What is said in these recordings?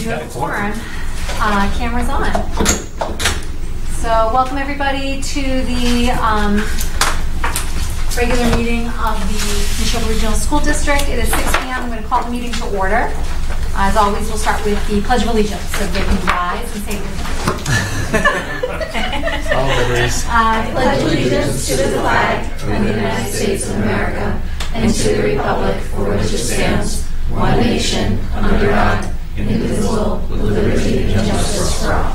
do have a quorum. Camera's on. So welcome everybody to the regular meeting of the Nashoba Regional School District. It is 6 p.m. I'm going to call the meeting to order. As always, we'll start with the Pledge of Allegiance. So they can rise and say I pledge allegiance to the flag of the United States of America and to the republic for which it stands, one nation, under God, indivisible, with liberty and justice for all.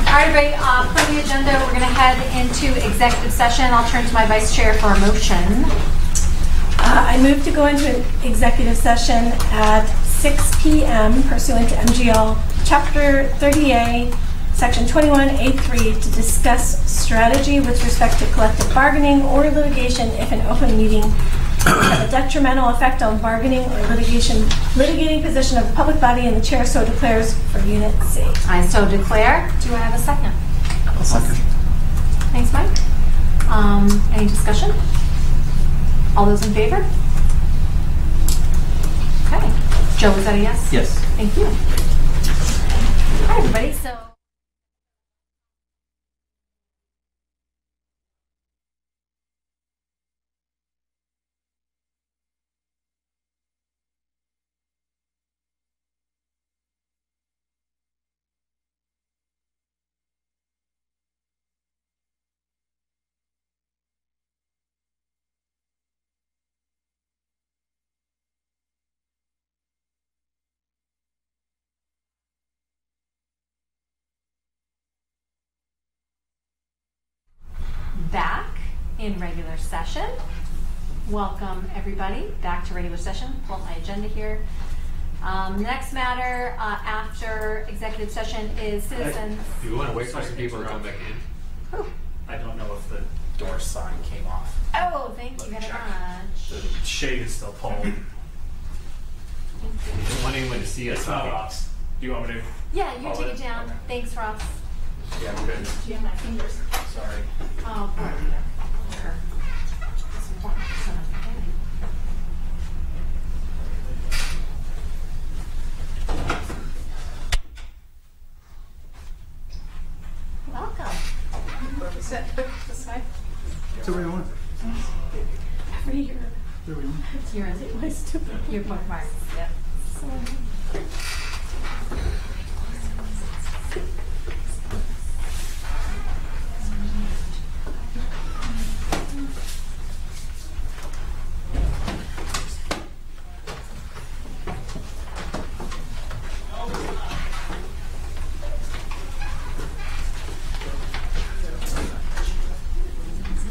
All right, everybody, per the agenda, we're going to head into executive session. I'll turn to my vice chair for a motion. I move to go into executive session at 6 p.m. pursuant to M.G.L. Chapter 30A, Section 21A3, to discuss strategy with respect to collective bargaining or litigation if an open meeting have a detrimental effect on bargaining or litigating position of the public body, and the chair so declares for Unit C. I so declare. Do I have a second? A second. Thanks, Mike. Any discussion? All those in favor? Okay. Joe, is that a yes? Yes. Thank you. Hi, everybody. So. Back in regular session. Welcome everybody back to regular session. Pull up my agenda here. The next matter after executive session is citizens. Do you want to wait for some people to come back in? Whew. I don't know if the door sign came off. Oh, thank you very much. The shade is still pulled. Thank I don't want anyone to see us. It's not Ross. Do you want me to? Yeah, you Hold take it? it down. Okay. Thanks, Ross. Yeah, I'm good. Do you have my fingers? Sorry. Oh, poor Peter. Sure. That's important. So I'm forgetting. Welcome. Sit this way. So where do you want? Every year. There we go. Your bookmarks. Yep.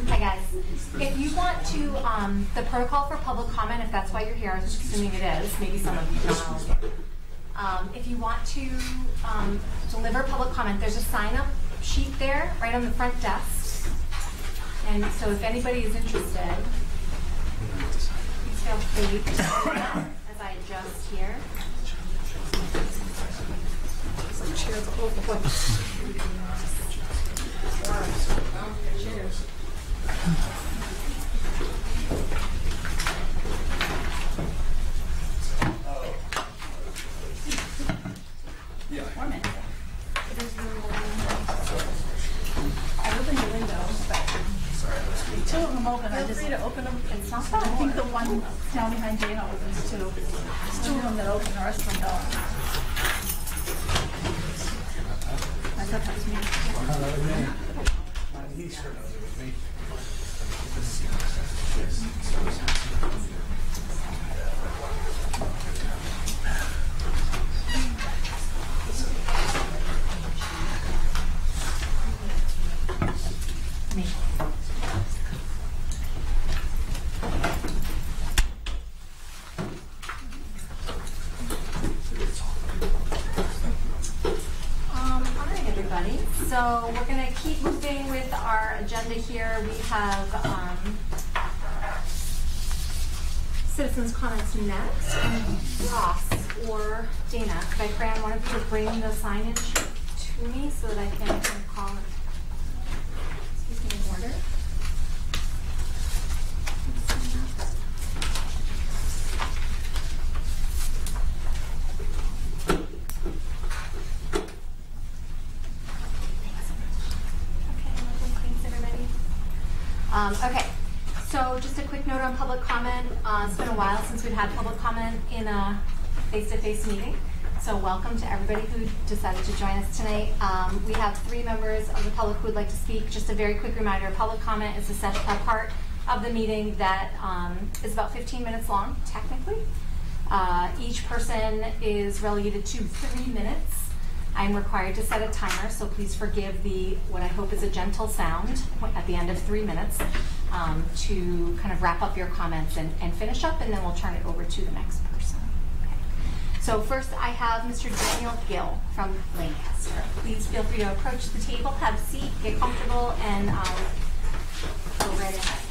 Hi guys. If you want to, the protocol for public comment, if that's why you're here, I was assuming it is, maybe some of you don't know. If you want to deliver public comment, there's a sign-up sheet there, right on the front desk. And so if anybody is interested, please feel free as I adjust here. Cheers. Two of them open. I just need to open them. It's not that I think hard. the one down behind Dana opens too. There's two of them that open, the rest of them don't. I thought that was me. He sure knows it with me. Me. All right, everybody. So we're going to keep moving with our agenda here. We have citizens' comments next. And Ross or Dana, could I grant one of you to bring the signage to me so that I can call it? In order. Okay, so just a quick note on public comment. It's been a while since we've had public comment in a face-to-face meeting. So welcome to everybody who decided to join us tonight. We have 3 members of the public who would like to speak. Just a very quick reminder, public comment is a part of the meeting that is about 15 minutes long, technically. Each person is relegated to 3 minutes. I'm required to set a timer, so please forgive what I hope is a gentle sound at the end of 3 minutes to kind of wrap up your comments and finish up, and then we'll turn it over to the next person. Okay. So first I have Mr. Daniel Gill from Lancaster. Please feel free to approach the table, have a seat, get comfortable, and go right ahead.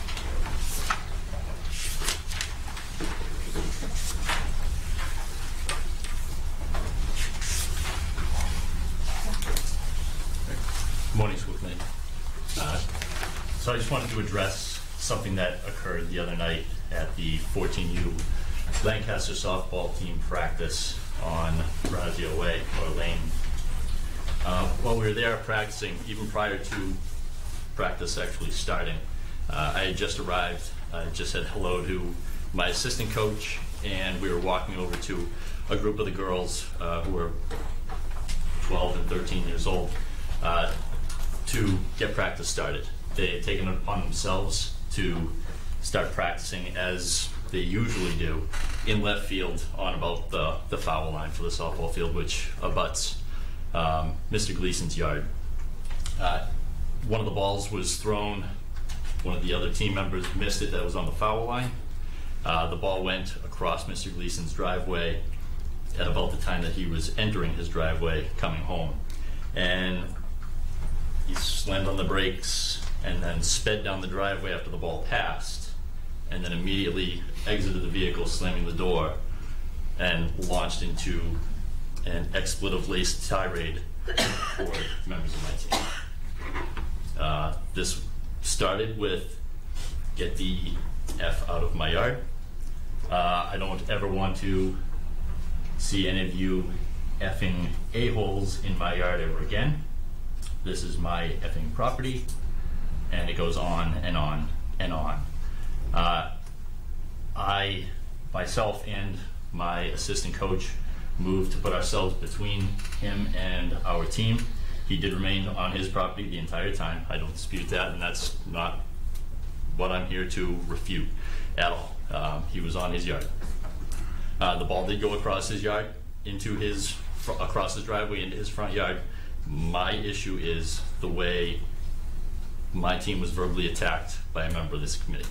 Morning, School Committee. So I just wanted to address something that occurred the other night at the 14U Lancaster softball team practice on Brazio Way, or Lane. While we were there practicing, even prior to practice actually starting, I had just arrived. I just said hello to my assistant coach, and we were walking over to a group of the girls who were 12 and 13 years old to get practice started. They had taken it upon themselves to start practicing as they usually do in left field on about the foul line for the softball field, which abuts Mr. Gleason's yard. One of the balls was thrown. One of the other team members missed it that was on the foul line. The ball went across Mr. Gleason's driveway at about the time that he was entering his driveway coming home. And he slammed on the brakes and then sped down the driveway after the ball passed, and then immediately exited the vehicle, slamming the door, and launched into an expletive-laced tirade for members of my team. This started with, "Get the F out of my yard." I don't ever want to see any of you effing a-holes in my yard ever again. This is my effing property, and it goes on and on and on. I, myself, and my assistant coach moved to put ourselves between him and our team. He did remain on his property the entire time. I don't dispute that, and that's not what I'm here to refute at all. He was on his yard. The ball did go across his yard, across his driveway into his front yard. My issue is the way my team was verbally attacked by a member of this committee.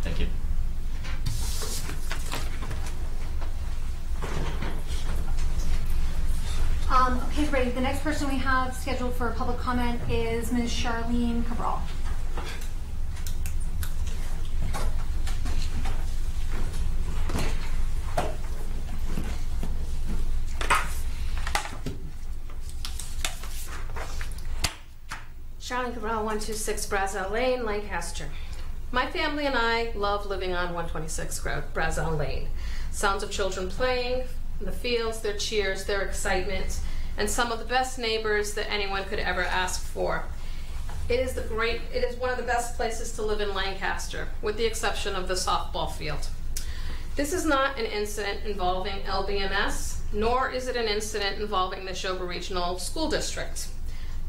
Thank you. Okay, everybody, the next person we have scheduled for public comment is Ms. Charlene Cabral. Charlene Cabral, 126 Brazil Lane, Lancaster. My family and I love living on 126 Brazil Lane. Sounds of children playing in the fields, their cheers, their excitement, and some of the best neighbors that anyone could ever ask for. It is one of the best places to live in Lancaster, with the exception of the softball field. This is not an incident involving LBMS, nor is it an incident involving the Nashoba Regional School District.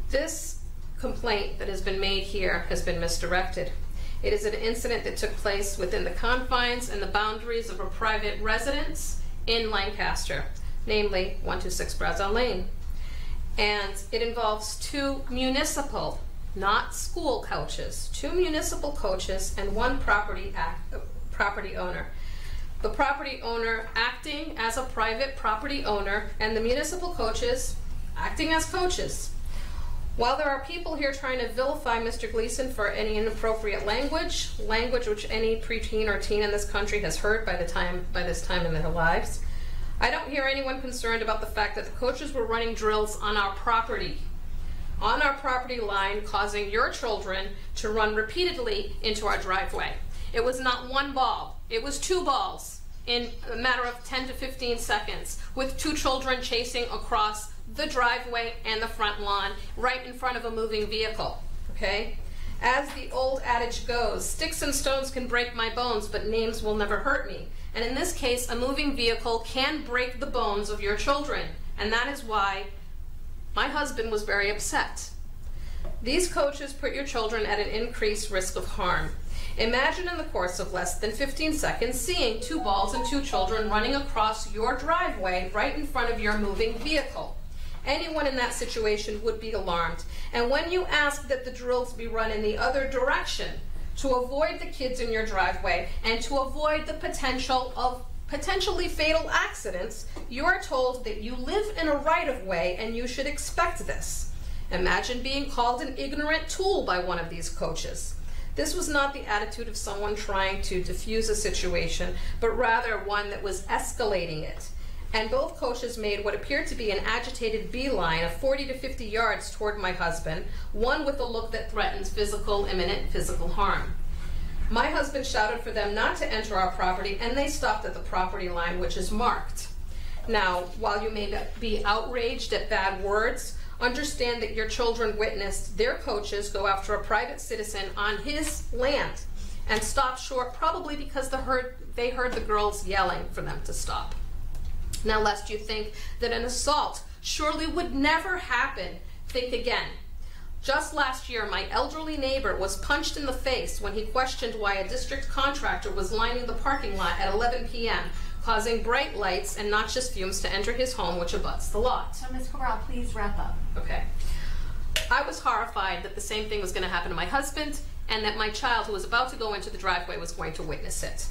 This complaint that has been made here has been misdirected. It is an incident that took place within the confines and the boundaries of a private residence in Lancaster, namely 126 Brazil Lane. And it involves 2 municipal, not school coaches, 2 municipal coaches and 1 property owner. The property owner acting as a private property owner and the municipal coaches acting as coaches. While there are people here trying to vilify Mr. Gleason for any inappropriate language which any preteen or teen in this country has heard by this time in their lives, I don't hear anyone concerned about the fact that the coaches were running drills on our property line, causing your children to run repeatedly into our driveway. It was not 1 ball, it was 2 balls in a matter of 10 to 15 seconds, with 2 children chasing across the driveway and the front lawn, right in front of a moving vehicle, okay? As the old adage goes, sticks and stones can break my bones, but names will never hurt me. And in this case, a moving vehicle can break the bones of your children. And that is why my husband was very upset. These coaches put your children at an increased risk of harm. Imagine in the course of less than 15 seconds seeing 2 balls and 2 children running across your driveway right in front of your moving vehicle. Anyone in that situation would be alarmed. And when you ask that the drills be run in the other direction to avoid the kids in your driveway and to avoid the potential of potentially fatal accidents, you are told that you live in a right-of-way and you should expect this. Imagine being called an ignorant tool by one of these coaches. This was not the attitude of someone trying to diffuse a situation, but rather one that was escalating it. And both coaches made what appeared to be an agitated beeline of 40 to 50 yards toward my husband, one with a look that threatens imminent physical harm. My husband shouted for them not to enter our property, and they stopped at the property line, which is marked. Now, while you may be outraged at bad words, understand that your children witnessed their coaches go after a private citizen on his land and stop short, probably because they heard the girls yelling for them to stop. Now, lest you think that an assault surely would never happen, think again. Just last year, my elderly neighbor was punched in the face when he questioned why a district contractor was lining the parking lot at 11 p.m., causing bright lights and noxious fumes to enter his home, which abuts the lot. So, Ms. Cabral, please wrap up. Okay. I was horrified that the same thing was going to happen to my husband and that my child who was about to go into the driveway was going to witness it.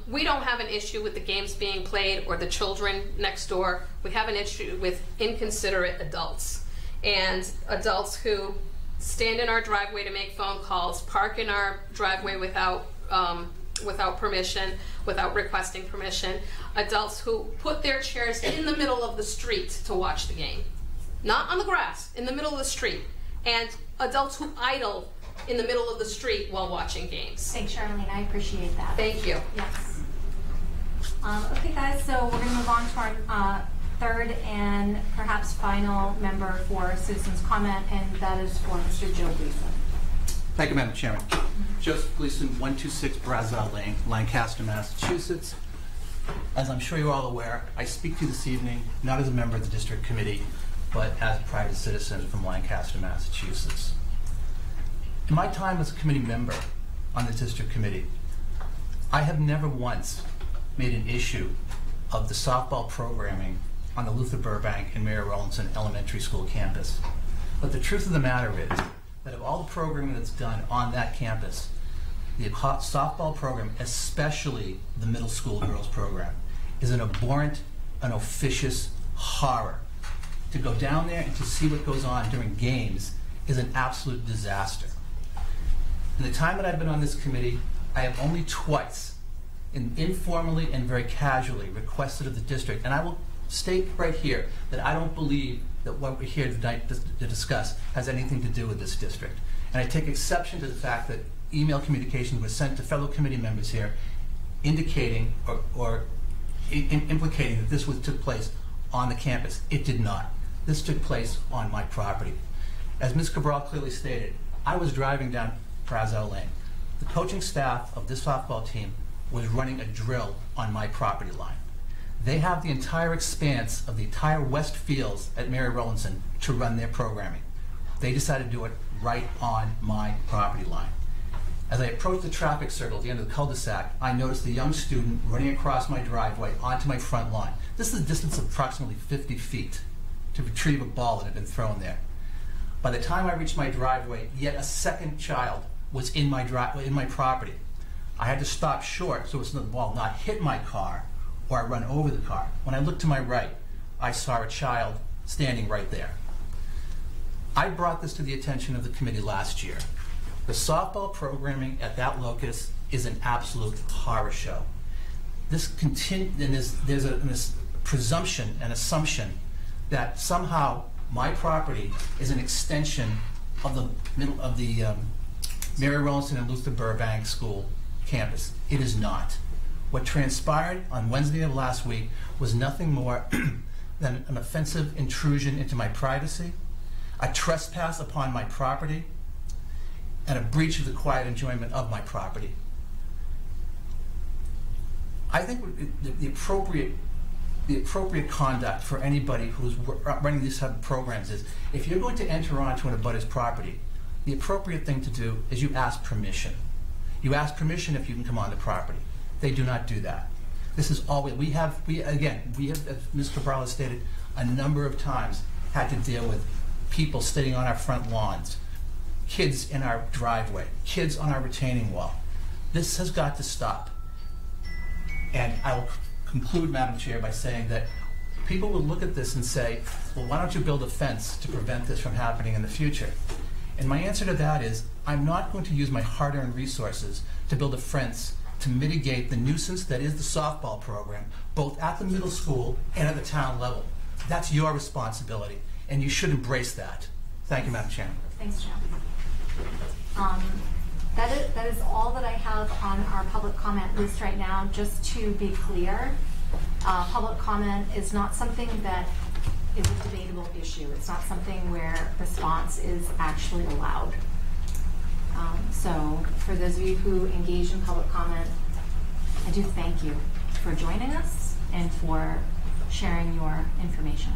We don't have an issue with the games being played or the children next door. We have an issue with inconsiderate adults and adults who stand in our driveway to make phone calls, park in our driveway without permission, without requesting permission, adults who put their chairs in the middle of the street to watch the game. Not on the grass, in the middle of the street. And adults who idle in the middle of the street while watching games. Thanks, Charlene. I appreciate that. Thank you. Yes. Okay, guys, so we're going to move on to our third and perhaps final member for citizens' comment, and that is for Mr. Joe Gleason. Thank you, Madam Chairman. Joseph Gleason, 126 Brazel Lane, Lancaster, Massachusetts. As I'm sure you're all aware, I speak to you this evening not as a member of the district committee, but as a private citizen from Lancaster, Massachusetts. In my time as a committee member on the district committee, I have never once made an issue of the softball programming on the Luther Burbank and Mary Rowlandson Elementary School campus. But the truth of the matter is that of all the programming that's done on that campus, the softball program, especially the middle school girls program, is an abhorrent, an officious horror. To go down there and to see what goes on during games is an absolute disaster. In the time that I've been on this committee, I have only twice, informally and very casually, requested of the district, and I will state right here that I don't believe that what we're here tonight to discuss has anything to do with this district. And I take exception to the fact that email communications were sent to fellow committee members here indicating or implicating that this took place on the campus. It did not. This took place on my property. As Ms. Cabral clearly stated, I was driving down Brazel Lane. The coaching staff of this softball team was running a drill on my property line. They have the entire expanse of the entire west fields at Mary Rowlandson to run their programming. They decided to do it right on my property line. As I approached the traffic circle at the end of the cul-de-sac, I noticed a young student running across my driveway onto my front lawn. This is a distance of approximately 50 feet to retrieve a ball that had been thrown there. By the time I reached my driveway, yet a second child was in my property. I had to stop short so the ball not hit my car or I run over the car. When I looked to my right, I saw a child standing right there. I brought this to the attention of the committee last year. The softball programming at that locus is an absolute horror show. There's a presumption and assumption that somehow my property is an extension of the Mary Rowlandson and Luther Burbank School campus. It is not. What transpired on Wednesday of last week was nothing more than an offensive intrusion into my privacy, a trespass upon my property, and a breach of the quiet enjoyment of my property. I think the appropriate conduct for anybody who's running these type of programs is, if you're going to enter onto an abutter's property, the appropriate thing to do is you ask permission. You ask permission if you can come on the property. They do not do that. This is always, we have, as Ms. Cabral has stated, a number of times had to deal with people sitting on our front lawns, kids in our driveway, kids on our retaining wall. This has got to stop. And I will conclude, Madam Chair, by saying that people will look at this and say, well, why don't you build a fence to prevent this from happening in the future? And my answer to that is, I'm not going to use my hard-earned resources to build a fence to mitigate the nuisance that is the softball program, both at the middle school and at the town level. That's your responsibility, and you should embrace that. Thank you, Madam Chairman. Thanks, John. That is all that I have on our public comment list right now. Just to be clear, public comment is not something that is a debatable issue. It's not something where response is actually allowed. So for those of you who engage in public comment, I do thank you for joining us and for sharing your information.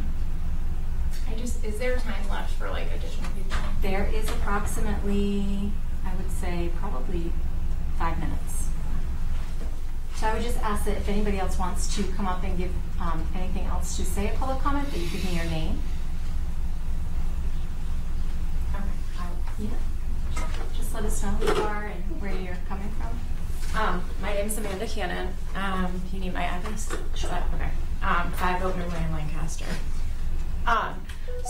Is there time left for like additional people? There is approximately, I would say, probably 5 minutes. So I would just ask that if anybody else wants to come up and give anything else to say at public comment, that you give me your name. Okay. Yeah. Just let us know who you are and where you're coming from. My name is Amanda Cannon. You need my address? Sure. Okay. 5 Oatman Lane, Lancaster.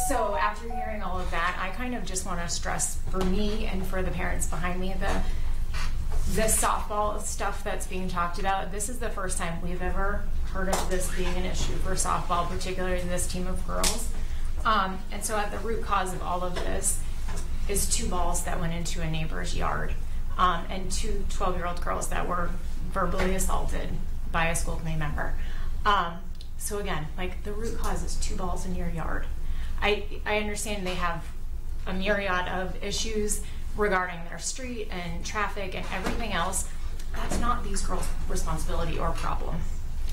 So after hearing all of that, I kind of just want to stress for me and for the parents behind me the softball stuff that's being talked about. This is the first time we've ever heard of this being an issue for softball, particularly this team of girls. And so at the root cause of all of this is 2 balls that went into a neighbor's yard, and 2 12-year-old girls that were verbally assaulted by a school committee member. So again, like, the root cause is 2 balls in your yard. I understand they have a myriad of issues regarding their street and traffic and everything else. That's not these girls' responsibility or problem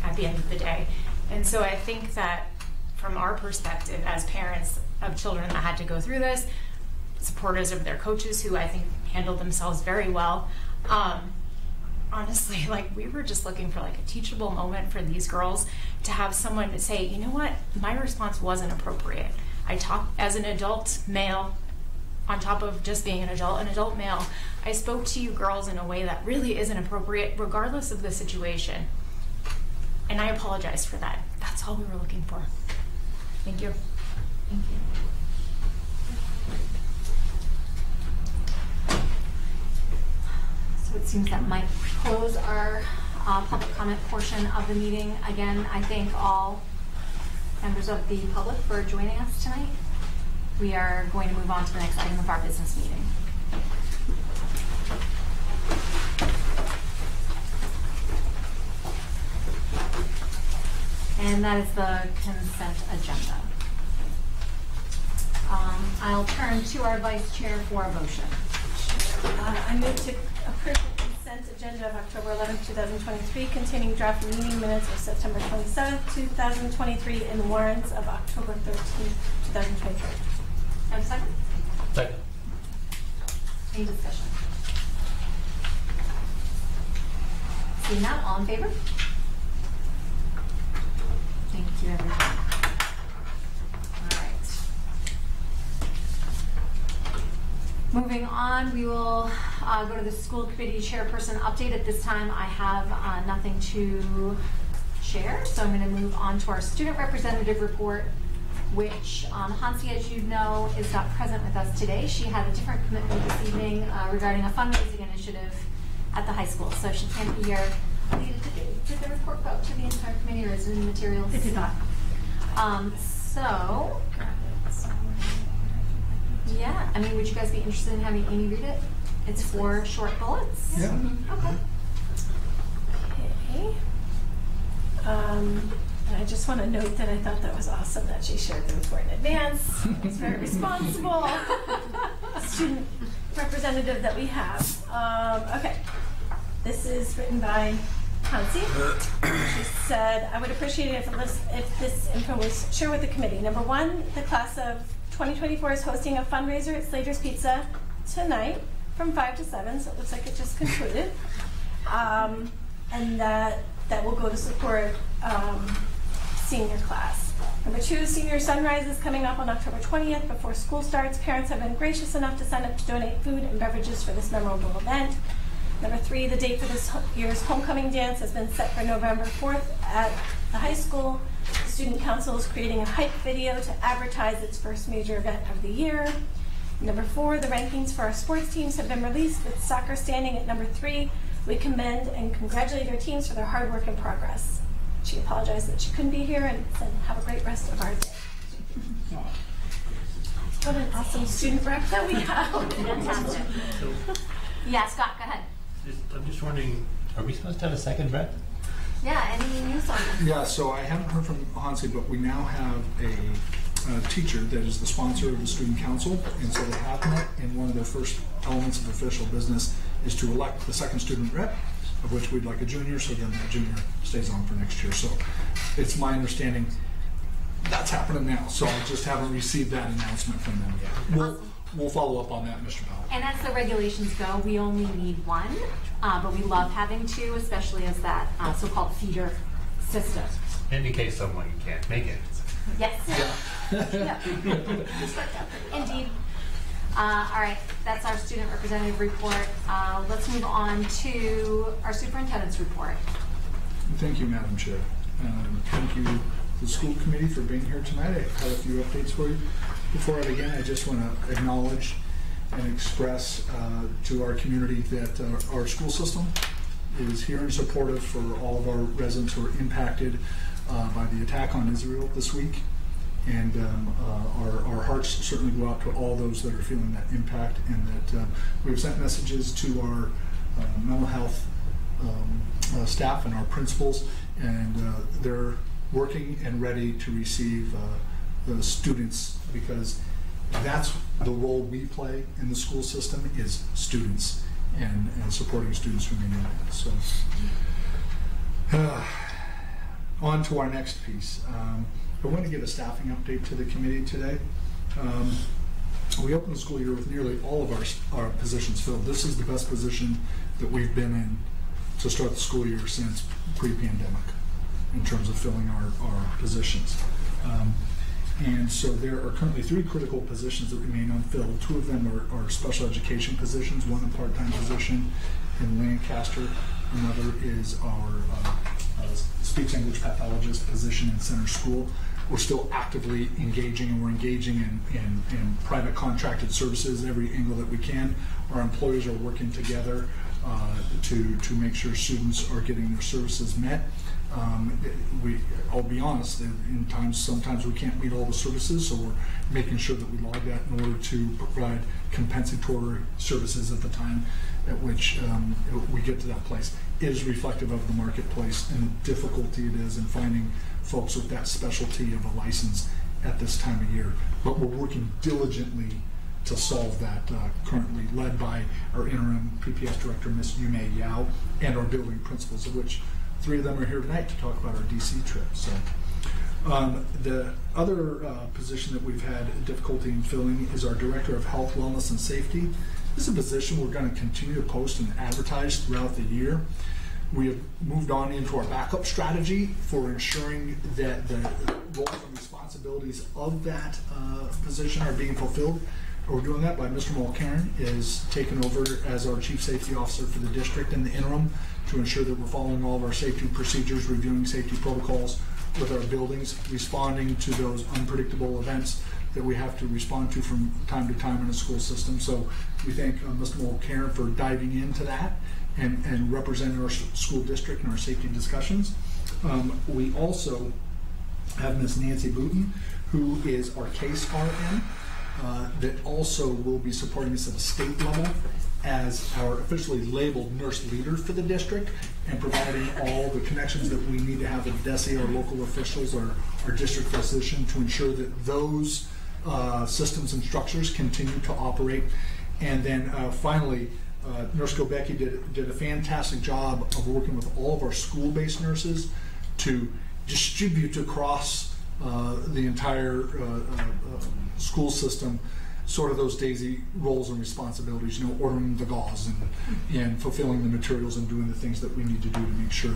at the end of the day. And so I think that from our perspective as parents of children that had to go through this, supporters of their coaches who I think handled themselves very well, honestly, like, we were just looking for like a teachable moment for these girls to have someone to say, you know what, my response wasn't appropriate. I talked as an adult male, on top of just being an adult male, I spoke to you girls in a way that really isn't appropriate regardless of the situation. And I apologize for that. That's all we were looking for. Thank you. Thank you. So it seems that might close our public comment portion of the meeting. Again, I thank all members of the public for joining us tonight. We are going to move on to the next item of our business meeting. And that is the consent agenda. I'll turn to our vice chair for a motion. I move to approve the consent agenda of October 11th, 2023, containing draft meeting minutes of September 27th, 2023, and warrants of October 13th, 2023. Have a second? Second. Any discussion? Seeing none, all in favor? Thank you, everyone. All right. Moving on, we will go to the school committee chairperson update. At this time, I have nothing to share, so I'm going to move on to our student representative report, which Hansi, as you know, is not present with us today. She had a different commitment this evening regarding a fundraising initiative at the high school, so she can't be here. Did the report go out to the entire committee, or is it in the materials? It did not. Yeah, I mean, would you guys be interested in having Amy read it? It's 4 short bullets. Yeah. Okay. Okay. And I just want to note that I thought that was awesome that she shared the report in advance. It's very responsible student representative that we have. Okay, this is written by Hansi. She said, I would appreciate it if this info was shared with the committee. Number one, the class of 2024 is hosting a fundraiser at Slater's Pizza tonight from 5 to 7, so it looks like it just concluded. And that will go to support senior class. Number two, Senior Sunrise is coming up on October 20th before school starts. Parents have been gracious enough to sign up to donate food and beverages for this memorable event. Number three, the date for this year's homecoming dance has been set for November 4th at the high school. The Student Council is creating a hype video to advertise its first major event of the year. Number four, the rankings for our sports teams have been released, with soccer standing at number 3. We commend and congratulate our teams for their hard work and progress. She apologized that she couldn't be here and said, have a great rest of our day. What an awesome student rep that we have. Fantastic. Yeah, Scott, go ahead. I'm just wondering, are we supposed to have a second rep? Yeah, any news on this? Yeah, so I haven't heard from Hansi, but we now have a teacher that is the sponsor of the Student Council, and so they have met, and one of their first elements of official business is to elect the second student rep, of which we'd like a junior, so then that junior stays on for next year. So it's my understanding that's happening now, so I just haven't received that announcement from them yet. We'll follow up on that, Mr. Powell. And as the regulations go, we only need one, but we love having two, especially as that so-called feeder system. In case someone can't make it. Yes. Yeah. Indeed. All right, that's our student representative report. Let's move on to our superintendent's report. Thank you, Madam Chair. Thank you to the school committee for being here tonight. I have a few updates for you. Before I begin, I just want to acknowledge and express to our community that our school system is here and supportive for all of our residents who are impacted by the attack on Israel this week. And our hearts certainly go out to all those that are feeling that impact, and that we've sent messages to our mental health staff and our principals, and they're working and ready to receive the students, because that's the role we play in the school system, is students and supporting students who need it. So on to our next piece. I want to give a staffing update to the committee today. We opened the school year with nearly all of our positions filled. This is the best position that we've been in to start the school year since pre-pandemic in terms of filling our positions. And so there are currently 3 critical positions that remain unfilled. 2 of them are special education positions, one a part-time position in Lancaster. Another is our speech English pathologist position in Center School. We're still actively engaging, and we're engaging in private contracted services every angle that we can. Our employers are working together to make sure students are getting their services met. I'll be honest, sometimes we can't meet all the services, so we're making sure that we log that in order to provide compensatory services at the time at which we get to that place. It is reflective of the marketplace and the difficulty it is in finding folks with that specialty of a license at this time of year. But we're working diligently to solve that, currently led by our interim PPS director, Ms. Yume Yao, and our building principals, of which 3 of them are here tonight to talk about our DC trip. So the other position that we've had difficulty in filling is our Director of Health, Wellness, and Safety. This is a position we're going to continue to post and advertise throughout the year. We have moved on into our backup strategy for ensuring that the roles and responsibilities of that position are being fulfilled. We're doing that by Mr. Mulcairn is taking over as our Chief Safety Officer for the district in the interim to ensure that we're following all of our safety procedures, reviewing safety protocols with our buildings, responding to those unpredictable events that we have to respond to from time to time in the school system. So we thank Mr. Mulcairn for diving into that and representing our school district in our safety discussions. We also have Ms. Nancy Booten, who is our case RN, that also will be supporting us at a state level as our officially labeled nurse leader for the district and providing all the connections that we need to have with DESE, our local officials, our district physician, to ensure that those systems and structures continue to operate. And then finally, Nurse Gobecki did a fantastic job of working with all of our school-based nurses to distribute across the entire school system sort of those daisy roles and responsibilities, ordering the gauze and fulfilling the materials and doing the things that we need to do to make sure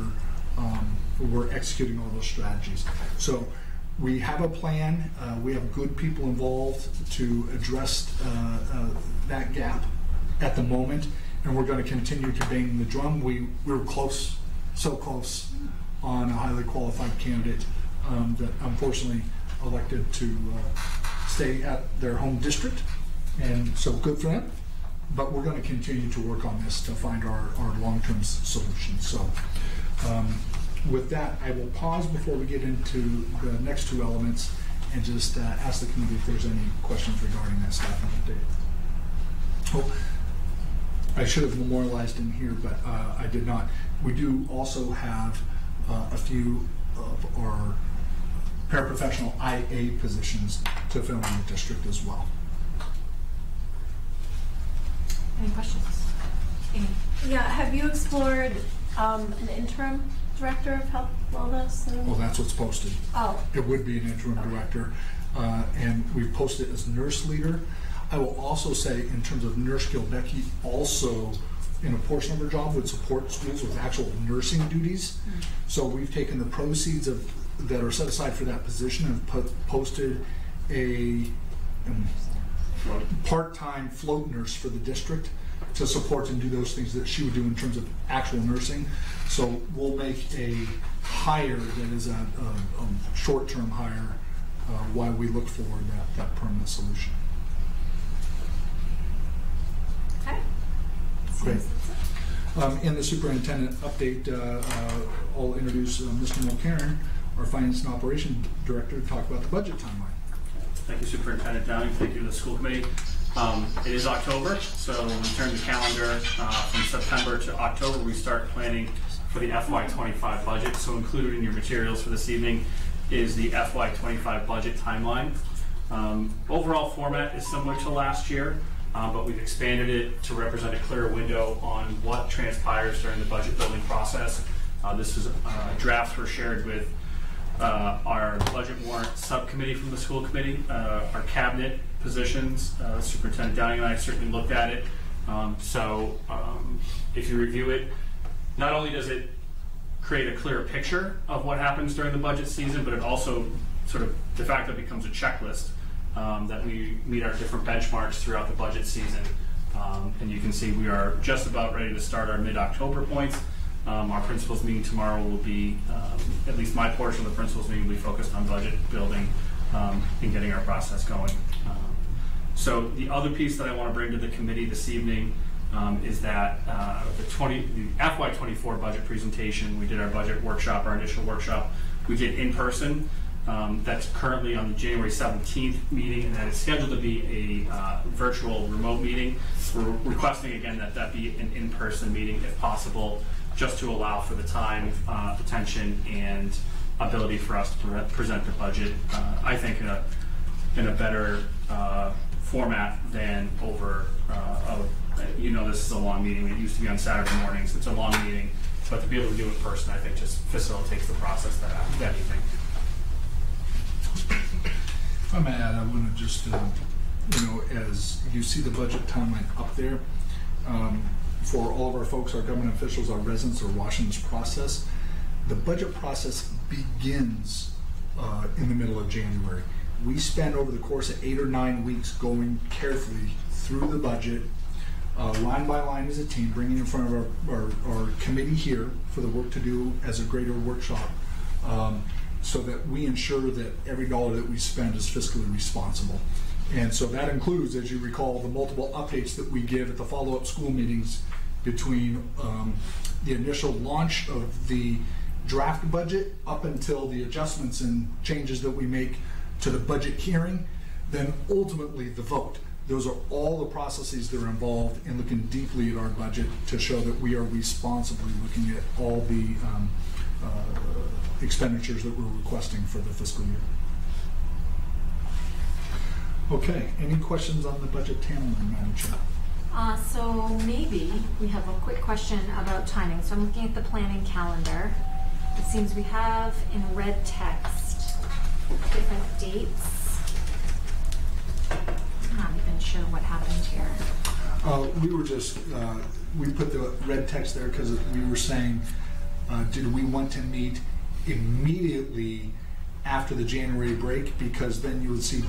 we're executing all those strategies. So we have a plan. We have good people involved to address that gap at the moment, and we're going to continue to bang the drum. We were close, so close, on a highly qualified candidate that unfortunately elected to stay at their home district, and so good for them. But we're going to continue to work on this to find our long-term solution. So with that, I will pause before we get into the next two elements and just ask the committee if there's any questions regarding that staffing update. Oh, I should have memorialized in here, but I did not. We do also have a few of our paraprofessional IA positions to fill in the district as well. Any questions? Amy? Yeah, have you explored an interim director of health wellness? Well, that's what's posted. Oh. It would be an interim director, and we've posted it as nurse leader. I will also say, in terms of Nurse Gobecki, also in a portion of her job would support schools with actual nursing duties. So we've taken the proceeds that are set aside for that position and posted a part-time float nurse for the district to support and do those things that she would do in terms of actual nursing. So we'll make a hire that is a short-term hire while we look for that permanent solution. Okay. Great. In the superintendent update, I'll introduce Mr. Mulcairn, our Finance and Operations Director, to talk about the budget timeline. Thank you, Superintendent Downing. Thank you to the school committee. It is October, so when we turn the calendar from September to October, we start planning for the FY25 budget. So included in your materials for this evening is the FY25 budget timeline. Overall format is similar to last year, but we've expanded it to represent a clearer window on what transpires during the budget building process. This is drafts were shared with our budget warrant subcommittee from the school committee, our cabinet positions. Superintendent Downing and I certainly looked at it. If you review it, not only does it create a clearer picture of what happens during the budget season, but it also sort of de facto becomes a checklist that we meet our different benchmarks throughout the budget season. And you can see we are just about ready to start our mid-October points. Our principals meeting tomorrow will be, at least my portion of the principals meeting will be focused on budget building and getting our process going. So the other piece that I want to bring to the committee this evening is that the FY24 budget presentation, we did our budget workshop, our initial workshop, we did in person. That's currently on the January 17th meeting, and that is scheduled to be a virtual remote meeting. We're requesting again that be an in-person meeting if possible, just to allow for the time, attention, and ability for us to present the budget, I think, in a better format than over, this is a long meeting. It used to be on Saturday mornings. It's a long meeting, but to be able to do it in person, I think, just facilitates the process that evening. If I may add, I want to just, as you see the budget timeline up there, for all of our folks, our government officials, our residents are watching this process. The budget process begins in the middle of January. We spend over the course of 8 or 9 weeks going carefully through the budget, line by line as a team, bringing in front of our committee here for the work to do as a greater workshop, so that we ensure that every dollar that we spend is fiscally responsible. And so that includes, as you recall, the multiple updates that we give at the follow-up school meetings between the initial launch of the draft budget up until the adjustments and changes that we make to the budget hearing, then ultimately the vote. Those are all the processes that are involved in looking deeply at our budget to show that we are responsibly looking at all the expenditures that we're requesting for the fiscal year. Okay, any questions on the budget timeline, Madam Chair? So maybe we have a quick question about timing. So I'm looking at the planning calendar. It seems we have in red text different dates. I'm not even sure what happened here. We were just, we put the red text there because we were saying, did we want to meet immediately after the January break? Because then you would see,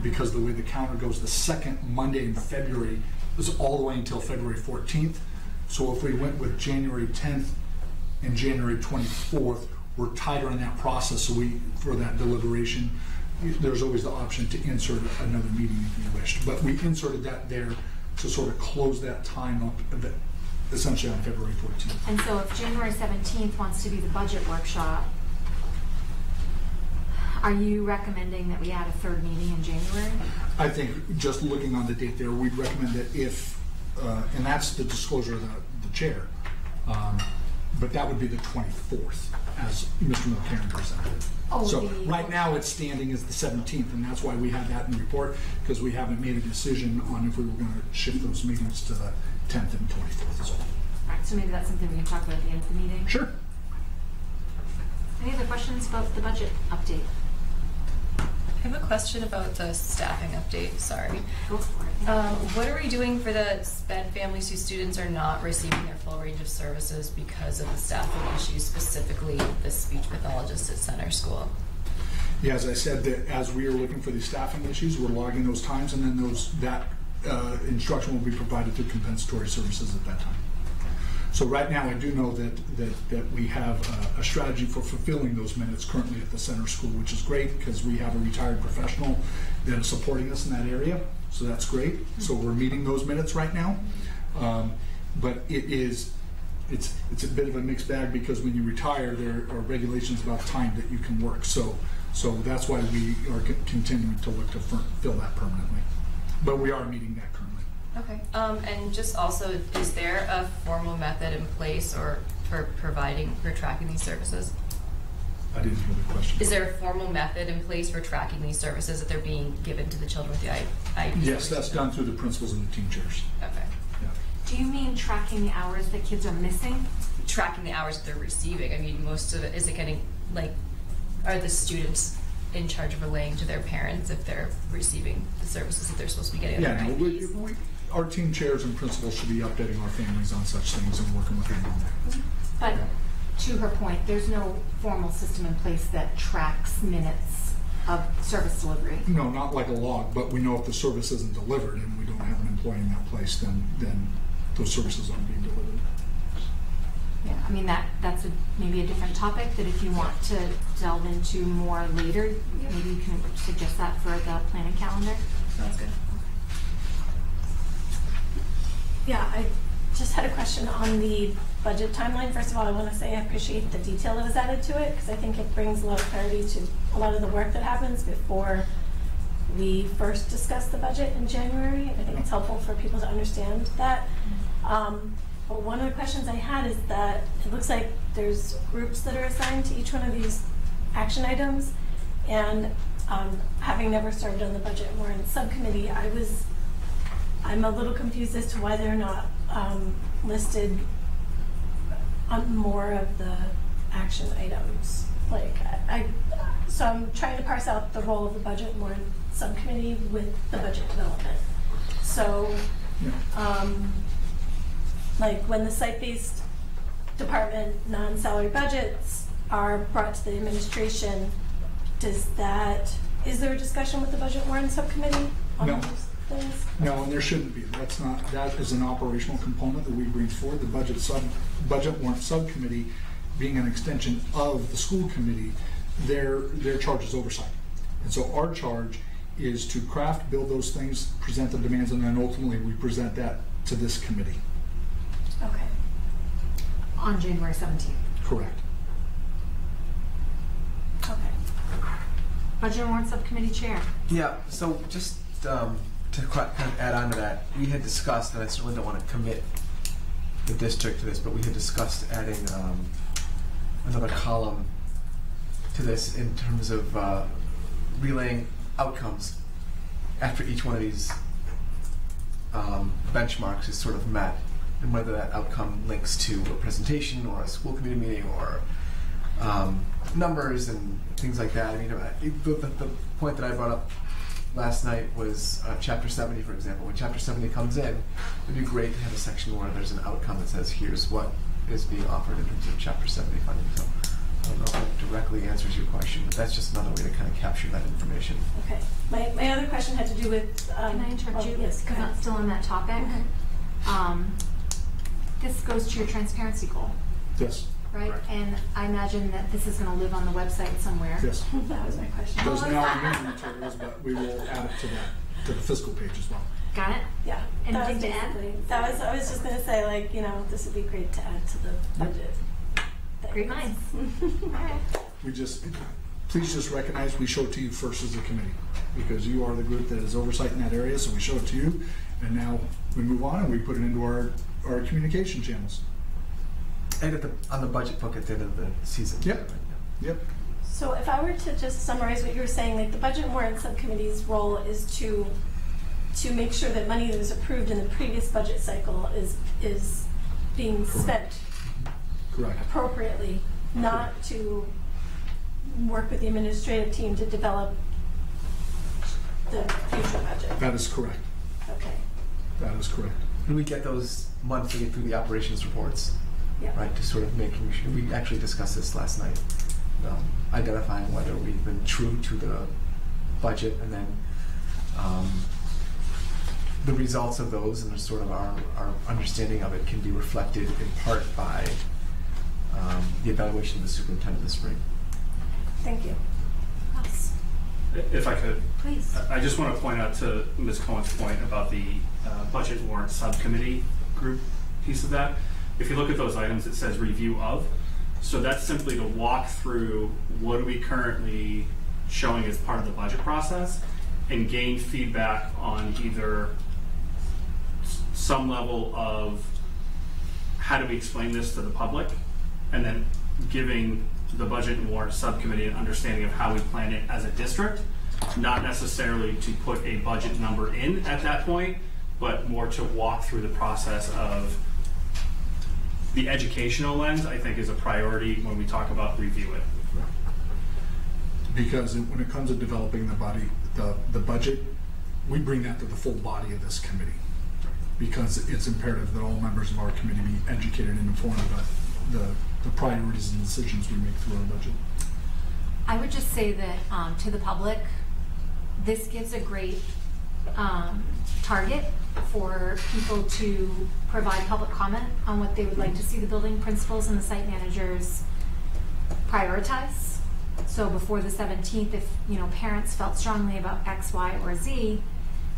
because the way the calendar goes, the second Monday in February is all the way until February 14th. So if we went with January 10th and January 24th, we're tighter in that process. So for that deliberation, there's always the option to insert another meeting if you wished. But we inserted that there to sort of close that time up a bit, essentially on February 14th. And so if January 17th wants to be the budget workshop, are you recommending that we add a third meeting in January? I think just looking on the date there, we'd recommend that if, and that's the disclosure of the chair, but that would be the 24th, as Mr. Mulcairn presented. Oh, so right now it's standing as the 17th, and that's why we have that in the report, because we haven't made a decision on if we were going to shift those meetings to the 10th and 24th as well. All right, so maybe that's something we can talk about at the end of the meeting. Sure. Any other questions about the budget update? I have a question about the staffing update, sorry. Go for it. What are we doing for the SPED families whose students are not receiving their full range of services because of the staffing issues, specifically the speech pathologist at Center School? Yeah, as I said, that as we are looking for these staffing issues, we're logging those times, and then that instruction will be provided through compensatory services at that time. So right now, I do know that we have a strategy for fulfilling those minutes currently at the Center School, which is great because we have a retired professional that is supporting us in that area. So that's great. So we're meeting those minutes right now. But it's a bit of a mixed bag because when you retire, there are regulations about time that you can work. So that's why we are continuing to look to fill that permanently. But we are meeting that currently. Okay. And just also, is there a formal method in place or for tracking these services? I didn't hear the question. Is there a formal method in place for tracking these services that they're being given to the children with the IEP? Yes, that's done through the principals and the team chairs. Okay. Yeah. Do you mean tracking the hours that kids are missing? Tracking the hours that they're receiving. I mean, most of it, is it getting, are the students in charge of relaying to their parents if they're receiving the services that they're supposed to be getting? Yeah, no, our team chairs and principals should be updating our families on such things and working with them on that. But to her point, there's no formal system in place that tracks minutes of service delivery. No, not like a log, but we know if the service isn't delivered and we don't have an employee in that place, then those services aren't being delivered. Yeah, I mean that's maybe a different topic that if you want to delve into more later, maybe you can suggest that for the planning calendar. Sounds good. Yeah, I just had a question on the budget timeline. First of all, I want to say I appreciate the detail that was added to it because I think it brings a lot of clarity to a lot of the work that happens before we first discuss the budget in January. I think it's helpful for people to understand that. But one of the questions I had is that it looks like there's groups that are assigned to each one of these action items. And having never served on the Budget and Warrants subcommittee, I'm a little confused as to why they're not listed on more of the action items. So I'm trying to parse out the role of the Budget and Warrants subcommittee with the budget development. So, when the site-based department non-salary budgets are brought to the administration, is there a discussion with the Budget and Warrants subcommittee on No. those things? No, and there shouldn't be. That is an operational component that we bring forward. The budget warrant subcommittee, being an extension of the school committee, their charge is oversight. And so our charge is to craft, build those things, present the demands, and then ultimately we present that to this committee. Okay. On January 17th. Correct. Okay. Budget and Warrants Subcommittee Chair. Yeah, so just to kind of add on to that, we had discussed, and I certainly don't want to commit the district to this, but we had discussed adding another column to this in terms of relaying outcomes after each one of these benchmarks is sort of met, and whether that outcome links to a presentation or a school committee meeting or numbers and things like that. I mean, the point that I brought up last night was Chapter 70, for example. When Chapter 70 comes in, it'd be great to have a section where there's an outcome that says, here's what is being offered in terms of Chapter 70 funding. So I don't know if that directly answers your question, but that's just another way to kind of capture that information. Okay. My other question had to do with... Can I interrupt you? Yes, because I'm still on that topic. This goes to your transparency goal. Yes. Right? And I imagine that this is going to live on the website somewhere. Yes. That was my question. Those now are new materials, but we will add it to the fiscal page as well. Got it? Yeah. Anything to add? I was just going to say, like, this would be great to add to the budget. Great minds. All right. Please just recognize we show it to you first as a committee, because you are the group that is oversight in that area, so we show it to you, and now we move on and we put it into our communication channels. And on the budget book at the end of the season. Yep. Yep. So if I were to just summarize what you were saying, like the Budget and Warrant Subcommittee's role is to make sure that money that was approved in the previous budget cycle is being spent Correct. appropriately, not to work with the administrative team to develop the future budget. That is correct. Okay. That is correct. And we get those monthly through the operations reports. Yeah. Right, to sort of making sure, we actually discussed this last night, identifying whether we've been true to the budget, and then the results of those and sort of our understanding of it can be reflected in part by the evaluation of the superintendent this spring. Thank you. Yes. If I could. Please. I just want to point out to Ms. Cohen's point about the budget and warrant subcommittee group piece of that. If you look at those items, it says review of. So that's simply to walk through what are we currently showing as part of the budget process and gain feedback on either some level of how do we explain this to the public, and then giving the budget and warrant subcommittee an understanding of how we plan it as a district, not necessarily to put a budget number in at that point, but more to walk through the process of the educational lens. I think is a priority when we talk about review it. Because when it comes to developing the budget, we bring that to the full body of this committee, because it's imperative that all members of our committee be educated and informed about the priorities and decisions we make through our budget. I would just say that to the public, this gives a great target for people to provide public comment on what they would like to see the building principals and the site managers prioritize. So before the 17th, if parents felt strongly about X, Y, or Z,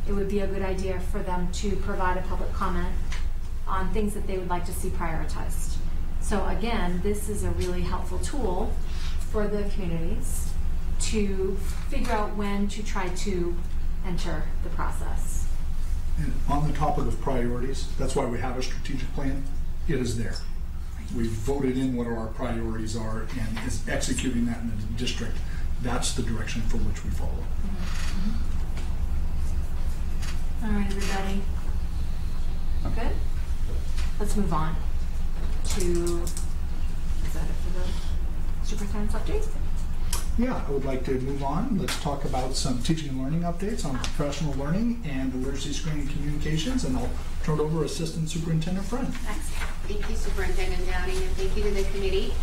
it would be a good idea for them to provide a public comment on things that they would like to see prioritized. So again, this is a really helpful tool for the communities to figure out when to try to enter the process. And on the topic of priorities, that's why we have a strategic plan. It is there. We've voted in what our priorities are, and is executing that in the district. That's the direction for which we follow. All right, everybody. Good? Let's move on to, is that it for the superintendent's update? Yeah, I would like to move on. Let's talk about some teaching and learning updates on professional learning and the literacy screening communications, and I'll turn it over to Assistant Superintendent Friend. Thanks. Thank you, Superintendent Downing, and thank you to the committee.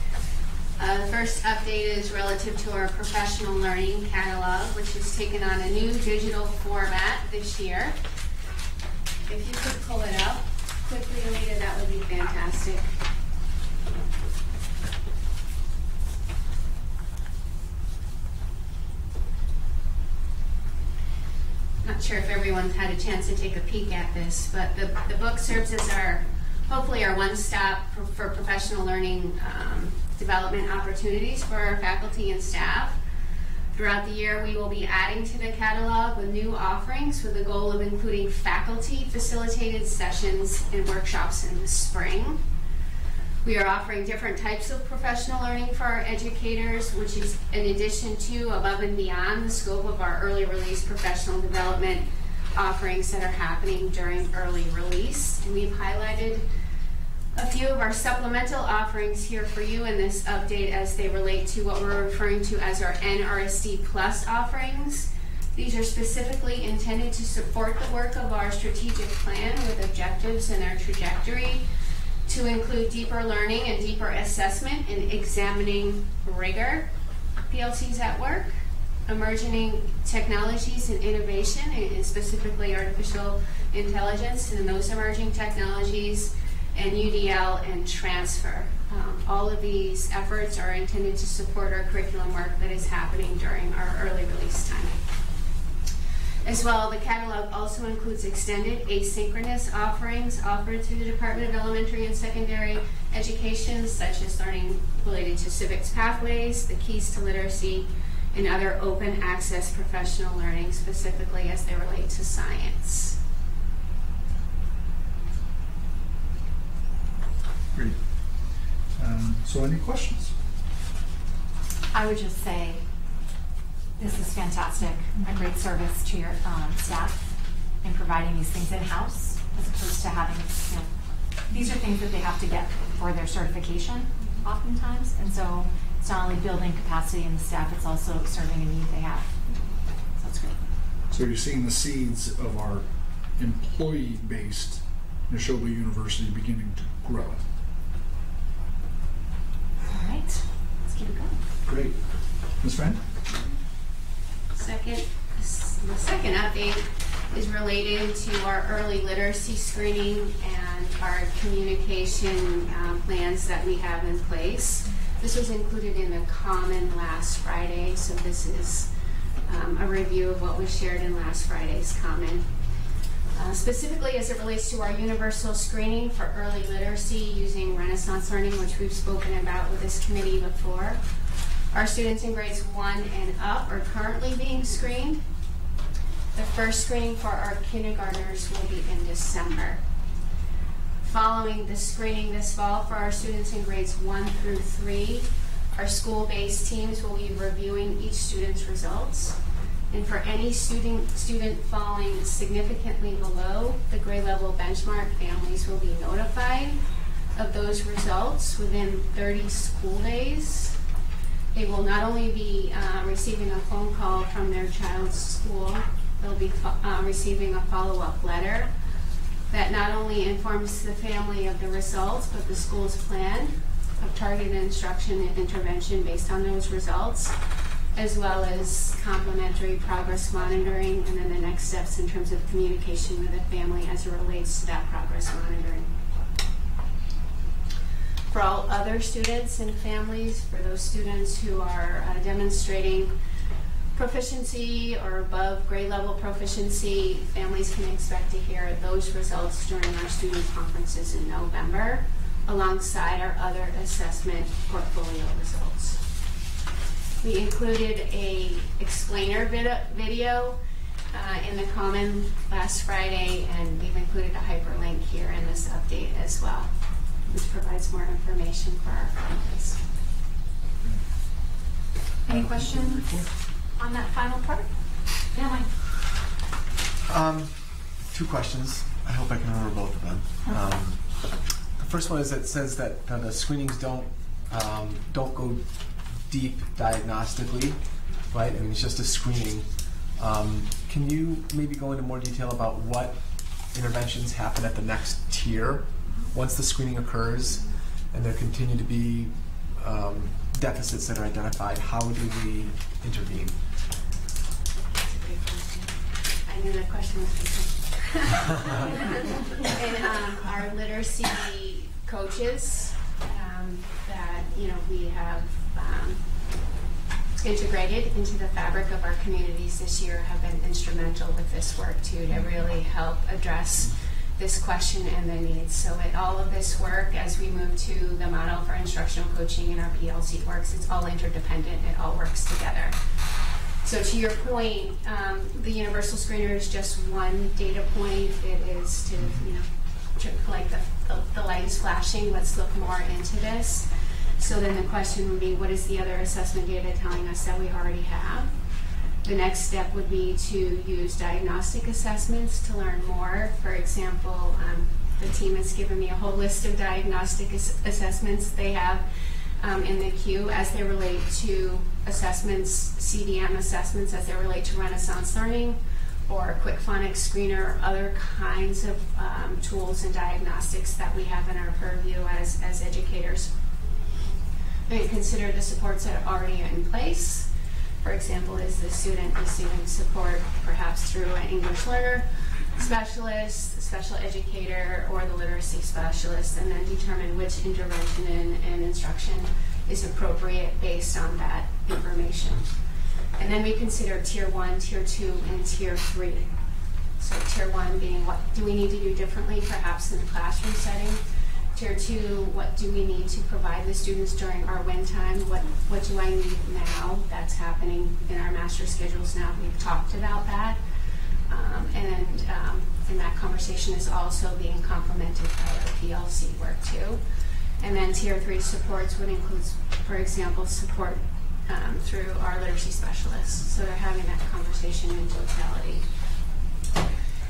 The first update is relative to our professional learning catalog, which has taken on a new digital format this year. If you could pull it up quickly, Anita, that would be fantastic. Not sure if everyone's had a chance to take a peek at this, but the book serves as hopefully our one-stop for professional learning development opportunities for our faculty and staff. Throughout the year, we will be adding to the catalog with new offerings with the goal of including faculty-facilitated sessions and workshops in the spring. We are offering different types of professional learning for our educators, which is in addition to, above and beyond the scope of our early release professional development offerings that are happening during early release. And we've highlighted a few of our supplemental offerings here for you in this update as they relate to what we're referring to as our NRSD Plus offerings. These are specifically intended to support the work of our strategic plan with objectives and their trajectory, to include deeper learning and deeper assessment in examining rigor, PLCs at work, emerging technologies and innovation, and specifically artificial intelligence and those emerging technologies, and UDL and transfer. All of these efforts are intended to support our curriculum work that is happening during our early release time. As well, the catalog also includes extended asynchronous offerings offered through the Department of Elementary and Secondary Education, such as learning related to civics pathways, the keys to literacy, and other open access professional learning, specifically as they relate to science. Great. So any questions? I would just say this is fantastic. A great service to your staff in providing these things in-house, as opposed to having, these are things that they have to get for their certification oftentimes. And so it's not only building capacity in the staff, it's also serving a need they have. So that's great. So you're seeing the seeds of our employee-based Nashoba University beginning to grow. All right, let's keep it going. Great. Ms. Friend? The second update is related to our early literacy screening and our communication plans that we have in place. This was included in the common last Friday, so this is a review of what was shared in last Friday's common. Specifically as it relates to our universal screening for early literacy using Renaissance Learning, which we've spoken about with this committee before. Our students in grades 1 and up are currently being screened. The first screening for our kindergartners will be in December. Following the screening this fall for our students in grades 1 through 3, our school-based teams will be reviewing each student's results. And for any student falling significantly below the grade level benchmark, families will be notified of those results within 30 school days. They will not only be receiving a phone call from their child's school, they'll be receiving a follow-up letter that not only informs the family of the results, but the school's plan of targeted instruction and intervention based on those results, as well as complementary progress monitoring, and then the next steps in terms of communication with the family as it relates to that progress monitoring. For all other students and families, for those students who are demonstrating proficiency or above grade level proficiency, families can expect to hear those results during our student conferences in November, alongside our other assessment portfolio results. We included a explainer video in the common last Friday, and we've included a hyperlink here in this update as well, which provides more information for our families. Any questions on that final part? Yeah, Mike. 2 questions. I hope I can remember both of them. The first one is, it says that the screenings don't go deep diagnostically, right? I mean, it's just a screening. Can you maybe go into more detail about what interventions happen at the next tier once the screening occurs and there continue to be deficits that are identified? How do we intervene? That's a great question. I knew that question was coming. And our literacy coaches that we have integrated into the fabric of our communities this year have been instrumental with this work too, to really help address this question and the needs. So all of this work, as we move to the model for instructional coaching in our PLC works, it's all interdependent, it all works together. So to your point, the universal screener is just one data point. It is to, to collect the light is flashing. Let's look more into this. So then the question would be, what is the other assessment data telling us that we already have? The next step would be to use diagnostic assessments to learn more. For example, the team has given me a whole list of diagnostic assessments they have in the queue as they relate to assessments, CDM assessments as they relate to Renaissance Learning or Quick Phonics Screener or other kinds of tools and diagnostics that we have in our purview as educators. We consider the supports that are already in place. For example, is the student receiving support perhaps through an English learner specialist, special educator, or the literacy specialist, and then determine which intervention and instruction is appropriate based on that information. And then we consider Tier 1, Tier 2, and Tier 3. So Tier 1 being what do we need to do differently perhaps in the classroom setting. Tier 2, what do we need to provide the students during our win time? What do I need now? That's happening in our master schedules now. We've talked about that. And that conversation is also being complemented by our PLC work too. And then Tier 3 supports would include, for example, support through our literacy specialists. So they're having that conversation in totality.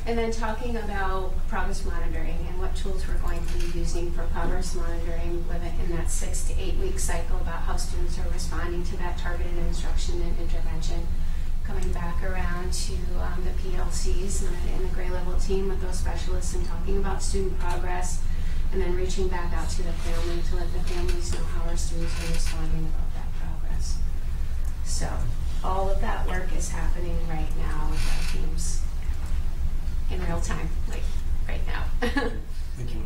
And then talking about progress monitoring and what tools we're going to be using for progress monitoring in that 6 to 8 week cycle about how students are responding to that targeted instruction and intervention. Coming back around to the PLCs and the grade level team with those specialists and talking about student progress, and then reaching back out to the family to let the families know how our students are responding about that progress. So all of that work is happening right now with our teams in real time, like right now. Thank you.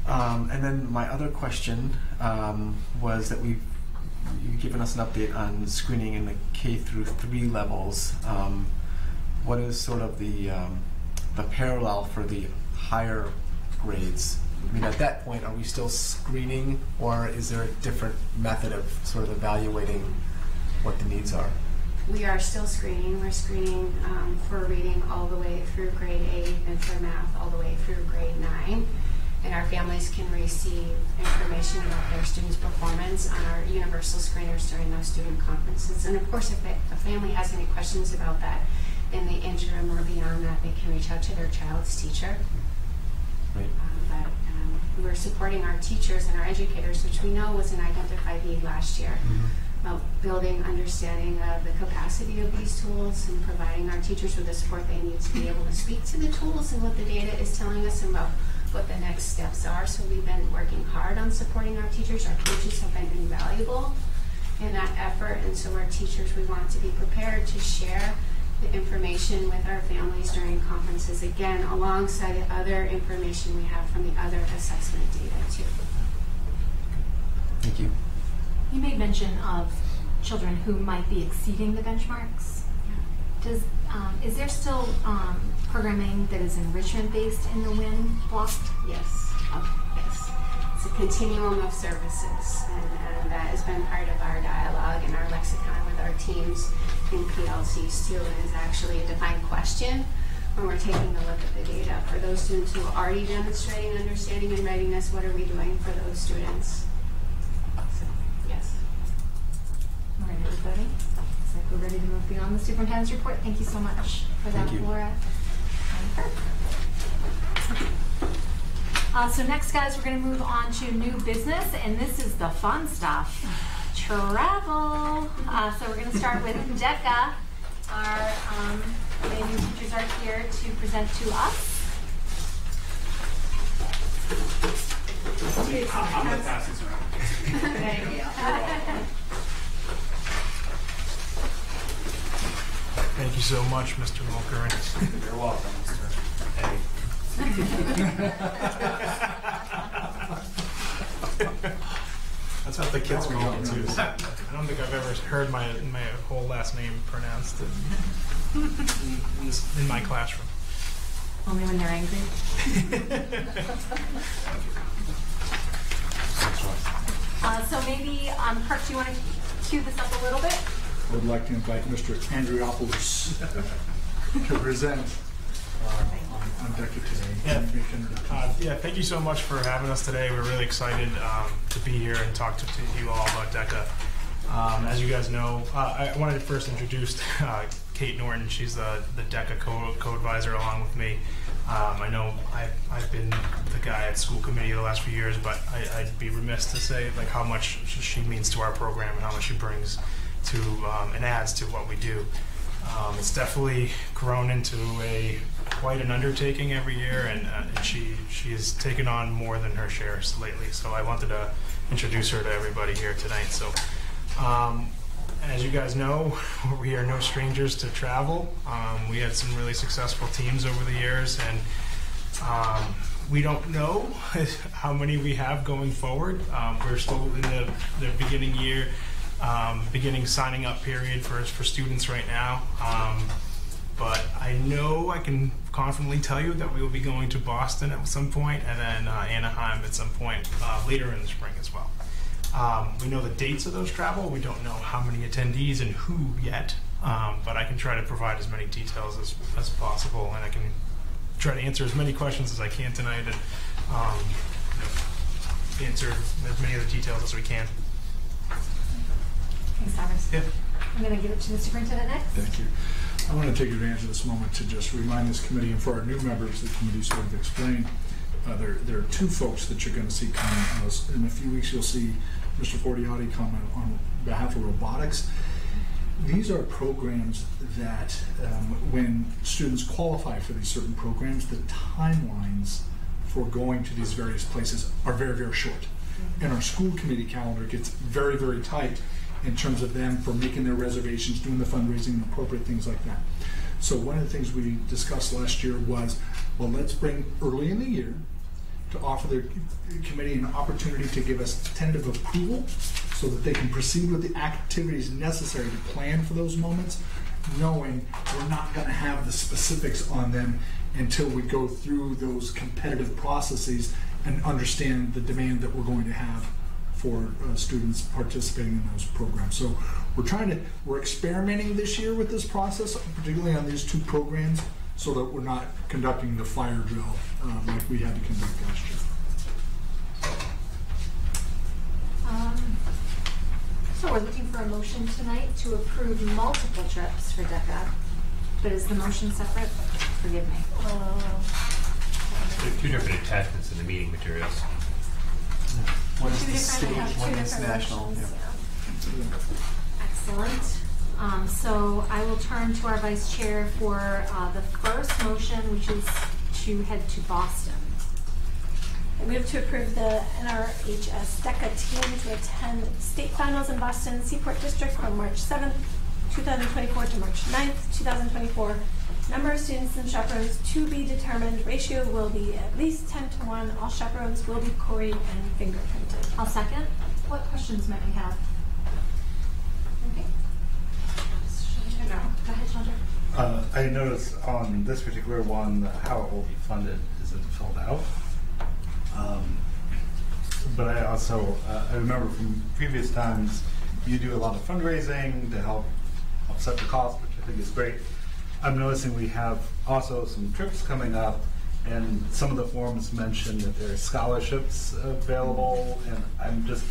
And then my other question was that you've given us an update on screening in the K through 3 levels. What is sort of the parallel for the higher grades? I mean, at that point, are we still screening, or is there a different method of sort of evaluating what the needs are? We are still screening. We're screening for reading all the way through grade 8 and for math all the way through grade 9. And our families can receive information about their students' performance on our universal screeners during those student conferences. And of course, if a family has any questions about that in the interim or beyond that, they can reach out to their child's teacher. Right. But we're supporting our teachers and our educators, which we know was an identified need last year. About building understanding of the capacity of these tools and providing our teachers with the support they need to be able to speak to the tools and what the data is telling us about what the next steps are. So we've been working hard on supporting our teachers. Our coaches have been invaluable in that effort, and so our teachers, we want to be prepared to share the information with our families during conferences, again, alongside the other information we have from the other assessment data too. Thank you. You made mention of children who might be exceeding the benchmarks. Is there still programming that is enrichment-based in the WIN block? Yes. Yes. It's a continuum of services, and that has been part of our dialogue and our lexicon with our teams in PLCs too, and is actually a defined question when we're taking a look at the data. For those students who are already demonstrating understanding and readiness, what are we doing for those students? So, yes. All right, everybody. Looks like we're ready to move beyond the superintendent's report. Thank you so much for that, Laura. So next, guys, we're going to move on to new business, and this is the fun stuff. Travel. So we're going to start with Decca. Our lady teachers are here to present to us. I'm going to pass this around. Thank you. Thank you so much, Mr. Mulker. You're welcome, Mr. A. That's what the kids call me too. I don't think I've ever heard my whole last name pronounced in my classroom. Only when they're angry. So maybe, Kirk, do you want to cue this up a little bit? I would like to invite Mr. Andriopoulos to present on DECA today. Yeah, thank you so much for having us today. We're really excited to be here and talk to you all about DECA. As you guys know, I wanted to first introduce Kate Norton. She's the DECA co-advisor along with me. I know I've been the guy at school committee the last few years, but I'd be remiss to say like how much she means to our program and how much she brings to and adds to what we do. It's definitely grown into quite an undertaking every year, and she has taken on more than her shares lately. So I wanted to introduce her to everybody here tonight. So. As you guys know, we are no strangers to travel. We had some really successful teams over the years, and we don't know how many we have going forward. We're still in the beginning signing up period for students right now. But I know I can confidently tell you that we will be going to Boston at some point, and then Anaheim at some point later in the spring as well. We know the dates of those travel. We don't know how many attendees and who yet, but I can try to provide as many details as possible, and I can try to answer as many questions as I can tonight, and answer as many of the details as we can. Thanks, Thomas. Yeah. I'm going to give it to the superintendent next. Thank you. I want to take advantage of this moment to just remind this committee, and for our new members, the committee sort of explained, there are two folks that you're going to see coming. In a few weeks, you'll see Mr. Fortiotti comment on behalf of robotics. These are programs that when students qualify for these certain programs, the timelines for going to these various places are very, very short. And our school committee calendar gets very, very tight in terms of them for making their reservations, doing the fundraising, and appropriate things like that. So one of the things we discussed last year was, well, let's bring early in the year to offer the committee an opportunity to give us tentative approval so that they can proceed with the activities necessary to plan for those moments, knowing we're not going to have the specifics on them until we go through those competitive processes and understand the demand that we're going to have for students participating in those programs. So we're experimenting this year with this process, particularly on these two programs, so that we're not conducting the fire drill like we had to conduct last year. So we're looking for a motion tonight to approve multiple trips for DECA, but is the motion separate? Forgive me. There are two different attachments in the meeting materials. One is Two the different- state, two one is different national. motions, Yeah. Excellent. So I will turn to our vice chair for the first motion, which is to head to Boston. I move to approve the NRHS DECA team to attend state finals in Boston Seaport District from March 7th, 2024 to March 9th, 2024. Number of students and chaperones to be determined. Ratio will be at least 10-1. All chaperones will be queried and fingerprinted. I'll second. What questions might we have? Okay. No. Go ahead, Chandra. I noticed on this particular one how it will be funded isn't filled out. But I also, I remember from previous times, you do a lot of fundraising to help offset the cost, which I think is great. I'm noticing we have also some trips coming up, and some of the forms mention that there are scholarships available, and I'm just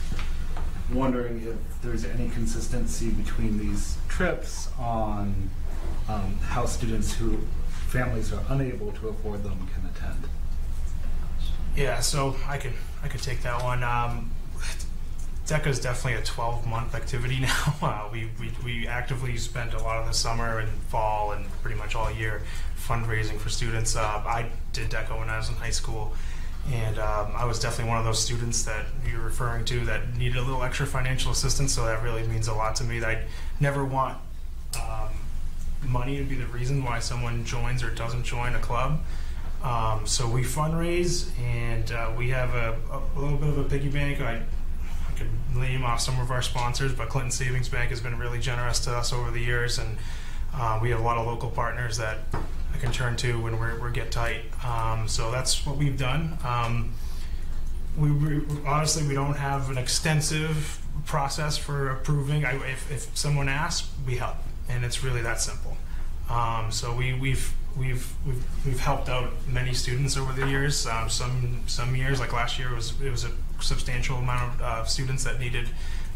wondering if there's any consistency between these trips on how students who families are unable to afford them can attend. Yeah, so I could take that one. DECA is definitely a 12-month activity now. We actively spent a lot of the summer and fall and pretty much all year fundraising for students. I did DECA when I was in high school, and I was definitely one of those students that you're referring to that needed a little extra financial assistance, so that really means a lot to me. That I never want money to be the reason why someone joins or doesn't join a club. So we fundraise, and we have a little bit of a piggy bank. I could name off some of our sponsors, but Clinton Savings Bank has been really generous to us over the years, and we have a lot of local partners that I can turn to when we get tight. So that's what we've done. Honestly, we don't have an extensive process for approving. If someone asks, we help, and it's really that simple. So we've helped out many students over the years. Some years, like last year, it was a substantial amount of students that needed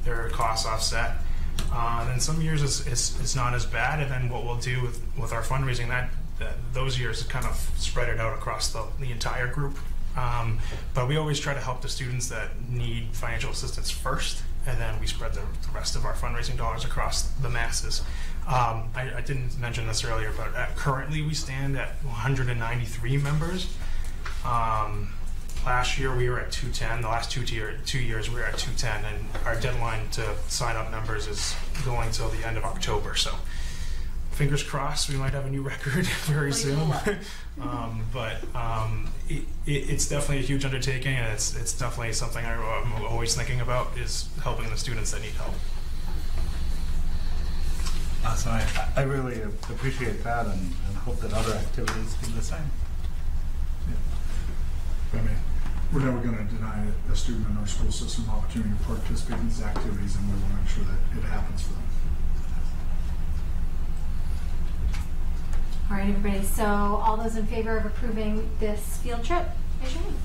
their costs offset. And some years it's not as bad. And then what we'll do with our fundraising those years is kind of spread it out across the entire group. But we always try to help the students that need financial assistance first, and then we spread the rest of our fundraising dollars across the masses. I didn't mention this earlier, but currently we stand at 193 members. Last year we were at 210. The last 2 years we were at 210, and our deadline to sign up members is going till the end of October. So fingers crossed, we might have a new record very soon. It's definitely a huge undertaking, and it's definitely something I'm always thinking about, is helping the students that need help. So I really appreciate that, and hope that other activities do the same. I mean, we're never going to deny a student in our school system the opportunity to participate in these activities, and we want to make sure that it happens for them. All right, everybody, so all those in favor of approving this field trip, raise your hand.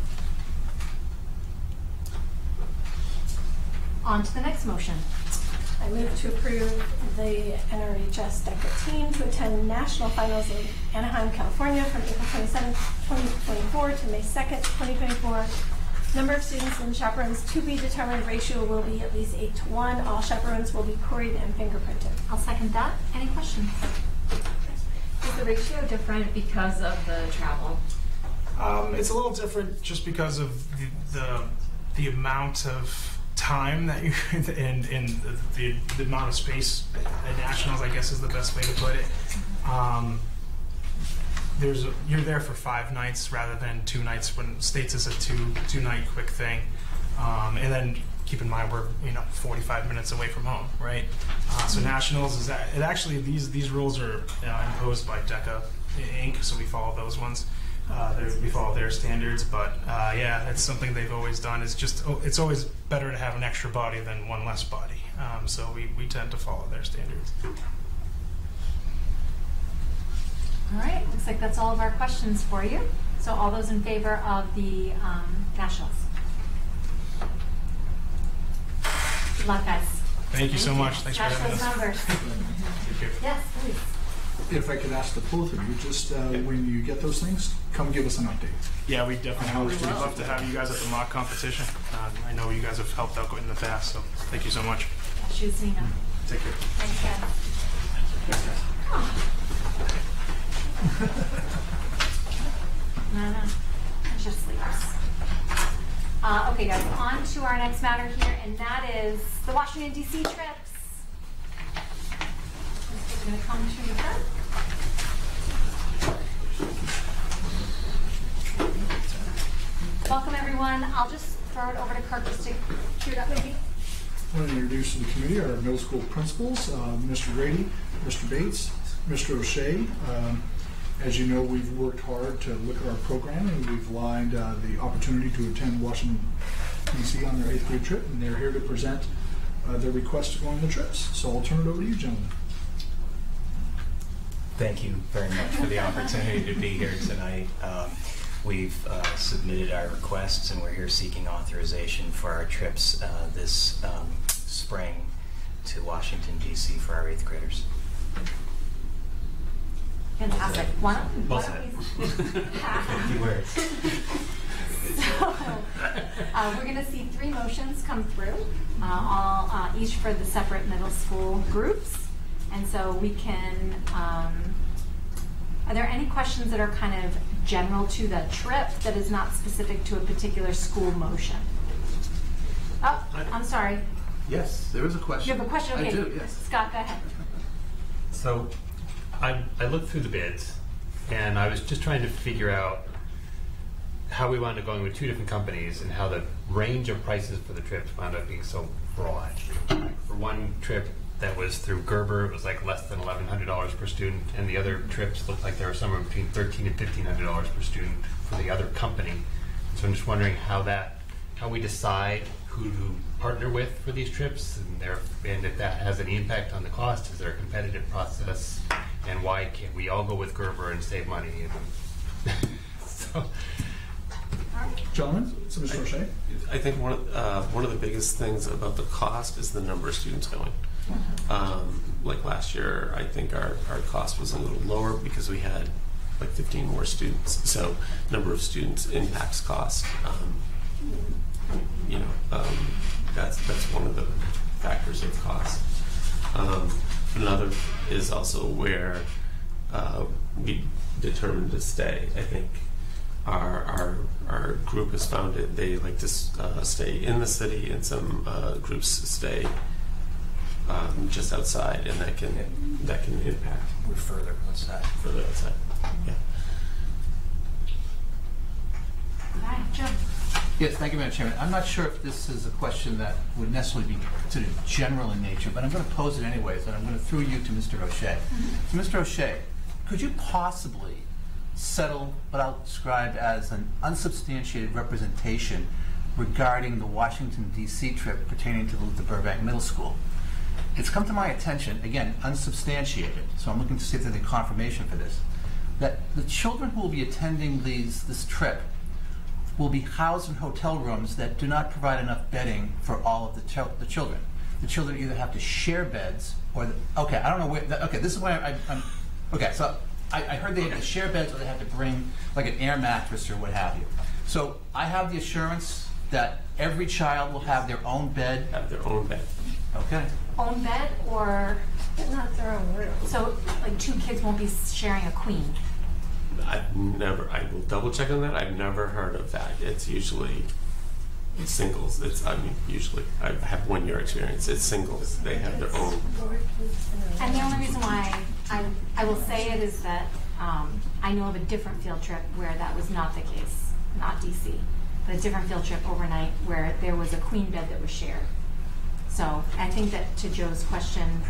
On to the next motion. I move to approve the NRHS DECA team to attend national finals in Anaheim, California from April 27, 2024 to May 2nd, 2024. Number of students and chaperones to be determined. Ratio will be at least 8-to-1. All chaperones will be queried and fingerprinted. I'll second that. Any questions? Is the ratio different because of the travel? It's a little different just because of the amount of time that you and the amount of space at nationals, I guess, is the best way to put it. You're there for 5 nights rather than 2 nights, when states is a two night quick thing. And then keep in mind we're 45 minutes away from home, right? So nationals is that it actually these rules are imposed by DECA Inc. So we follow those ones. We follow their standards, but yeah, that's something they've always done. It's always better to have an extra body than one less body. So we tend to follow their standards. All right, looks like that's all of our questions for you. So all those in favor of the nationals? Good luck, guys. Thank you so much. Thanks for having us. Numbers. Thank you. Yes, please. If I could ask the both of you, just when you get those things, come give us an update. Yeah, we definitely would love to have you guys at the mock competition. I know you guys have helped out in the past, so thank you so much. Yeah, shoot Zena. Take care. Thanks, guys. No, it just sleeps. Okay, guys, on to our next matter here, and that is the Washington, D.C. trips. We're going to come to the front. Welcome, everyone. I'll just throw it over to Kirk just to cue it up, maybe. I want to introduce to the committee our middle school principals, Mr. Grady, Mr. Bates, Mr. O'Shea. As you know, we've worked hard to look at our program, and we've lined the opportunity to attend Washington, D.C. on their 8th grade trip, and they're here to present their request to go on the trips. So I'll turn it over to you, gentlemen. Thank you very much for the opportunity to be here tonight. We've submitted our requests, and we're here seeking authorization for our trips this spring to Washington, D.C. for our 8th graders. Fantastic. Why don't we? Few words. So, we're going to see 3 motions come through, each for the separate middle school groups. And so we can, are there any questions that are kind of general to the trip that is not specific to a particular school motion? Oh, I'm sorry. Yes, there is a question. You have a question? Okay. I do, yes. Scott, go ahead. So I looked through the bids, and I was just trying to figure out how we wound up going with 2 different companies and how the range of prices for the trips wound up being so broad. For one trip that was through Gerber, it was like less than $1,100 per student, and the other trips looked like they were somewhere between $1,300 and $1,500 per student for the other company. So I'm just wondering how we decide who to partner with for these trips, and if that has any impact on the cost. Is there a competitive process, and why can't we all go with Gerber and save money? So, Gentlemen, so Mr. O'Shea? I think one of the biggest things about the cost is the number of students going. Like last year, I think our cost was a little lower because we had like 15 more students. So number of students impacts cost. That's one of the factors of cost. Another is also where we determined to stay. I think our group has found it. They like to stay in the city, and some groups stay just outside, and that can impact. We're further outside. Further outside. Yeah. Hi, Joe. Yes, thank you, Madam Chairman. I'm not sure if this is a question that would necessarily be considered general in nature, but I'm going to pose it anyways, and I'm going to throw you to Mr. O'Shea. So, Mr. O'Shea, could you possibly settle what I'll describe as an unsubstantiated representation regarding the Washington, D.C. trip pertaining to the Burbank Middle School? It's come to my attention, again, unsubstantiated, so I'm looking to see if there's any confirmation for this, that the children who will be attending this trip will be housed in hotel rooms that do not provide enough bedding for all of the children. The children either have to share beds or, okay, I don't know where, okay, this is why I'm okay, so I heard they have to share beds or they have to bring like an air mattress or what have you. So I have the assurance that every child will have their own bed. Have their own bed. Okay. Own bed or Not their own room. so like two kids won't be sharing a queen. I will double check on that. I've never heard of that. It's usually singles. Usually, I have 1 year experience. It's singles. They have their own. And the only reason why I will say it is that I know of a different field trip where that was not the case, not DC, but a different field trip overnight where there was a queen bed that was shared. So I think that to Joe's question,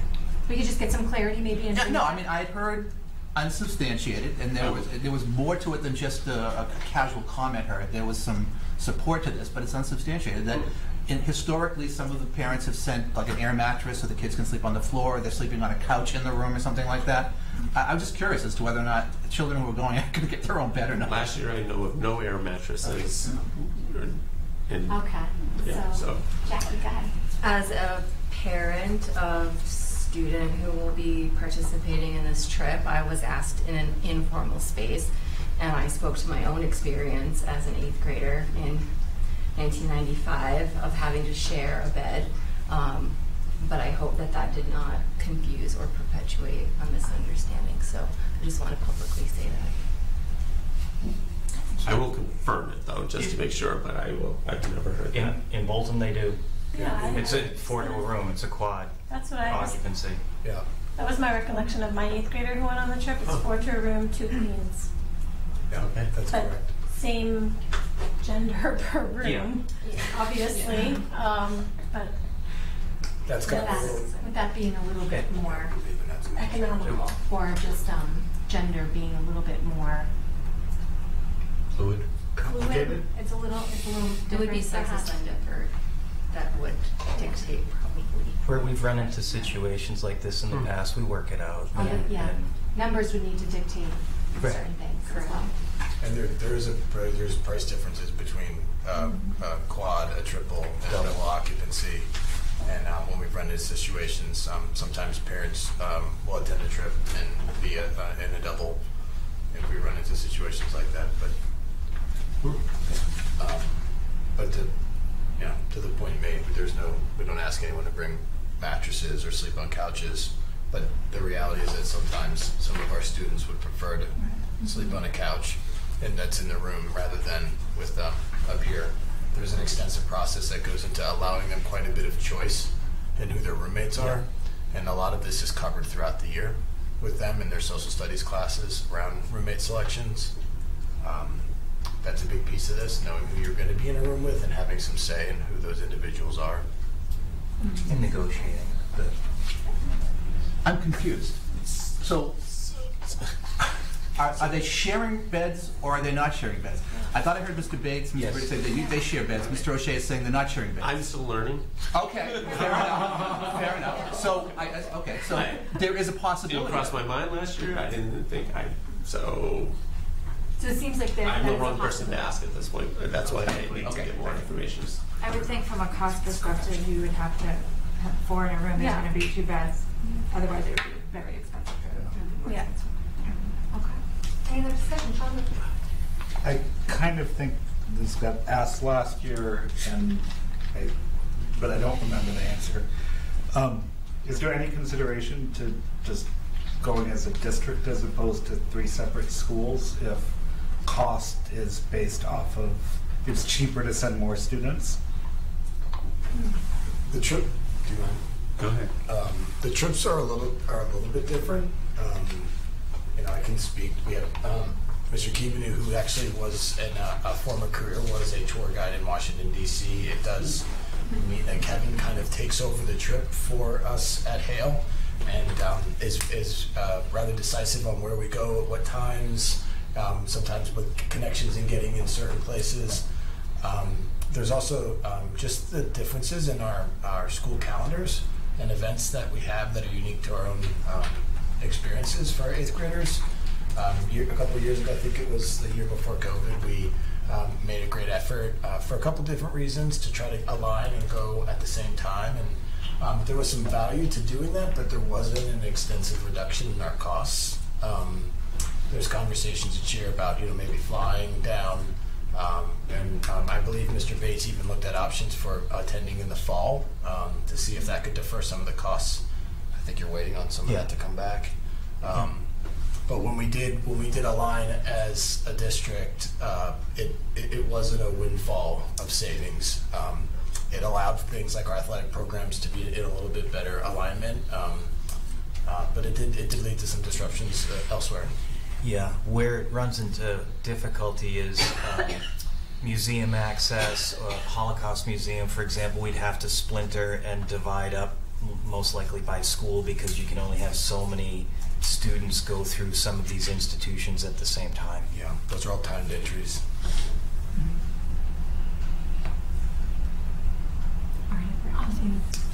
we could just get some clarity maybe. Yeah, no, I mean, I had heard unsubstantiated, and there was more to it than just a casual comment heard. There was some support to this, but it's unsubstantiated. That historically, some of the parents have sent like an air mattress so the kids can sleep on the floor, or they're sleeping on a couch in the room or something like that. I'm just curious as to whether or not the children who are going are going to get their own bed or not. Last year, I know of no air mattresses. Okay. So Jackie, go ahead. As a parent of student who will be participating in this trip, I was asked in an informal space, and I spoke to my own experience as an 8th grader in 1995 of having to share a bed, but I hope that did not confuse or perpetuate a misunderstanding, so I just want to publicly say that. I will confirm it though, just to make sure, but I've never heard that. In Bolton, they do. Yeah, It's a 4-door room. It's a quad That's what I was. occupancy. Yeah. That was my recollection of my 8th grader who went on the trip. It's 4 to a room, 2 queens. Yeah, okay, that's But correct. same gender per room, obviously. But That's kind of With that being a little bit more economical. or just gender being a little bit more fluid. fluid. It's a little It would be different, sex perhaps. assigned effort that would dictate probably. Where we've run into situations like this in the past, we work it out. Yeah, And numbers would need to dictate Right. certain things as well. And there's price differences between quad, a triple, and a double occupancy. And when we've run into situations, sometimes parents will attend a trip and be in a double if we run into situations like that. But to the point made, we don't ask anyone to bring mattresses or sleep on couches. But the reality is that sometimes some of our students would prefer to sleep on a couch, and that's in the room rather than with up here. There's an extensive process that goes into allowing them quite a bit of choice in who their roommates are, and a lot of this is covered throughout the year with them in their social studies classes around roommate selections. That's a big piece of this, knowing who you're going to be in a room with and having some say in who those individuals are. and negotiating. I'm confused. So Are they sharing beds or are they not sharing beds? I thought I heard Mr. Bates, Mr. Bates say they share beds. Mr. O'Shea is saying they're not sharing beds. I'm still learning. Okay, fair enough. Fair enough. So, so there is a possibility. It crossed my mind last year. I didn't think so. So it seems like I'm the wrong person to ask at this point. That's why I need to get more information. I would think from a cost perspective, you would have to have 4 in a room. There's going to be 2 beds. Otherwise, it would be very expensive. Yeah. Okay. Any other discussion, Sean? I kind of think this got asked last year, but I don't remember the answer. Is there any consideration to just going as a district as opposed to 3 separate schools if cost is based off of, it's cheaper to send more students? The trip, do you mind? Go ahead. The trips are a little bit different. I can speak. We have Mr. Keebanu, who actually was in a former career, was a tour guide in Washington, D.C. It does mean that Kevin kind of takes over the trip for us at Hale and is rather decisive on where we go, at what times, sometimes with connections in getting in certain places. There's also just the differences in our school calendars and events that we have that are unique to our own experiences for our 8th graders. A couple of years ago, I think it was the year before COVID, we made a great effort for a couple different reasons to try to align and go at the same time. And there was some value to doing that, but there wasn't an extensive reduction in our costs. There's conversations each year about maybe flying down, and I believe Mr. Bates even looked at options for attending in the fall to see if that could defer some of the costs. I think you're waiting on some of that to come back. But when we did align as a district, it wasn't a windfall of savings. It allowed things like our athletic programs to be in a little bit better alignment, but it did lead to some disruptions elsewhere. Yeah, where it runs into difficulty is museum access. Holocaust Museum, for example, we'd have to splinter and divide up, most likely by school, because you can only have so many students go through some of these institutions at the same time. Yeah, those are all timed entries.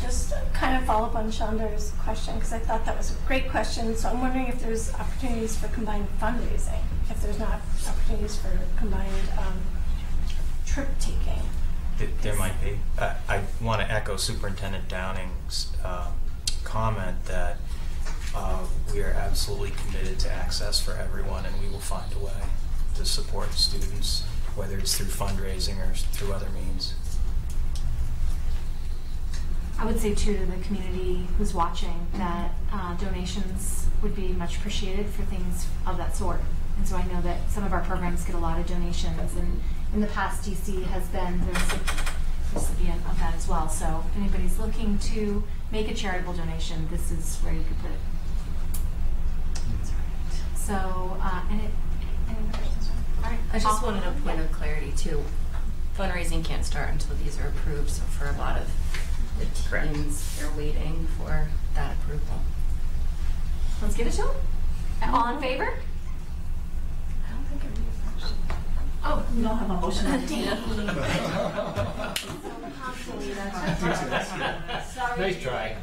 Just kind of follow up on Chandra's question, because I thought that was a great question. So I'm wondering if there's opportunities for combined fundraising, if there's not opportunities for combined trip taking. There might be. I want to echo Superintendent Downing's comment that we are absolutely committed to access for everyone, and we will find a way to support students, whether it's through fundraising or through other means. I would say too to the community who's watching that donations would be much appreciated for things of that sort. And so I know that some of our programs get a lot of donations, and in the past DC has been the recipient of that as well. So if anybody's looking to make a charitable donation, this is where you could put it. So, any other questions? All right. I just wanted a point of clarity too. Fundraising can't start until these are approved, so for a lot of the teams, they're waiting for that approval. Let's give it to them. All in favor? I don't think I need a motion. Oh, we don't have a motion on the Sorry. Nice try.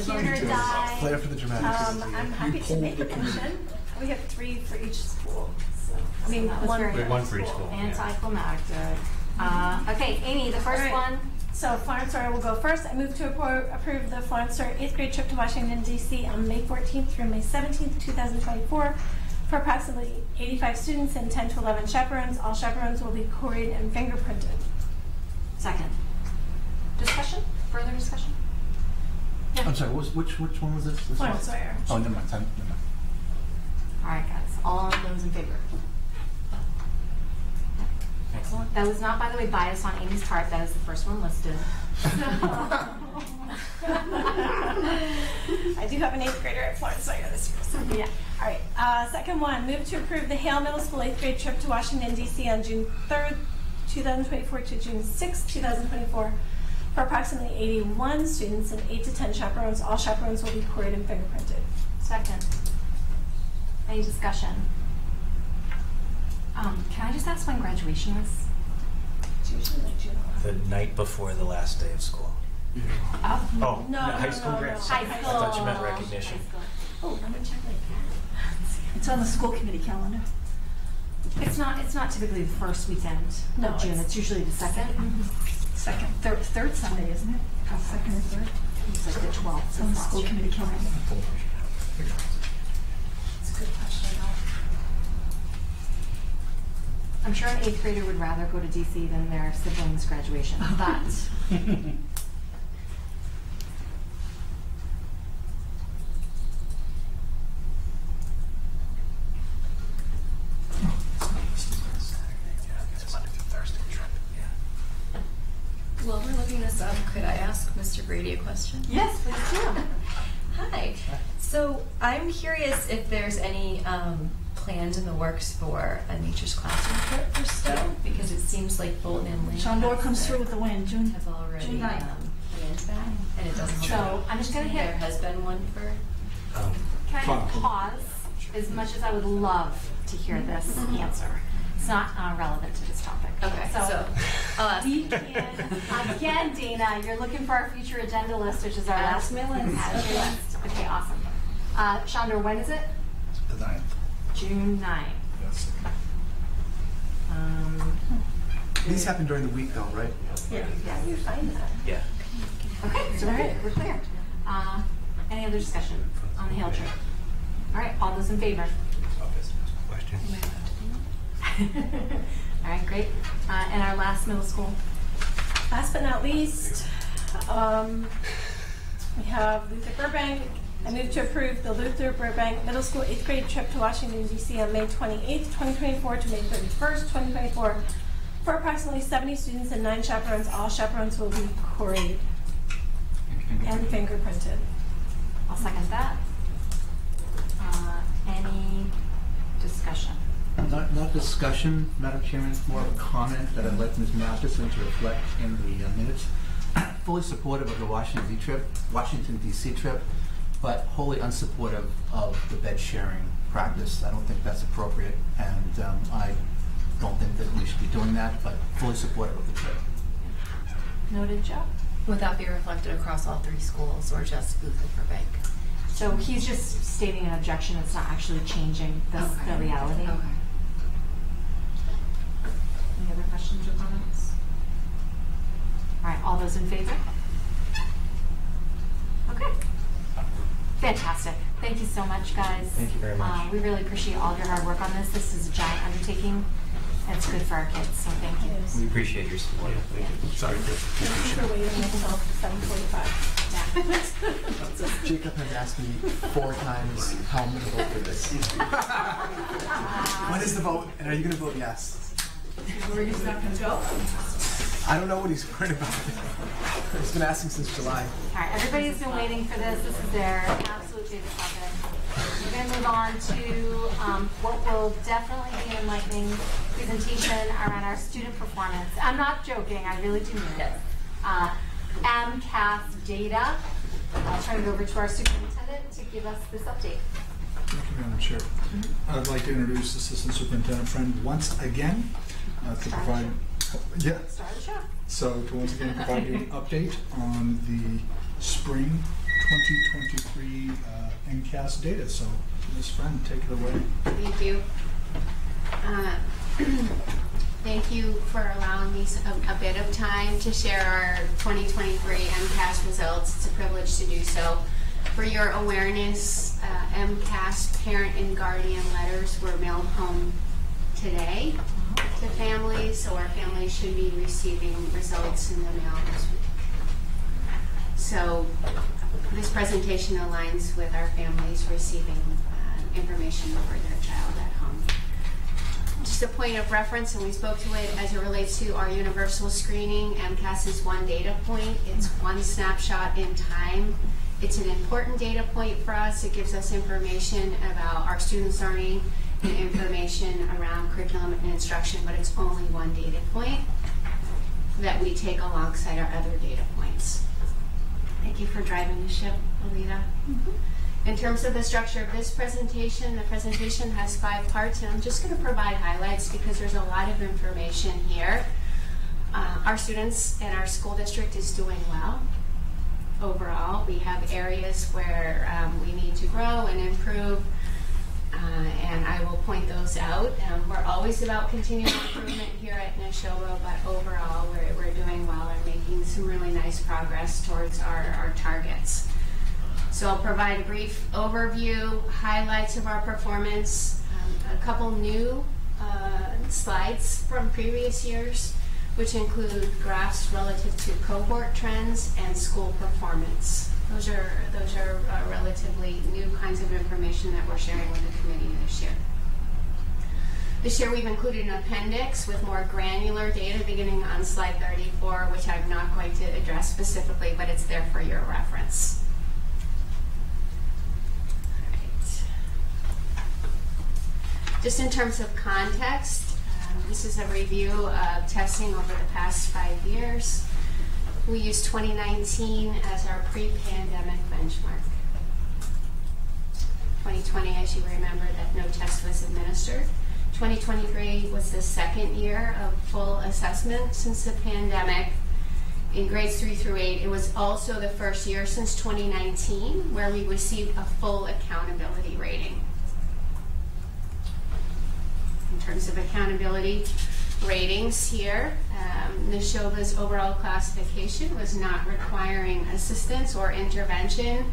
Here or die. Play for the dramatics. I'm happy to make a motion. We have 3 for each school. So, I mean, that was one, very one for each school. Anticlimactic. Okay, Amy, the first one. So Florence Sawyer will go first. I move to approve the Florence Sawyer 8th grade trip to Washington, D.C. on May 14th through May 17th, 2024 for approximately 85 students and 10 to 11 chaperones. All chaperones will be queried and fingerprinted. Second. Discussion? Further discussion? Yeah. I'm sorry, which one was this? Florence Sawyer. Oh, never mind. Never mind. All right, guys. All those in favor? Excellent. That was not, by the way, biased on Amy's part. That is the first one listed. I do have an 8th grader at Florence Sawyer this year. So yeah. All right. Second one, move to approve the Hale Middle School 8th grade trip to Washington, D.C. on June 3rd, 2024 to June 6th, 2024 for approximately 81 students and 8 to 10 chaperones. All chaperones will be queried and fingerprinted. Second. Any discussion? Can I just ask when graduation is? It's usually like June. The night before the last day of school. Oh. Oh, No, high no, school no, grades. no. I thought you meant recognition. Oh, let me check like that. It's on the school committee calendar. It's not typically the first weekend No, of June. It's usually the second. Second, third Sunday, isn't it? Second or third? It's like the 12th. It's on the school committee calendar. It's a good question. I'm sure an 8th grader would rather go to DC than their siblings' graduation, but While we're looking this up, could I ask Mr. Brady a question? yes, please do. Hi. So I'm curious if there's any plans in the works for a nature's classroom trip for Stowe, because it seems like Bolton and Lancaster Chandor comes through with the wind, June. have already June 9th. planned that, and it doesn't. So I'm just gonna hit. There has been one for. Can I hit pause? As much as I would love to hear this answer, it's not relevant to this topic. Okay, so I'll ask. We can, again, Dana, you're looking for our future agenda list, which is our last Add to my list. Add to your list. Okay, awesome. Chandor, when is it? The 9th. June 9th. Yes. These happen during the week though, right? Yeah, you find that. Yeah. Okay, so we're clear. Any other discussion on the Hale trip? All right, all those in favor? Question. All right, great. And our last middle school. Last but not least, we have Luther Burbank. I move to approve the Luther Burbank Middle School 8th grade trip to Washington, D.C. on May 28th, 2024 to May 31st, 2024 for approximately 70 students and 9 chaperones. All chaperones will be quarried and fingerprinted. I'll second that. Any discussion? Not discussion, Madam Chairman, more of a comment that I'd like Ms. Masterson to reflect in the minutes. Fully supportive of the Washington D.C. trip, but wholly unsupportive of the bed sharing practice. I don't think that's appropriate, and I don't think that we should be doing that, but fully supportive of the trip. Noted, Joe? Would that be reflected across all 3 schools or just Luther Burbank? So he's just stating an objection. It's not actually changing the reality. Okay. Any other questions or comments? All right, all those in favor? Okay. Fantastic. Thank you so much, guys. Thank you very much. We really appreciate all of your hard work on this. This is a giant undertaking, and it's good for our kids, so thank you. We appreciate your support. Sorry, Chris. Thank you for waiting until 7:45. Jacob has asked me 4 times how I'm going to vote for this. When is the vote? And are you going to vote yes? We're just not going to go. I don't know what he's worried about. He's been asking since July. All right, everybody's been waiting for this. This is their absolute favorite topic. We're going to move on to what will definitely be an enlightening presentation around our student performance. I'm not joking. I really do mean it. MCAS data. I'll turn it over to our superintendent to give us this update. Thank you, Madam Chair. I'd like to introduce Assistant Superintendent Friend once again to provide. Yeah. Start the show. So to once again provide you an update on the spring 2023 MCAS data. So Ms. Friend, take it away. Thank you. Thank you for allowing me a bit of time to share our 2023 MCAS results. It's a privilege to do so. For your awareness, MCAS parent and guardian letters were mailed home today to families, so our families should be receiving results in the mail this week. So this presentation aligns with our families receiving information for their child at home. Just a point of reference, and we spoke to it as it relates to our universal screening. MCAS is one data point. It's one snapshot in time. It's an important data point for us. It gives us information about our students' learning and information around curriculum and instruction, but it's only one data point that we take alongside our other data points. Thank you for driving the ship, Alita. In terms of the structure of this presentation, the presentation has 5 parts, and I'm just going to provide highlights because there's a lot of information here. Our students and our school district is doing well. Overall, we have areas where we need to grow and improve, and I will point those out. We're always about continual improvement here at Nashoba, but overall we're doing well and making some really nice progress towards our targets. So I'll provide a brief overview, highlights of our performance, a couple new slides from previous years, which include graphs relative to cohort trends and school performance. Those are relatively new kinds of information that we're sharing with the committee this year. This year we've included an appendix with more granular data beginning on slide 34, which I'm not going to address specifically, but it's there for your reference. All right. Just in terms of context, this is a review of testing over the past 5 years. We use 2019 as our pre-pandemic benchmark. 2020, as you remember, that no test was administered. 2023 was the second year of full assessment since the pandemic. In grades 3 through 8, it was also the first year since 2019 where we received a full accountability rating. In terms of accountability ratings here, Nashoba's overall classification was not requiring assistance or intervention.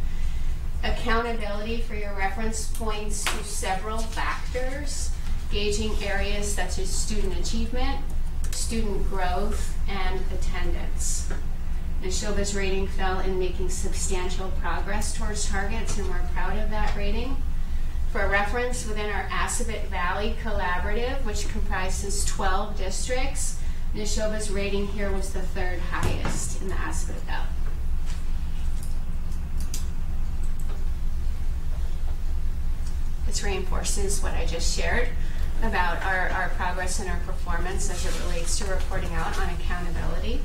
Accountability, for your reference, points to several factors, gauging areas such as student achievement, student growth, and attendance. Nashoba's rating fell in making substantial progress towards targets, and we're proud of that rating. For reference, within our Assabet Valley Collaborative, which comprises 12 districts, Nashoba's rating here was the 3rd highest in the Assabet Valley. This reinforces what I just shared about our progress and our performance as it relates to reporting out on accountability.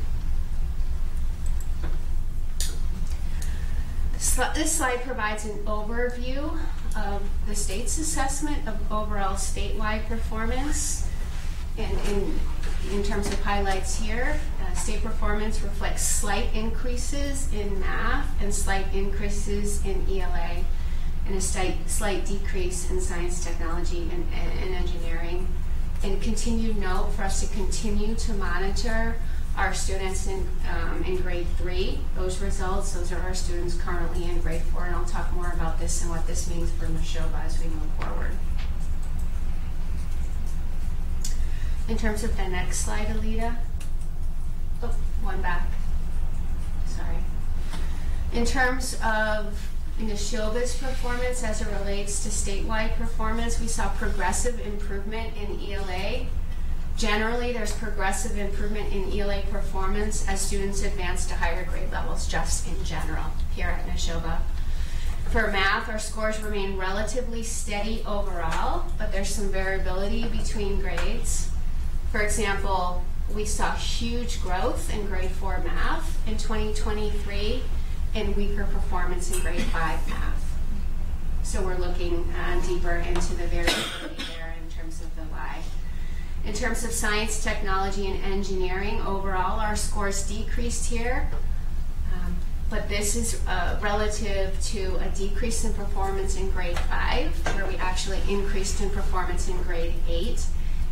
This slide provides an overview of the state's assessment of overall statewide performance. And in terms of highlights here, state performance reflects slight increases in math and slight increases in ELA, and a slight decrease in science, technology, and engineering. And continued note for us to continue to monitor our students in grade 3. Those results, those are our students currently in grade 4, and I'll talk more about this and what this means for Nashoba as we move forward. In terms of the next slide, Alita. Oh, one back. Sorry. In terms of Nashoba's performance as it relates to statewide performance, we saw progressive improvement in ELA. Generally, there's progressive improvement in ELA performance as students advance to higher grade levels, just in general, here at Nashoba. For math, our scores remain relatively steady overall, but there's some variability between grades. For example, we saw huge growth in grade 4 math in 2023 and weaker performance in grade 5 math. So we're looking deeper into the variability there in terms of the why. In terms of science, technology, and engineering, overall our scores decreased here, but this is relative to a decrease in performance in grade 5, where we actually increased in performance in grade 8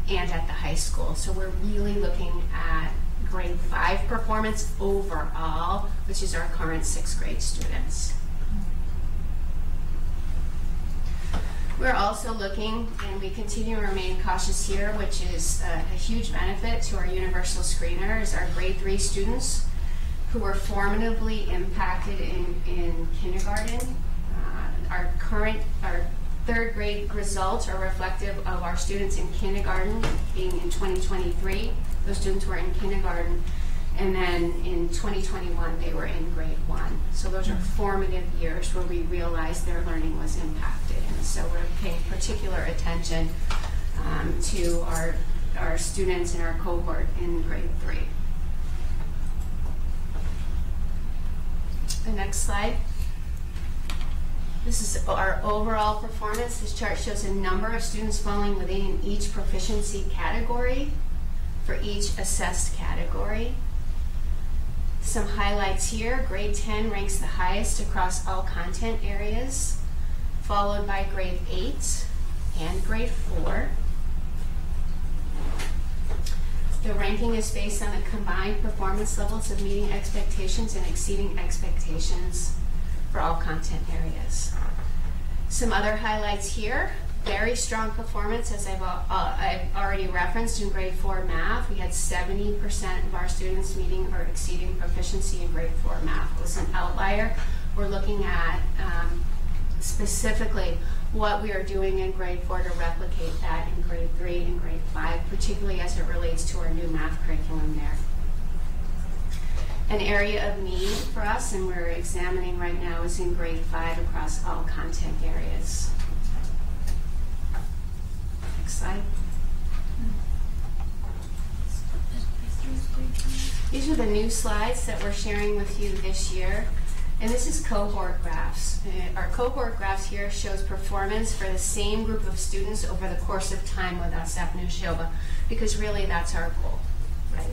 and at the high school. So we're really looking at grade 5 performance overall, which is our current 6th grade students. We're also looking, and we continue to remain cautious here, which is a huge benefit to our universal screener, is our grade 3 students who were formatively impacted in kindergarten. Our 3rd grade results are reflective of our students in kindergarten being in 2023. Those students were in kindergarten, and then in 2021 they were in grade 1. So those are formative years where we realized their learning was impacted, and so we're paying particular attention to our students in our cohort in grade 3. The next slide. This is our overall performance. This chart shows a number of students falling within each proficiency category for each assessed category. Some highlights here. Grade 10 ranks the highest across all content areas, followed by grade 8 and grade 4. The ranking is based on the combined performance levels of meeting expectations and exceeding expectations for all content areas. Some other highlights here. Very strong performance, as I've already referenced, in grade 4 math. We had 70% of our students meeting or exceeding proficiency in grade 4 math. It was an outlier. We're looking at specifically what we are doing in grade 4 to replicate that in grade 3 and grade 5, particularly as it relates to our new math curriculum there. An area of need for us, and we're examining right now, is in grade 5 across all content areas. Next slide. These are the new slides that we're sharing with you this year. And this is cohort graphs. Our cohort graphs here shows performance for the same group of students over the course of time with us at Nashoba, because really that's our goal, right?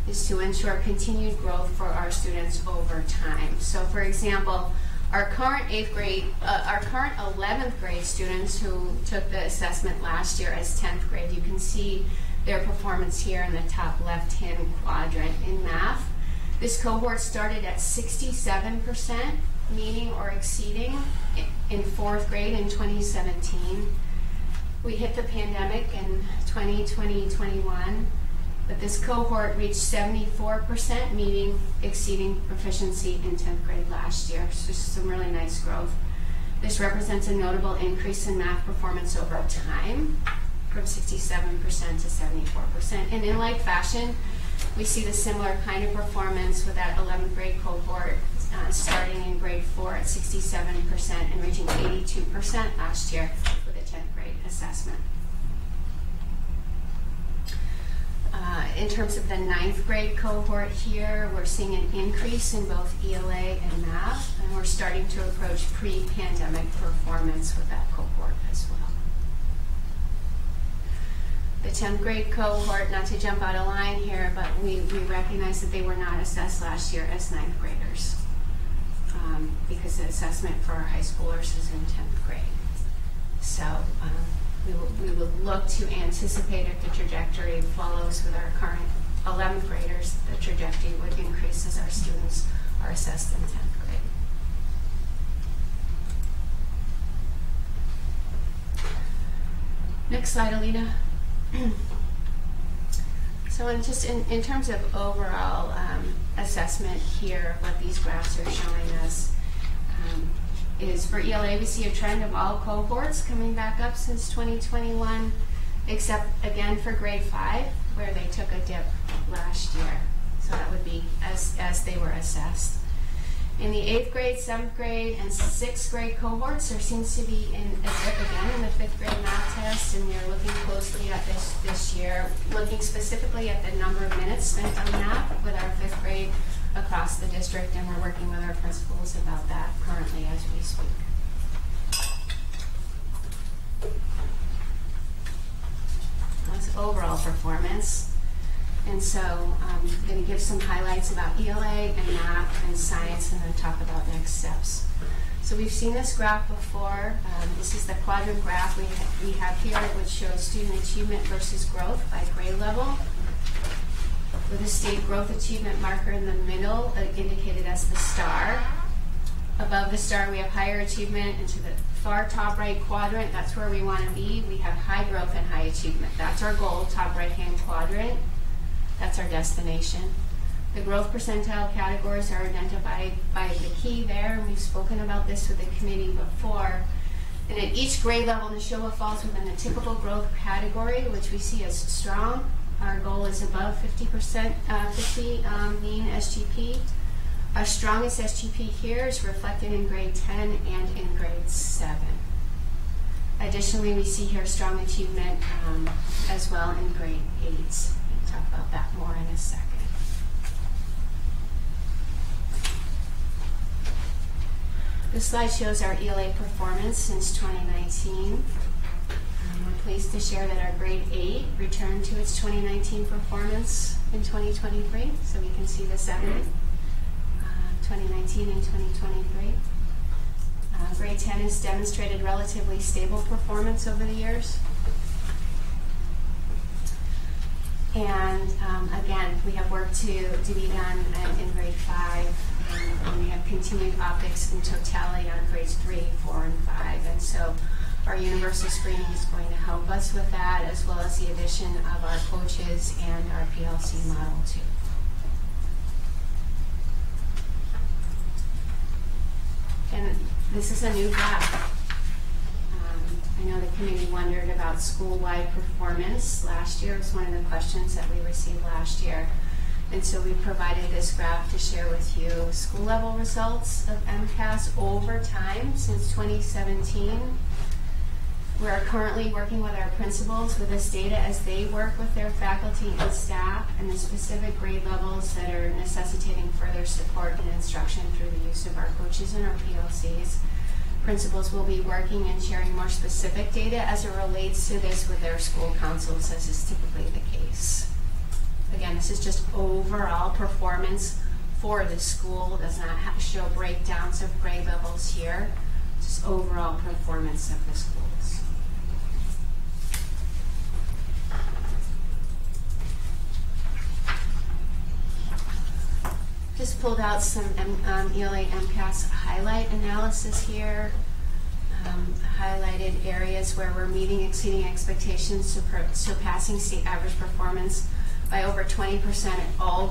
Is to ensure continued growth for our students over time. So for example, our current 11th grade students who took the assessment last year as 10th grade, you can see their performance here in the top left-hand quadrant in math. This cohort started at 67% meeting or exceeding in 4th grade in 2017. We hit the pandemic in 2020-21. But this cohort reached 74% meeting, exceeding proficiency in 10th grade last year. So some really nice growth. This represents a notable increase in math performance over time, from 67% to 74%. And in like fashion, we see the similar kind of performance with that 11th grade cohort starting in grade 4 at 67% and reaching 82% last year with a 10th grade assessment. In terms of the 9th grade cohort here, we're seeing an increase in both ELA and math, and we're starting to approach pre-pandemic performance with that cohort as well. The 10th grade cohort, not to jump out of line here, but we recognize that they were not assessed last year as 9th graders because the assessment for our high schoolers is in 10th grade. So we will look to anticipate if the trajectory follows with our current 11th graders, the trajectory would increase as our students are assessed in 10th grade. Next slide, Alina. So in terms of overall assessment here, what these graphs are showing us is for ELA, we see a trend of all cohorts coming back up since 2021, except again for grade 5, where they took a dip last year. So that would be as they were assessed. In the 8th grade, 7th grade, and 6th grade cohorts, there seems to be a dip again in the 5th grade math test, and we're looking closely at this year, looking specifically at the number of minutes spent on math with our 5th grade across the district, and we're working with our principals about that currently as we speak. That's overall performance. And so I'm going to give some highlights about ELA and math and science, and then talk about next steps. So we've seen this graph before. This is the quadrant graph we have here, which shows student achievement versus growth by grade level, with a state growth achievement marker in the middle, indicated as the star. Above the star, we have higher achievement. Into the far top right quadrant, that's where we want to be. We have high growth and high achievement. That's our goal, top right-hand quadrant. That's our destination. The growth percentile categories are identified by the key there, and we've spoken about this with the committee before. And at each grade level, Nashoba falls within the typical growth category, which we see as strong. Our goal is above 50 mean SGP. Our strongest SGP here is reflected in grade 10 and in grade 7. Additionally, we see here strong achievement as well in grade 8. We'll talk about that more in a second. This slide shows our ELA performance since 2019. We're pleased to share that our grade 8 returned to its 2019 performance in 2023, so we can see the 70, 2019 and 2023. Grade 10 has demonstrated relatively stable performance over the years. And again, we have work to be done in grade 5, and we have continued optics in totality on grades 3, 4, and 5. And so our universal screening is going to help us with that, as well as the addition of our coaches and our PLC model too. And this is a new graph. I know the committee wondered about school-wide performance. Last year was one of the questions that we received last year. And so we provided this graph to share with you school-level results of MCAS over time since 2017. We are currently working with our principals with this data as they work with their faculty and staff and the specific grade levels that are necessitating further support and instruction through the use of our coaches and our PLCs. Principals will be working and sharing more specific data as it relates to this with their school councils, as is typically the case. Again, this is just overall performance for the school. It does not show breakdowns of grade levels here. Just overall performance of the schools. Just pulled out some ELA MCAS highlight analysis here. Highlighted areas where we're meeting, exceeding expectations, surpassing state average performance by over 20% at all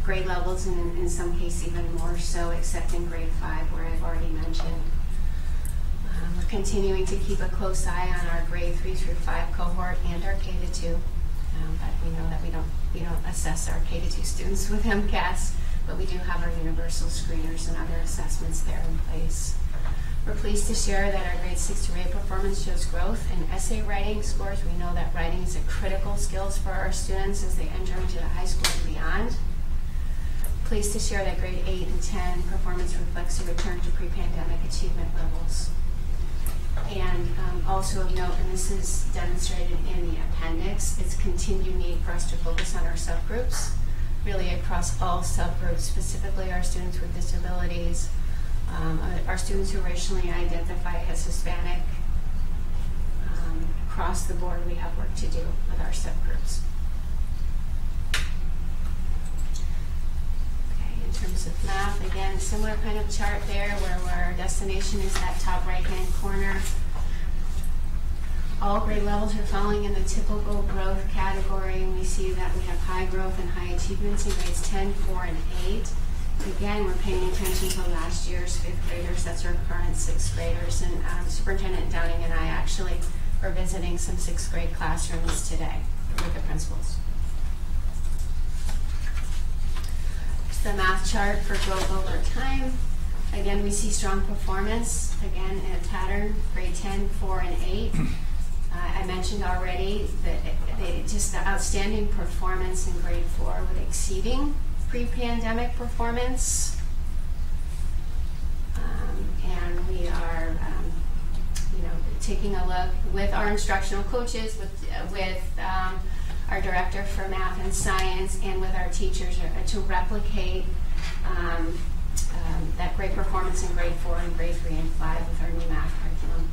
grade levels, and in some cases even more so, except in grade 5, where I've already mentioned. We're continuing to keep a close eye on our grade 3 through 5 cohort and our K-2, but we know that we don't assess our K-2 students with MCAS. But we do have our universal screeners and other assessments there in place. We're pleased to share that our grade 6 to 8 performance shows growth in essay writing scores. We know that writing is a critical skill for our students as they enter into the high school and beyond. Pleased to share that grade 8 and 10 performance reflects a return to pre-pandemic achievement levels. And also of note, and this is demonstrated in the appendix, it's continued need for us to focus on our subgroups, really across all subgroups, specifically our students with disabilities, our students who racially identify as Hispanic. Across the board, we have work to do with our subgroups. Okay, in terms of math, again, similar kind of chart there where our destination is that top right-hand corner. All grade levels are falling in the typical growth category, and we see that we have high growth and high achievements in grades 10, 4, and 8. Again, we're paying attention to last year's 5th graders. That's our current 6th graders. And Superintendent Downing and I actually are visiting some 6th grade classrooms today with the principals. It's the math chart for growth over time. Again, we see strong performance, again, in a pattern, grade 10, 4, and 8. I mentioned already that just the outstanding performance in grade 4 with exceeding pre-pandemic performance. And we are taking a look with our instructional coaches, with our director for math and science, and with our teachers to replicate that great performance in grade 4 and grade 3 and 5 with our new math curriculum.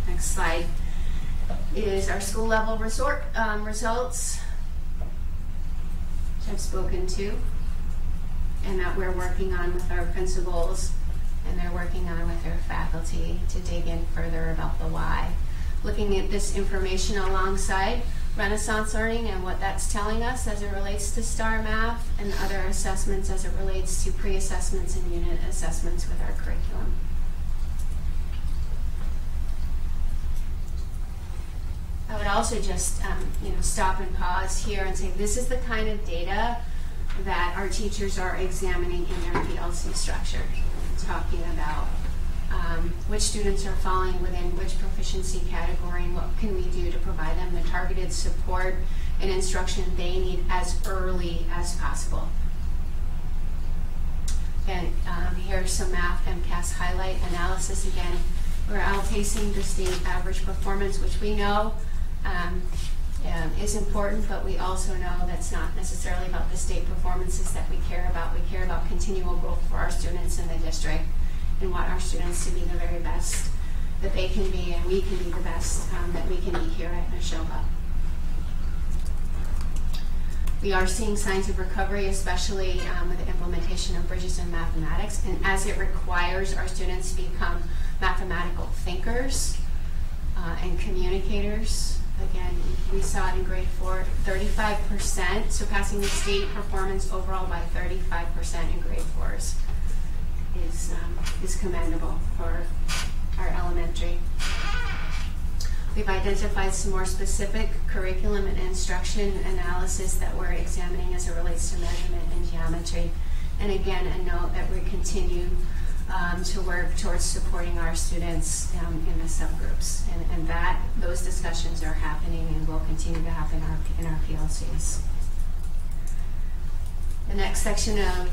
Next slide is our school level results, which I've spoken to, and that we're working on with our principals, and they're working on with their faculty to dig in further about the why. Looking at this information alongside Renaissance Learning and what that's telling us as it relates to STAR Math and other assessments as it relates to pre-assessments and unit assessments with our curriculum. I would also just stop and pause here and say this is the kind of data that our teachers are examining in their PLC structure, talking about which students are falling within which proficiency category and what can we do to provide them the targeted support and instruction they need as early as possible. And here's some math MCAS highlight analysis again. We're outpacing the state average performance, which we know is important, but we also know that's not necessarily about the state performances that we care about. We care about continual growth for our students in the district and want our students to be the very best that they can be, and we can be the best that we can be here at Nashoba. We are seeing signs of recovery, especially with the implementation of Bridges in Mathematics, and as it requires our students to become mathematical thinkers and communicators. Again, we saw it in grade 4, 35%, surpassing the state performance overall by 35% in grade 4s is commendable for our elementary. We've identified some more specific curriculum and instruction analysis that we're examining as it relates to measurement and geometry. And again, a note that we continue to work towards supporting our students in the subgroups. And that those discussions are happening and will continue to happen in our PLCs. The next section of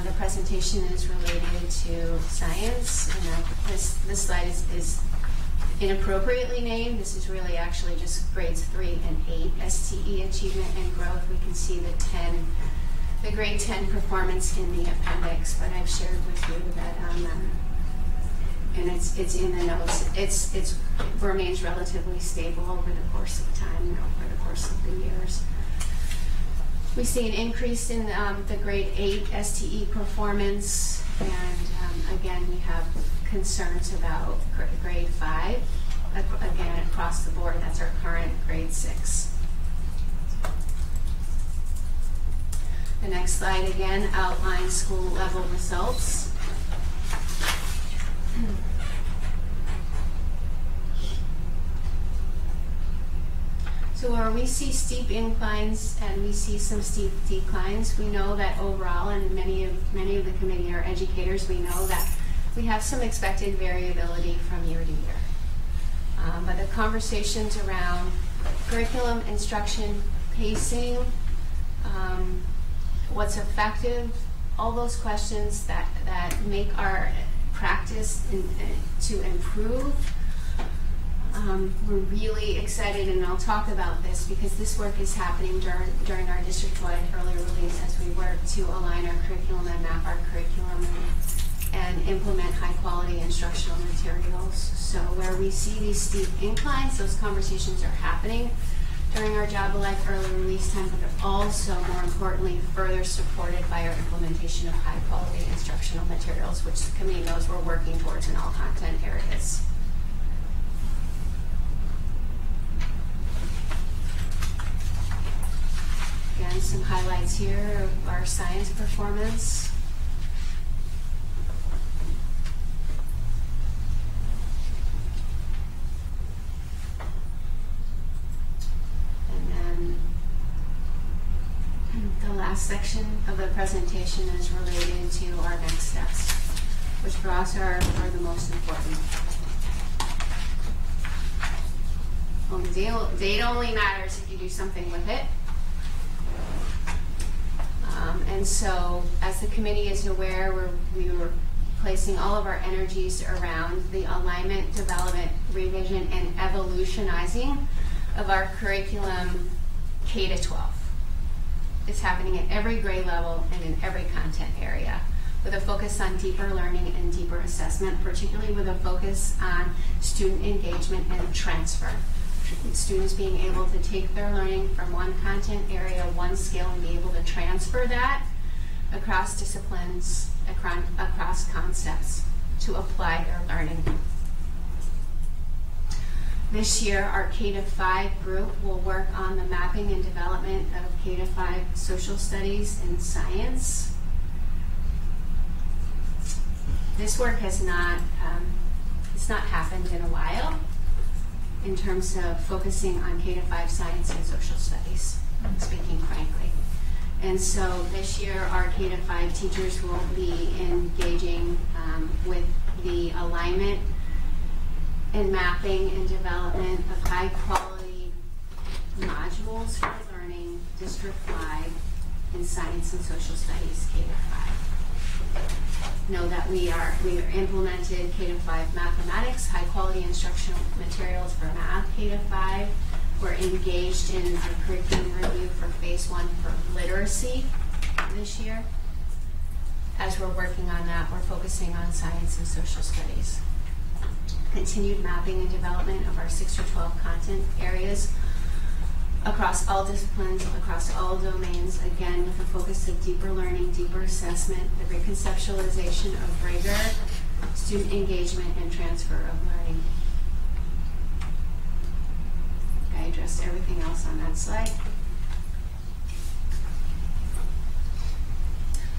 the presentation is related to science. And this slide is inappropriately named. This is really actually just grades 3 and 8 STE achievement and growth. We can see the grade 10 performance in the appendix, but I've shared with you that and it's in the notes. It remains relatively stable over the course of time, over the course of the years. We see an increase in the grade 8 STE performance, and again, we have concerns about grade 5. Again, across the board, that's our current grade 6. The next slide again outlines school level results. So where we see steep inclines and we see some steep declines, we know that overall, and many of the committee are educators, we know that we have some expected variability from year to year. But the conversations around curriculum, instruction, pacing, what's effective, all those questions that make our practice to improve. We're really excited, and I'll talk about this because this work is happening during our district-wide early release as we work to align our curriculum and map our curriculum and implement high-quality instructional materials. So where we see these steep inclines, those conversations are happening during our Job of Life early release time, but they're also, more importantly, further supported by our implementation of high-quality instructional materials, which the committee knows we're working towards in all content areas. Again, some highlights here of our science performance. The last section of the presentation is related to our next steps, which for us are the most important. Well, the date only matters if you do something with it. And so, as the committee is aware, we were placing all of our energies around the alignment, development, revision, and evolutionizing of our curriculum K-12. It's happening at every grade level and in every content area, with a focus on deeper learning and deeper assessment, particularly with a focus on student engagement and transfer. Students being able to take their learning from one content area, one skill, and be able to transfer that across disciplines, across concepts, to apply their learning. This year, our K-5 group will work on the mapping and development of K-5 social studies and science. This work has not, it's not happened in a while in terms of focusing on K-5 science and social studies, speaking frankly. And so this year, our K-5 teachers will be engaging with the alignment and mapping and development of high-quality modules for learning district-wide in science and social studies K-5. know that we are implemented K-5 mathematics, high quality instructional materials for math K-5. We're engaged in our curriculum review for phase 1 for literacy this year. As we're working on that, we're focusing on science and social studies. Continued mapping and development of our 6 through 12 content areas across all disciplines, across all domains, again with a focus of deeper learning, deeper assessment, the reconceptualization of rigor, student engagement, and transfer of learning. I addressed everything else on that slide.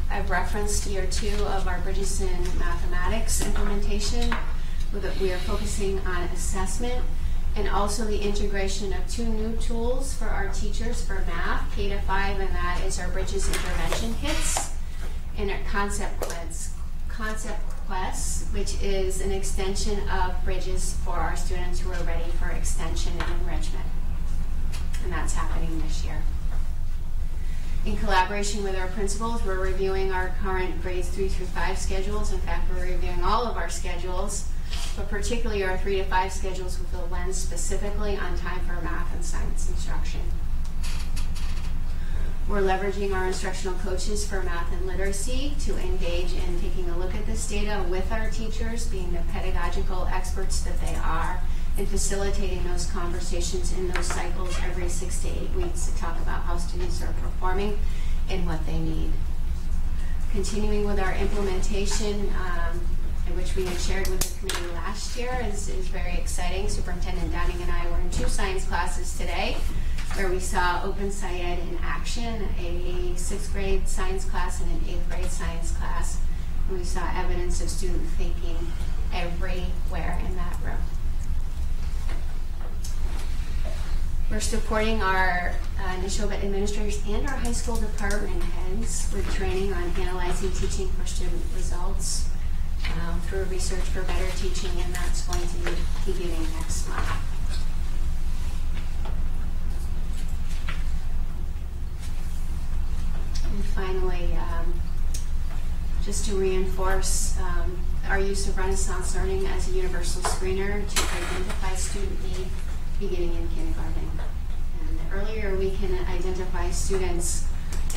I've referenced year 2 of our Bridges in Mathematics implementation. We are focusing on assessment and also the integration of 2 new tools for our teachers for math, K-5, and that is our Bridges Intervention Kits and our Concept Quests, which is an extension of Bridges for our students who are ready for extension and enrichment. And that's happening this year. In collaboration with our principals, we're reviewing our current grades 3 through 5 schedules. In fact, we're reviewing all of our schedules, but particularly our 3 to 5 schedules with a lens specifically on time for math and science instruction. We're leveraging our instructional coaches for math and literacy to engage in taking a look at this data with our teachers, being the pedagogical experts that they are, and facilitating those conversations in those cycles every 6 to 8 weeks to talk about how students are performing and what they need. Continuing with our implementation, which we had shared with the committee last year, is very exciting. Superintendent Downing and I were in 2 science classes today where we saw Open SciEd in action, a 6th grade science class and an 8th grade science class. And we saw evidence of student thinking everywhere in that room. We're supporting our Nashoba administrators and our high school department heads with training on analyzing teaching for student results through research for better teaching, and that's going to be beginning next month. And finally, just to reinforce our use of Renaissance Learning as a universal screener to identify student need beginning in kindergarten. And the earlier we can identify students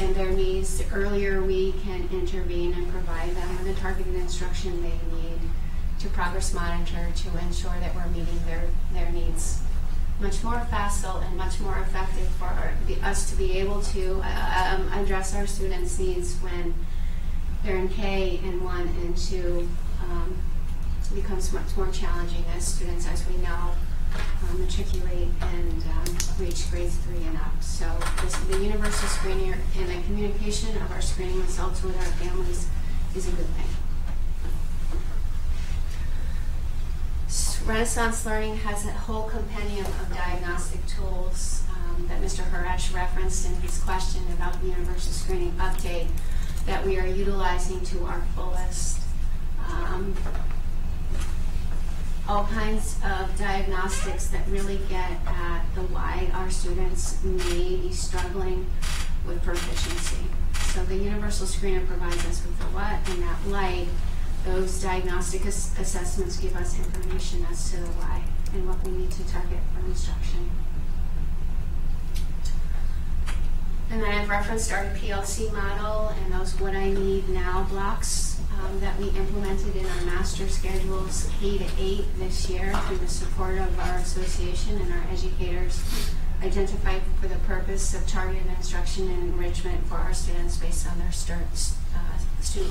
and their needs, the earlier we can intervene and provide them with the targeted instruction they need to progress monitor to ensure that we're meeting their needs. Much more facile and much more effective for us to be able to address our students' needs when they're in K and 1 and 2 becomes much more challenging as students, as we know, matriculate and reach grades 3 and up. So the universal screening and the communication of our screening results with our families is a good thing. Renaissance Learning has a whole compendium of diagnostic tools that Mr. Harash referenced in his question about the universal screening update that we are utilizing to our fullest. All kinds of diagnostics that really get at the why our students may be struggling with proficiency. So the universal screener provides us with the what, and that light, those diagnostic assessments give us information as to the why and what we need to target for instruction. And then I've referenced our PLC model and those what I need now blocks that we implemented in our master schedules K to 8 this year through the support of our association and our educators, identified for the purpose of targeted instruction and enrichment for our students based on their student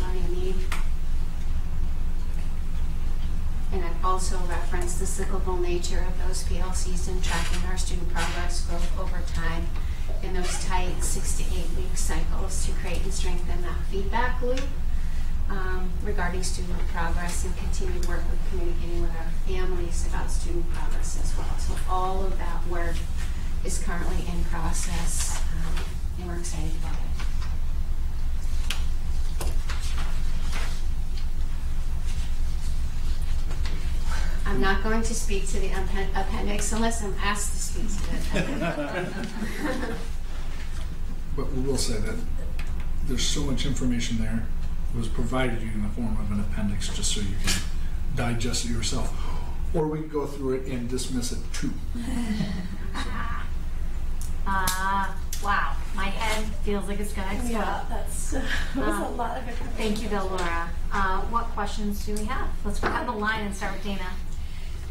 learning need. And I've also referenced the cyclical nature of those PLCs and tracking our student progress growth over time in those tight 6 to 8 week cycles to create and strengthen that feedback loop regarding student progress and continued work with communicating with our families about student progress as well. So all of that work is currently in process and we're excited about it. I'm not going to speak to the appendix unless I'm asked to speak to it. But we will say that there's so much information there. was provided you in the form of an appendix, just so you can digest it yourself. Or we can go through it and dismiss it too. Wow, my head feels like it's gonna explode. Yeah, that's a lot of information. Thank you, though, Laura. What questions do we have? Let's go down the line and start with Dana.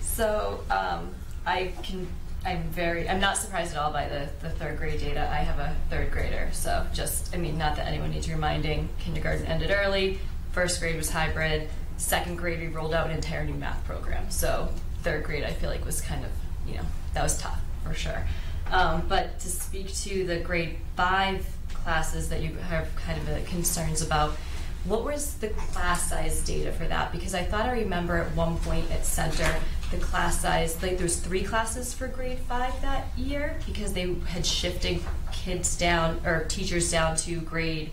So I'm not surprised at all by the third grade data. I have a third grader, so not that anyone needs reminding, kindergarten ended early, first grade was hybrid, second grade we rolled out an entire new math program. So third grade I feel like was kind of, that was tough for sure. But to speak to the grade 5 classes that you have kind of concerns about, what was the class size data for that? Because I thought I remember at one point at Center, the class size, like there was 3 classes for grade 5 that year because they had shifted kids down, or teachers down to grade,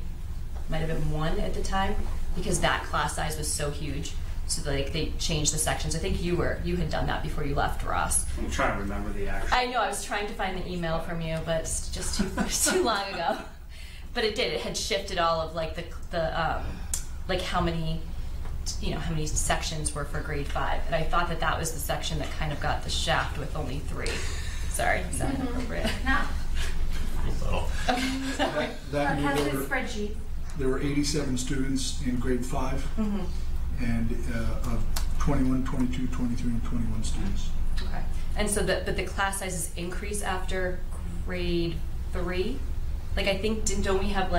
might have been 1 at the time, because that class size was so huge. So they changed the sections. I think you had done that before you left, Ross. I'm trying to remember the actual. I know, I was trying to find the email from you, but it's just too long ago. But it did. It had shifted all of how many sections were for grade 5, and I thought that was the section that kind of got the shaft with only 3. Sorry, is that inappropriate? No. Okay, sorry. That has year the spreadsheet. There were 87 students in grade 5, and 21, 22, 23, and 21 students. Okay, and so but the class sizes increase after grade 3. I think don't we have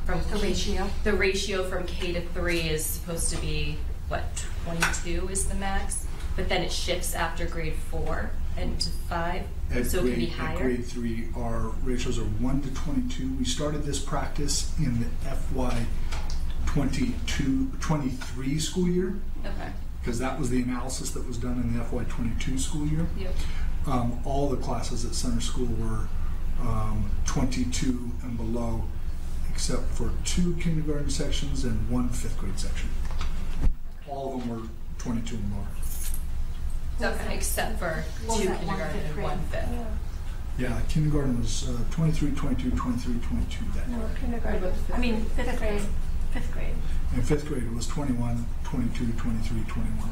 from the ratio? The ratio from K to 3 is supposed to be what, 22 is the max, but then it shifts after grade 4 and to 5, so it can be higher. At grade 3, our ratios are 1 to 22. We started this practice in the FY 23 school year. Okay. Because that was the analysis that was done in the FY 22 school year. Yep. All the classes at Center School were 22 and below, except for 2 kindergarten sections and 1 5th grade section. All of them were 22 and lower. Okay, except for 2 kindergarten and 1 5th. Yeah, kindergarten was 23, 22, 23, 22 that year. No, kindergarten. 5th grade. 5th grade. In 5th grade, it was 21, 22, 23, 21.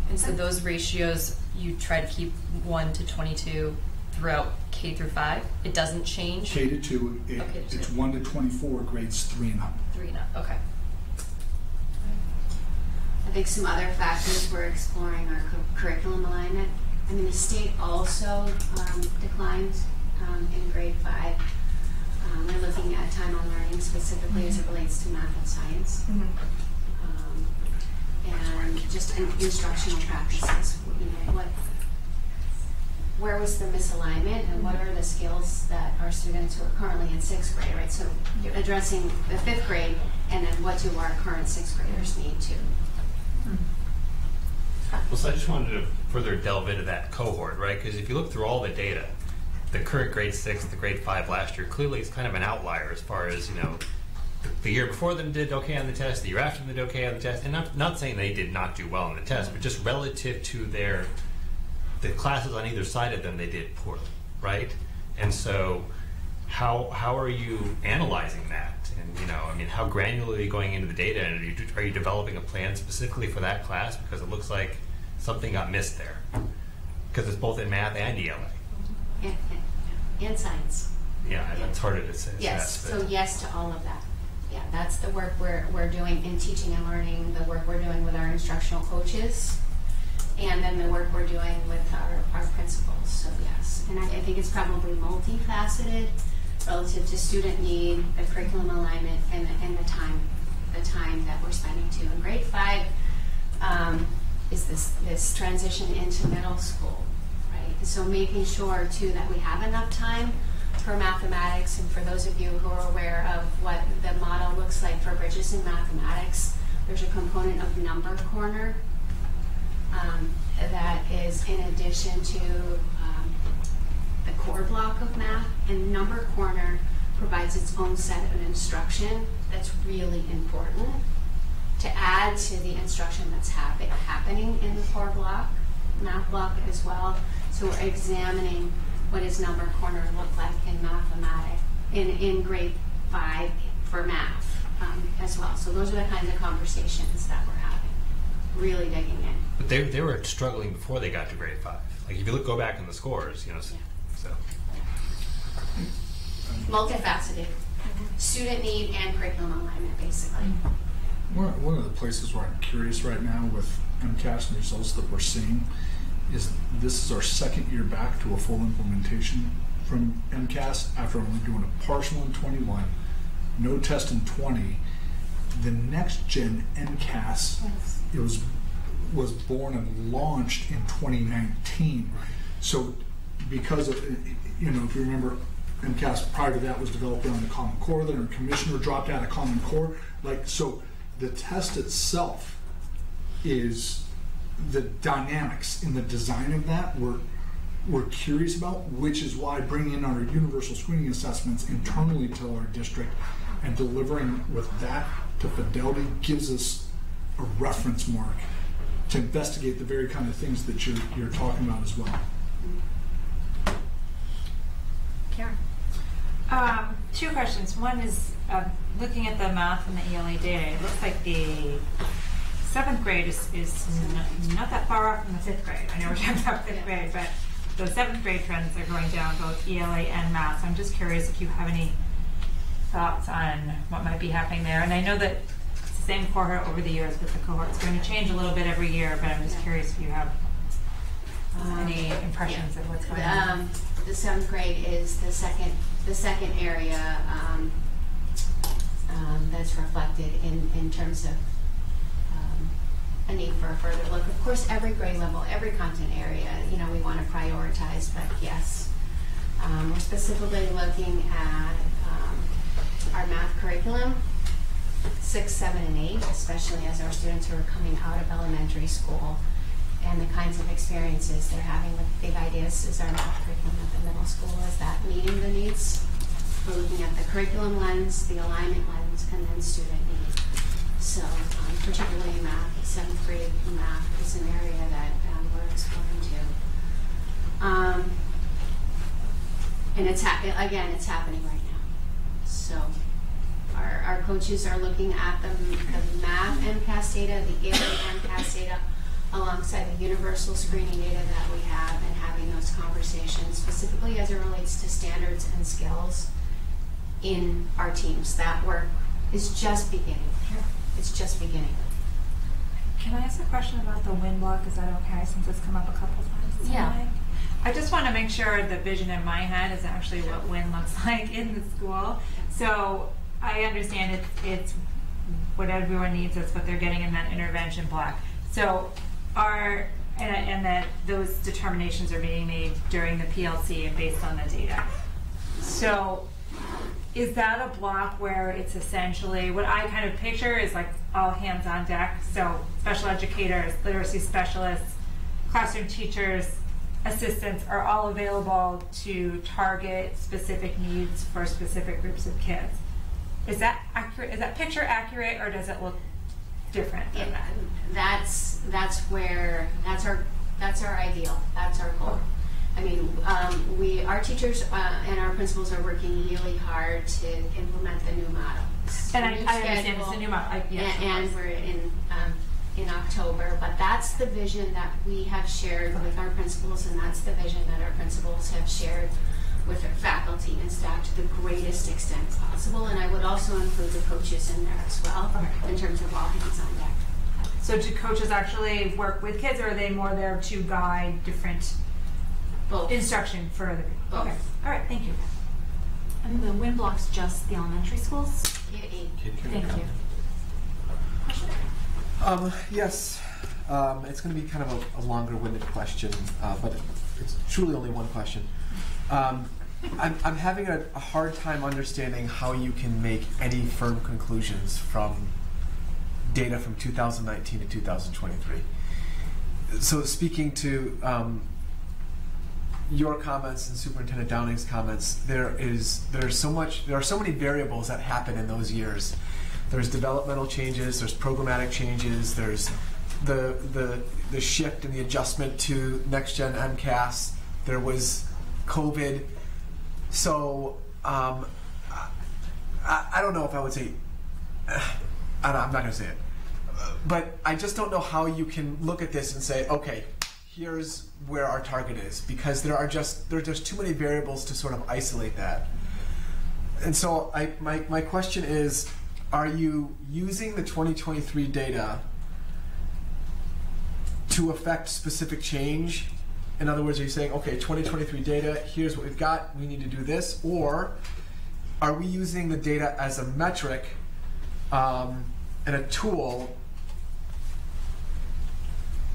And so those ratios, you try to keep 1 to 22 throughout K through 5? It doesn't change? K to 2, it's 1 to 24, grades 3 and up. 3 and up, okay. I think some other factors we're exploring are curriculum alignment. The state also declined in grade 5. We're looking at time on learning specifically as it relates to math and science. And just instructional practices. Where was the misalignment, and what are the skills that our students who are currently in 6th grade, right? So you're addressing the 5th grade, and then what do our current 6th graders need to? Well, so I just wanted to further delve into that cohort, right? Because if you look through all the data, the current grade 6, the grade 5 last year, clearly it's kind of an outlier as far as, the year before them did okay on the test, the year after them did okay on the test, and not saying they did not do well on the test, but just relative to the classes on either side of them, they did poorly, right? And so how are you analyzing that? And, how granularly are you going into the data, and are you developing a plan specifically for that class? Because it looks like something got missed there. Because it's both in math and ELA. And science. Yeah, it's harder to say. Yes, so yes to all of that. Yeah, that's the work we're doing in teaching and learning, the work we're doing with our instructional coaches, and then the work we're doing with our principals. So yes, and I think it's probably multifaceted relative to student need, the curriculum alignment, and the time that we're spending too. In grade 5 is this transition into middle school, right? So making sure too that we have enough time for mathematics, and for those of you who are aware of what the model looks like for Bridges in Mathematics, there's a component of number corner that is in addition to the core block of math, and number corner provides its own set of instruction that's really important to add to the instruction that's happening in the core block, math block as well. So we're examining what does number corner look like in mathematics in grade 5 for math as well. So those are the kinds of conversations that we're having, really digging in. But they were struggling before they got to grade 5. Like if you go back in the scores, so. Multifaceted, student need and curriculum alignment, basically. One of the places where I'm curious right now with MCAS and the results that we're seeing is this is our second year back to a full implementation from MCAS after only doing a partial in 21, no test in 20. The next gen MCAS it was born and launched in 2019. So because of, if you remember, MCAS prior to that was developed around the Common Core, then our commissioner dropped out of Common Core. So the test itself is the dynamics in the design of that we're curious about, which is why bringing in our universal screening assessments internally to our district and delivering with that to fidelity gives us a reference mark to investigate the very kind of things that you're talking about as well. Karen. 2 questions. One is looking at the math and the ELA data. It looks like the 7th grade is not that far off from the 5th grade. I know we're talking about 5th grade, but the 7th grade trends are going down both ELA and math. So I'm just curious if you have any thoughts on what might be happening there. And I know that it's the same cohort over the years, but the cohort's going to change a little bit every year. But I'm just curious if you have any impressions of what's going on. The 7th grade is the second area that's reflected in terms of a need for a further look. Of course, every grade level, every content area, we want to prioritize, but yes, we're specifically looking at our math curriculum, 6, 7, and 8, especially as our students who are coming out of elementary school and the kinds of experiences they're having with big ideas is our math curriculum at the middle school. Is that meeting the needs? We're looking at the curriculum lens, the alignment lens, and then student need. So particularly in math, 7th grade math is an area that we're exploring too. And it's happening right now. So our coaches are looking at the math MCAS data, the ELA MCAS data, alongside the universal screening data that we have, and having those conversations specifically as it relates to standards and skills in our teams. That work is just beginning. It's just beginning. Can I ask a question about the WIN block? Is that okay, since it's come up a couple times? Yeah. I just want to make sure the vision in my head is actually what WIN looks like in the school. So I understand it's what everyone needs, that's what they're getting in that intervention block. So and that those determinations are being made during the PLC and based on the data. So is that a block where it's essentially, what I kind of picture is like all hands on deck? So special educators, literacy specialists, classroom teachers, assistants are all available to target specific needs for specific groups of kids. Is that accurate? Is that picture accurate, or does it look different than that? That's our ideal. That's our goal. I mean, our teachers and our principals are working really hard to implement the new model. And I understand it's a new model. And we're in October, but that's the vision that we have shared with our principals, and that's the vision that our principals have shared with their faculty and staff to the greatest extent possible. And I would also include the coaches in there as well, in terms of all hands on deck. So do coaches actually work with kids, or are they more there to guide different instruction for other people? Okay. All right. Thank you. And the WIN block's just the elementary schools? Thank you. Yes. It's going to be kind of a longer-winded question, but it's truly only one question. I'm having a hard time understanding how you can make any firm conclusions from data from 2019 to 2023. So speaking to your comments and Superintendent Downing's comments, there are so many variables that happen in those years. There's developmental changes, there's programmatic changes, there's the shift and the adjustment to next gen MCAS, there was COVID. So I don't know if I would say, I'm not going to say it, but I just don't know how you can look at this and say, okay, here's where our target is, because there's just too many variables to sort of isolate that. And so my question is, are you using the 2023 data to affect specific change? In other words, are you saying, okay, 2023 data, here's what we've got, we need to do this? Or are we using the data as a metric and a tool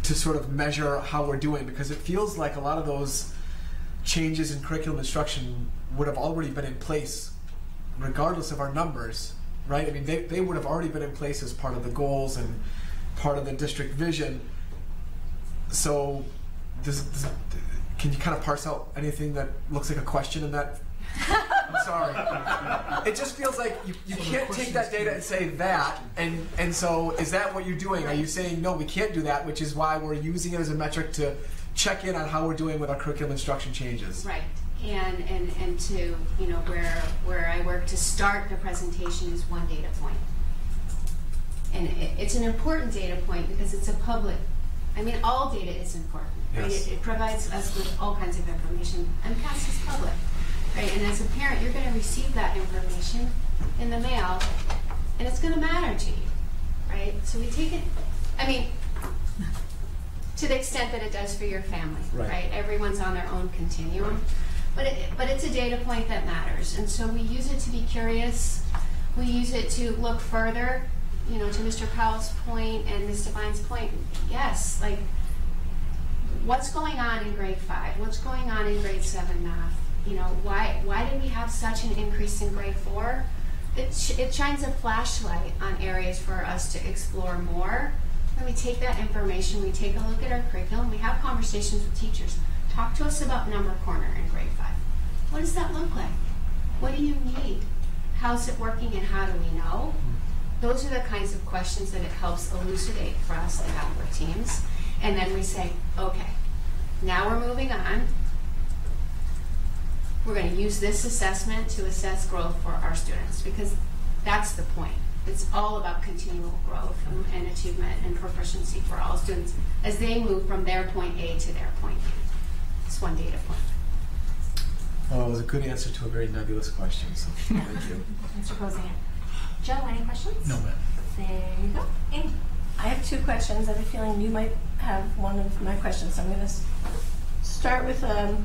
to sort of measure how we're doing? Because it feels like a lot of those changes in curriculum instruction would have already been in place regardless of our numbers, right? I mean, they would have already been in place as part of the goals and part of the district vision. So can you kind of parse out anything that looks like a question in that? I'm sorry. It just feels like you can't take that data and say that, and so is that what you're doing? Are you saying, no, we can't do that, which is why we're using it as a metric to check in on how we're doing with our curriculum instruction changes? Right. And to, you know, where I work to start the presentation is one data point. And it's an important data point because it's a public, I mean, all data is important, right? Yes. It provides us with all kinds of information. MCAS is public, right? And as a parent, you're going to receive that information in the mail, and it's going to matter to you, right? So we take it, I mean, to the extent that it does for your family, right? Everyone's on their own continuum. But it's a data point that matters, and so we use it to be curious. We use it to look further, you know, to Mr. Powell's point and Ms. Devine's point. Yes, like what's going on in grade 5? What's going on in grade 7 math? You know, why did we have such an increase in grade 4? It shines a flashlight on areas for us to explore more. When we take that information, we take a look at our curriculum, we have conversations with teachers. Talk to us about number corner in grade 5. What does that look like? What do you need? How's it working and how do we know? Those are the kinds of questions that it helps elucidate for us to have with teams. And then we say, okay, now we're moving on. We're going to use this assessment to assess growth for our students, because that's the point. It's all about continual growth and achievement and proficiency for all students as they move from their point A to their point B. It's one data point. Well, it was a good answer to a very nebulous question, so thank you. Mr. Posey. Joe, any questions? No, ma'am. There you go. Amy. I have 2 questions. I have a feeling you might have one of my questions, so I'm going to start with I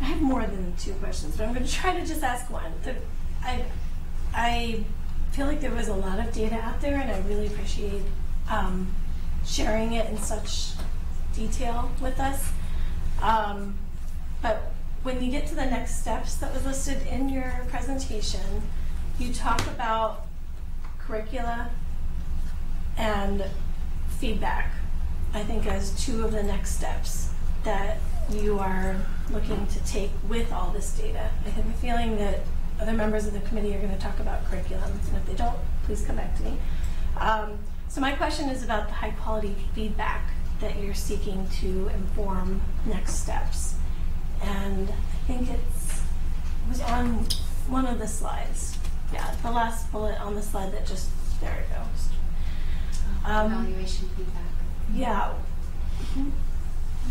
have more than 2 questions, but I'm going to try to just ask one. I feel like there was a lot of data out there, and I really appreciate sharing it in such detail with us. But when you get to the next steps that was listed in your presentation, you talk about curricula and feedback, I think, as 2 of the next steps that you are looking to take with all this data. I have a feeling that other members of the committee are going to talk about curriculum, and if they don't, please come back to me. So my question is about the high quality feedback that you're seeking to inform next steps. And I think it was on one of the slides. Yeah, the last bullet on the slide that just, there it goes. Evaluation feedback. Yeah.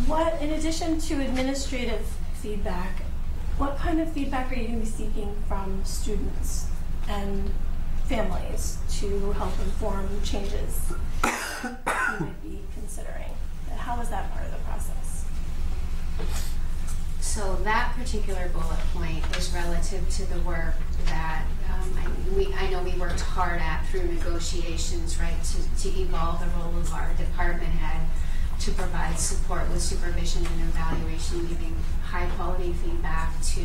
What, in addition to administrative feedback, what kind of feedback are you going to be seeking from students and families to help inform changes you might be considering? How is that part of the process? So that particular bullet point is relative to the work that I know we worked hard at through negotiations, right, to evolve the role of our department head to provide support with supervision and evaluation, giving high quality feedback to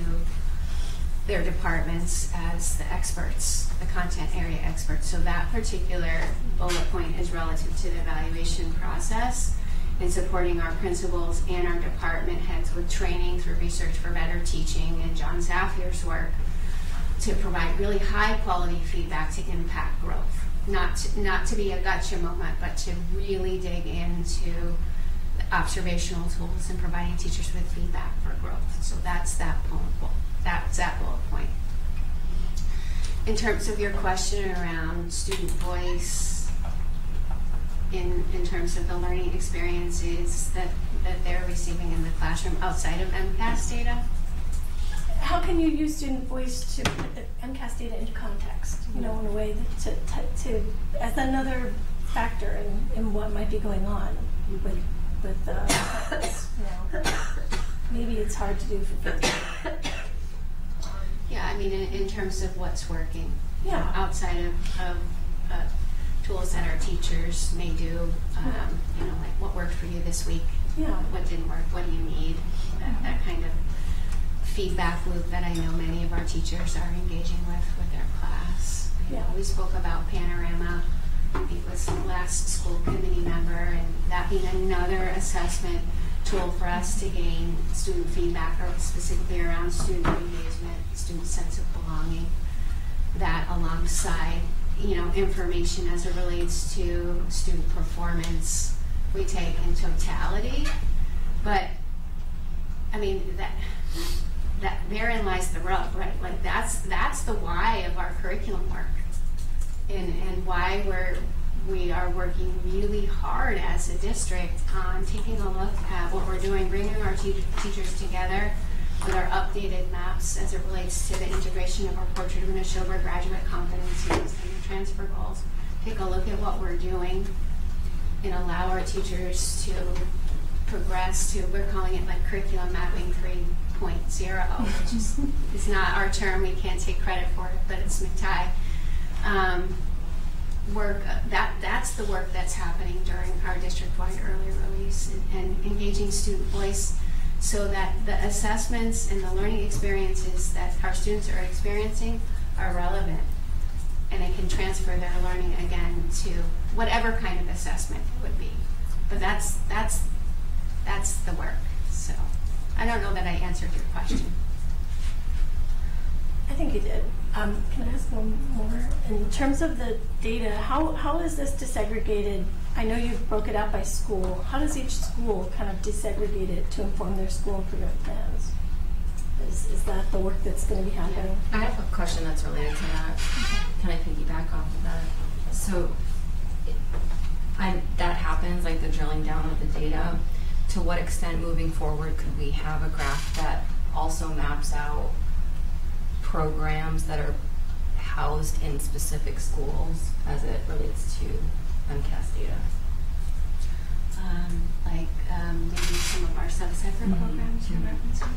their departments as the experts, the content area experts. So that particular bullet point is relative to the evaluation process and supporting our principals and our department heads with training through Research for Better Teaching and John Zaffier's work to provide really high quality feedback to impact growth. Not to be a gotcha moment, but to really dig into the observational tools and providing teachers with feedback for growth. So that's that bullet point. in terms of your question around student voice, in terms of the learning experiences that they're receiving in the classroom outside of MCAS data? How can you use student voice to put the MCAS data into context, you know, in a way that to as another factor in what might be going on with you know, maybe it's hard to do for fifth. Yeah, I mean, in terms of what's working, yeah, outside of tools that our teachers may do, you know, like what worked for you this week, yeah, what didn't work, what do you need, that kind of feedback loop that I know many of our teachers are engaging with their class. You know, we spoke about Panorama, I think it was the last school committee member, and that being another assessment tool for us to gain student feedback, or specifically around student engagement, student sense of belonging. That alongside, you know, information as it relates to student performance, we take in totality. But I mean, that therein lies the rub, right? Like that's the why of our curriculum work, and why we are working really hard as a district on taking a look at what we're doing, bringing our teachers together with our updated maps as it relates to the integration of our Portrait of a Nashoba graduate competencies and the transfer goals. Take a look at what we're doing and allow our teachers to progress to, we're calling it like curriculum mapping 3.0, which is not our term, we can't take credit for it, but it's McTighe. That's the work that's happening during our district-wide early release and engaging student voice, so that the assessments and the learning experiences that our students are experiencing are relevant, and it can transfer their learning again to whatever kind of assessment it would be. But that's the work. So I don't know that I answered your question. I think you did. Can I ask one more? In terms of the data, how is this desegregated? I know you broke it out by school. How does each school kind of desegregate it to inform their school improvement plans? Is that the work that's going to be happening? I have a question that's related to that. Can I piggyback off of that? So that happens, like the drilling down of the data. To what extent moving forward could we have a graph that also maps out programs that are housed in specific schools as it relates to MCAS data? Maybe some of our sub-separate programs you're referencing?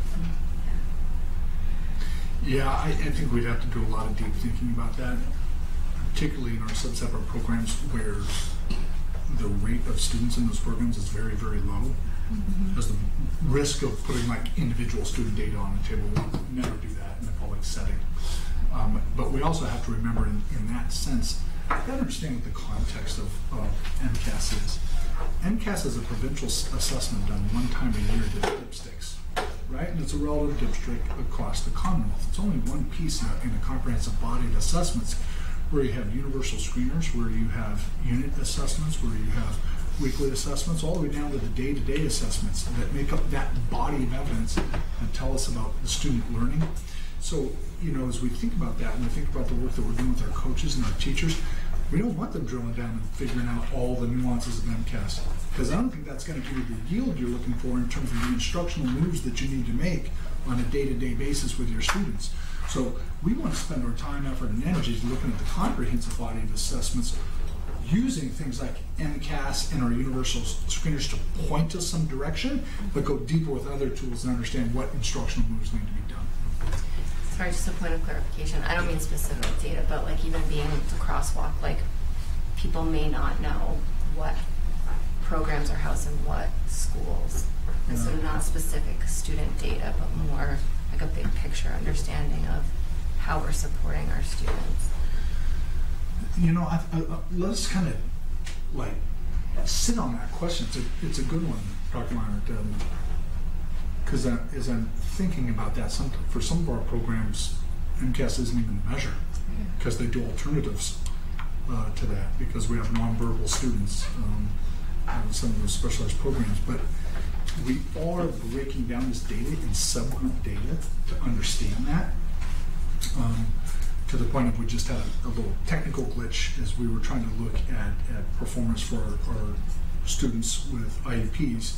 Yeah, I think we'd have to do a lot of deep thinking about that, particularly in our sub-separate programs where the rate of students in those programs is very, very low. Because the risk of putting like individual student data on the table, we'll never do that in a public setting. But we also have to remember in that sense, you got to understand what the context of MCAS is. MCAS is a provincial assessment done one time a year to dipsticks, right? And it's a relative dipstick across the Commonwealth. It's only one piece in a comprehensive body of assessments where you have universal screeners, where you have unit assessments, where you have weekly assessments, all the way down to the day-to-day assessments that make up that body of evidence and tell us about the student learning. So, you know, as we think about that and we think about the work that we're doing with our coaches and our teachers, we don't want them drilling down and figuring out all the nuances of MCAS, because I don't think that's going to give you the yield you're looking for in terms of the instructional moves that you need to make on a day-to-day basis with your students. So we want to spend our time, effort, and energy looking at the comprehensive body of assessments, using things like MCAS and our universal screeners to point us some direction, but go deeper with other tools and understand what instructional moves need to be done. Sorry, just a point of clarification. I don't mean specific data, but like even being able to crosswalk, like people may not know what programs are housed in what schools. And so not specific student data, but more like a big picture understanding of how we're supporting our students. You know, let's kind of like sit on that question. It's a good one, Dr. Meinert, because as I'm thinking about that, for some of our programs, MCAS isn't even a measure because they do alternatives to that, because we have nonverbal students in some of those specialized programs. But we are breaking down this data in subgroup data to understand that. to the point of we just had a little technical glitch as we were trying to look at performance for our students with IEPs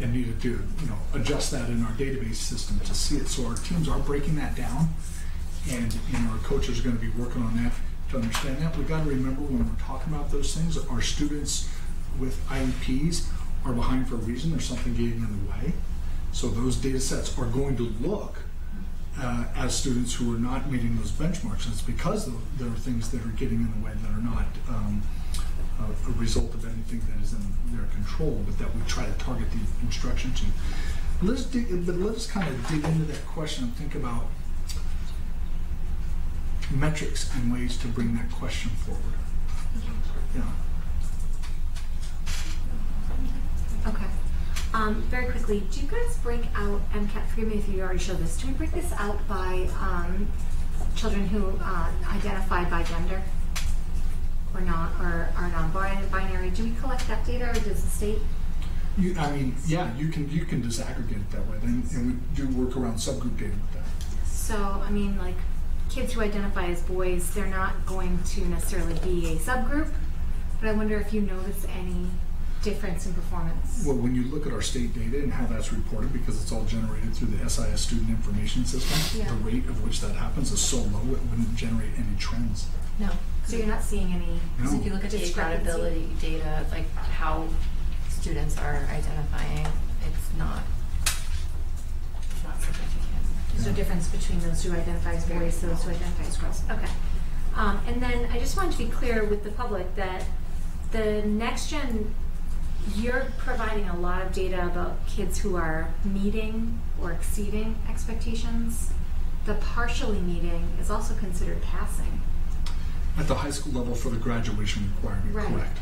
and needed to adjust that in our database system to see it. So our teams are breaking that down, and our coaches are going to be working on that to understand that. We've got to remember when we're talking about those things, our students with IEPs are behind for a reason. There's something getting in the way. So those data sets are going to look as students who are not meeting those benchmarks. And it's because there are things that are getting in the way that are not a result of anything that is in their control, but that we try to target the instruction to. Let's kind of dig into that question and think about metrics and ways to bring that question forward. Yeah. Okay. Very quickly, do you guys break out MCAT? Forgive me if you already showed this. Do we break this out by children who identify by gender or not, or are non-binary? Do we collect that data, or does the state? You can disaggregate it that way, and we do work around subgroup data with that. So, like kids who identify as boys, they're not going to necessarily be a subgroup, but I wonder if you notice any difference in performance. Well, when you look at our state data and how that's reported, because it's all generated through the SIS Student Information System, the rate of which that happens is so low it wouldn't generate any trends. No. So you're not seeing any. No. So if you look at the accountability data, like how students are identifying, it's not significant. There's no difference between those who identify as boys, those who identify as girls. Okay. And then I just wanted to be clear with the public that the next gen, you're providing a lot of data about kids who are meeting or exceeding expectations. The partially meeting is also considered passing. At the high school level for the graduation requirement, right. Correct.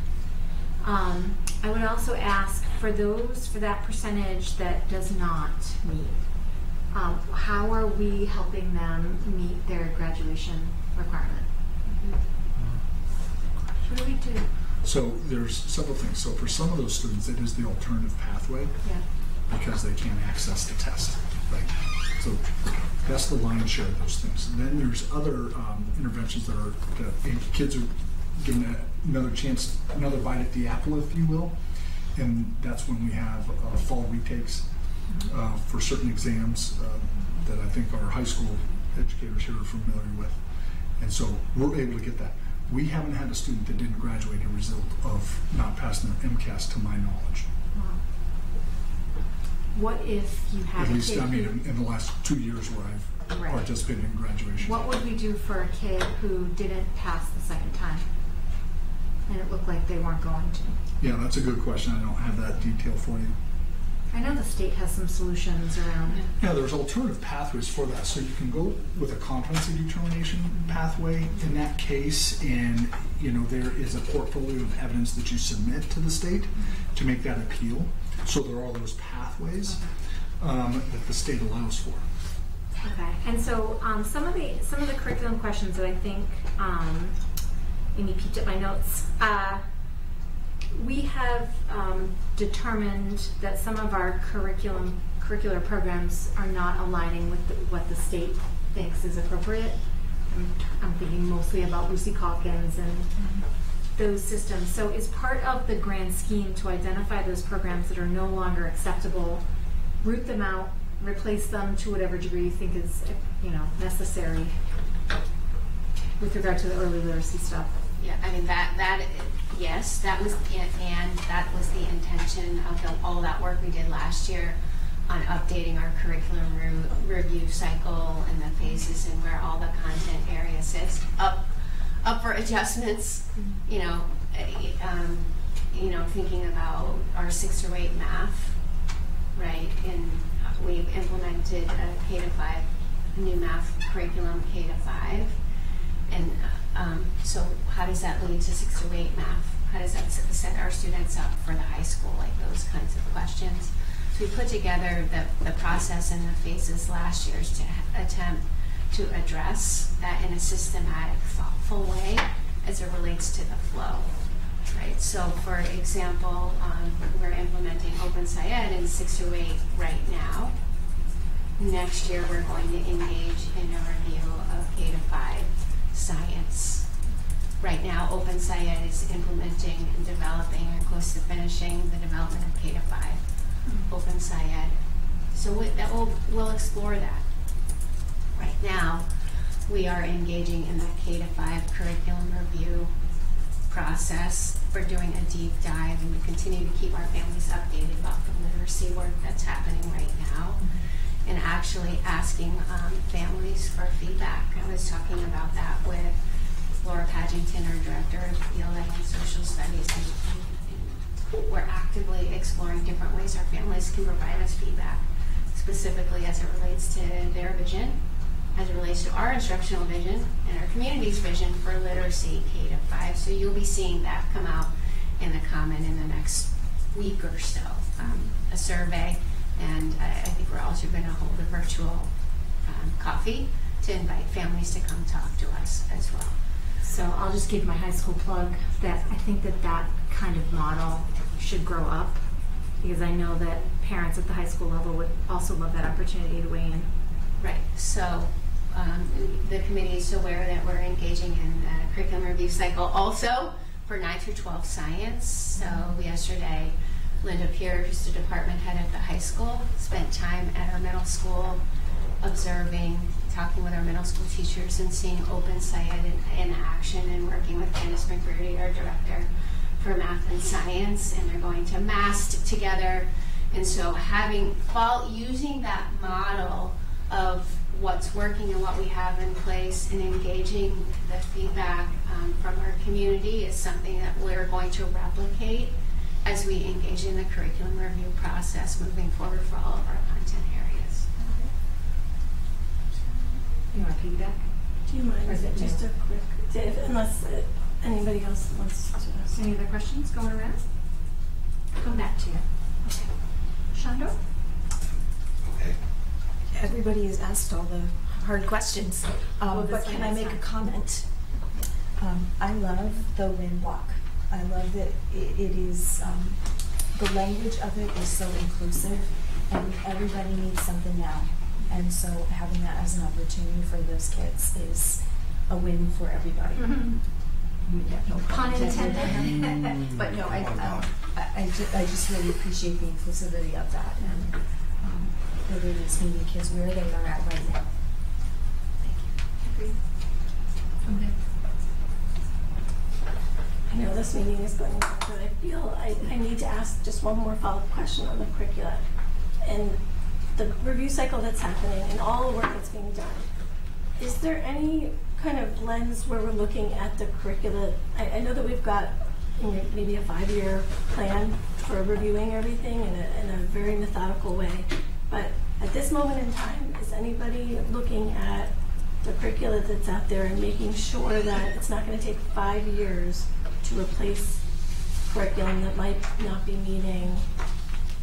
I would also ask for that percentage that does not meet, how are we helping them meet their graduation requirement? What do we do? So there's several things. So for some of those students, it is the alternative pathway because they can't access the test. Right? So that's the lion's share of those things. And then there's other interventions that kids are given another chance, another bite at the apple, if you will. And that's when we have fall retakes for certain exams that I think our high school educators here are familiar with. And so we're able to get that. We haven't had a student that didn't graduate as a result of not passing their MCAS, to my knowledge. Wow. What if you had at least, a kid in the last 2 years where I've participated in graduation. What would we do for a kid who didn't pass the second time and it looked like they weren't going to? Yeah, that's a good question. I don't have that detail for you. I know the state has some solutions around it. Yeah, there's alternative pathways for that. So you can go with a competency determination pathway in that case, and there is a portfolio of evidence that you submit to the state to make that appeal. So there are those pathways that the state allows for. Okay, and so some of the curriculum questions that I think Amy peeked at my notes. We have determined that some of our curricular programs are not aligning with what the state thinks is appropriate. I'm thinking mostly about Lucy Calkins and those systems. So is part of the grand scheme to identify those programs that are no longer acceptable, root them out, replace them to whatever degree you think is necessary with regard to the early literacy stuff? Yeah, yes, that was the intention of all that work we did last year on updating our curriculum review cycle and the phases and where all the content area sits up for adjustments. Thinking about our 6 through 8 math, right? And we've implemented a K-5 new math curriculum, K-5, and so how does that lead to 6 through 8 math? How does that set our students up for the high school, like those kinds of questions? So we put together the process and the phases last year to attempt to address that in a systematic, thoughtful way as it relates to the flow, right? So for example, we're implementing Open SciEd in 6 through 8 right now. Next year we're going to engage in a review of K-5 science. Right now, Open SciEd is implementing and developing and close to finishing the development of K-5 Open SciEd. So we'll explore that. Right now, we are engaging in the K-5 curriculum review process. We're doing a deep dive, and we continue to keep our families updated about the literacy work that's happening right now, and actually asking families for feedback. I was talking about that with Laura Padgington, our Director of ELA and Social Studies, and we're actively exploring different ways our families can provide us feedback, specifically as it relates to their vision, as it relates to our instructional vision and our community's vision for literacy K-5. So you'll be seeing that come out in the comment in the next week or so, a survey, and I think we're also going to hold a virtual coffee to invite families to come talk to us as well. So I'll just give my high school plug that I think that kind of model should grow up, because I know that parents at the high school level would also love that opportunity to weigh in. Right. So the committee is aware that we're engaging in the curriculum review cycle also for 9 through 12 science. So yesterday, Linda Peer, who's the department head at the high school, spent time at our middle school observing, talking with our middle school teachers and seeing Open SciEd in action, and working with Candace McBurdy, our director for math and science, and they're going to MAST together. And so using that model of what's working and what we have in place and engaging the feedback from our community is something that we're going to replicate as we engage in the curriculum review process moving forward for all of our content areas. You want to piggyback? Do you mind? Just a quick, Dave, unless anybody else wants to ask. Any other questions going around? Come back to you. Okay. Shando? Okay. Everybody has asked all the hard questions, but can I make a comment? I love the WIN block. I love that it is, the language of it is so inclusive, and everybody needs something now. And so having that as an opportunity for those kids is a win for everybody. No pun intended. But no, I just really appreciate the inclusivity of that, and whether it's meeting kids where they are at right now. Thank you. Okay. I know this meeting is going on, but I feel I need to ask just one more follow-up question on the curricula. And the review cycle that's happening and all the work that's being done, is there any kind of lens where we're looking at the curricula? I know that we've got maybe a 5-year plan for reviewing everything in a very methodical way, but at this moment in time, is anybody looking at the curricula that's out there and making sure that it's not going to take 5 years to replace curriculum that might not be meeting,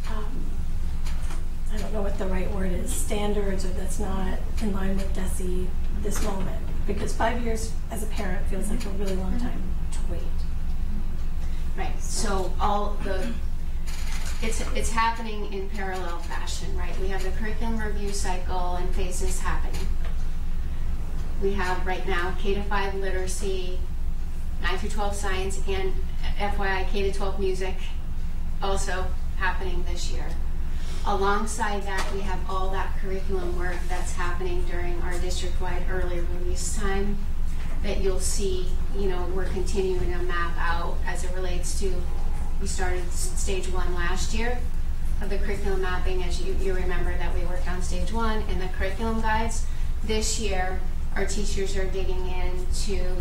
I don't know what the right word is, standards, or that's not in line with DESE this moment? Because 5 years as a parent feels like a really long time to wait. Right, so it's happening in parallel fashion, right? We have the curriculum review cycle and phases happening. We have right now K-5 literacy, 9 through 12 science, and FYI K-12 music also happening this year. Alongside that, we have all that curriculum work that's happening during our district-wide early release time that you'll see, we're continuing to map out as it relates to, we started stage 1 last year of the curriculum mapping, as you remember that we worked on stage 1 and the curriculum guides. This year, our teachers are digging into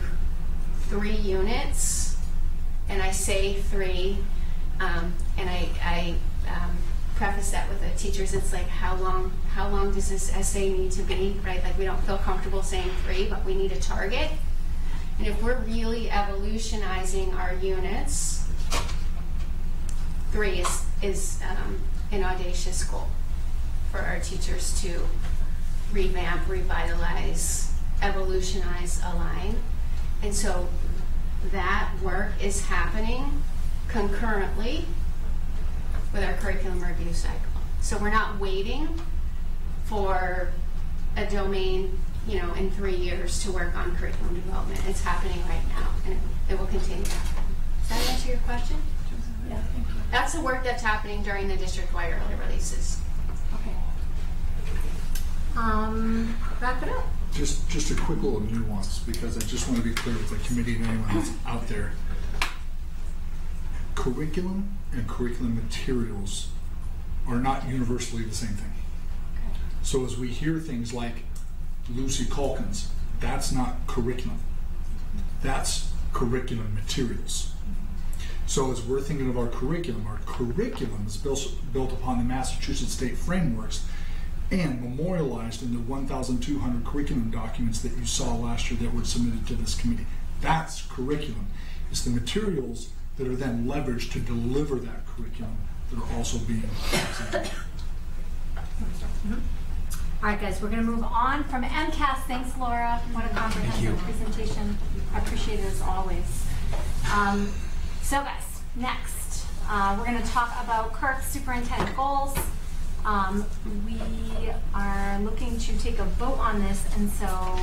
3 units, and I say 3, and I preface that with the teachers. It's like, how long does this essay need to be, right? Like, we don't feel comfortable saying 3, but we need a target. And if we're really evolutionizing our units, 3 is an audacious goal for our teachers to revamp, revitalize, evolutionize, align. And so that work is happening concurrently with our curriculum review cycle. So we're not waiting for a domain in 3 years to work on curriculum development. It's happening right now, and it will continue to happen. Does that answer your question? Yeah, thank you. That's the work that's happening during the district-wide early releases. Okay. Wrap it up. Just a quick little nuance, because I just want to be clear with the committee and anyone that's out there. Curriculum and curriculum materials are not universally the same thing. Okay. So as we hear things like Lucy Calkins, that's not curriculum. That's curriculum materials. So as we're thinking of our curriculum is built upon the Massachusetts state frameworks and memorialized in the 1,200 curriculum documents that you saw last year that were submitted to this committee. That's curriculum. It's the materials that are then leveraged to deliver that curriculum that are also being presented. All right, guys, we're going to move on from MCAS. Thanks, Laura. What a comprehensive presentation. I appreciate it as always. So, guys, next, we're going to talk about Kirk's superintendent goals. We are looking to take a vote on this, and so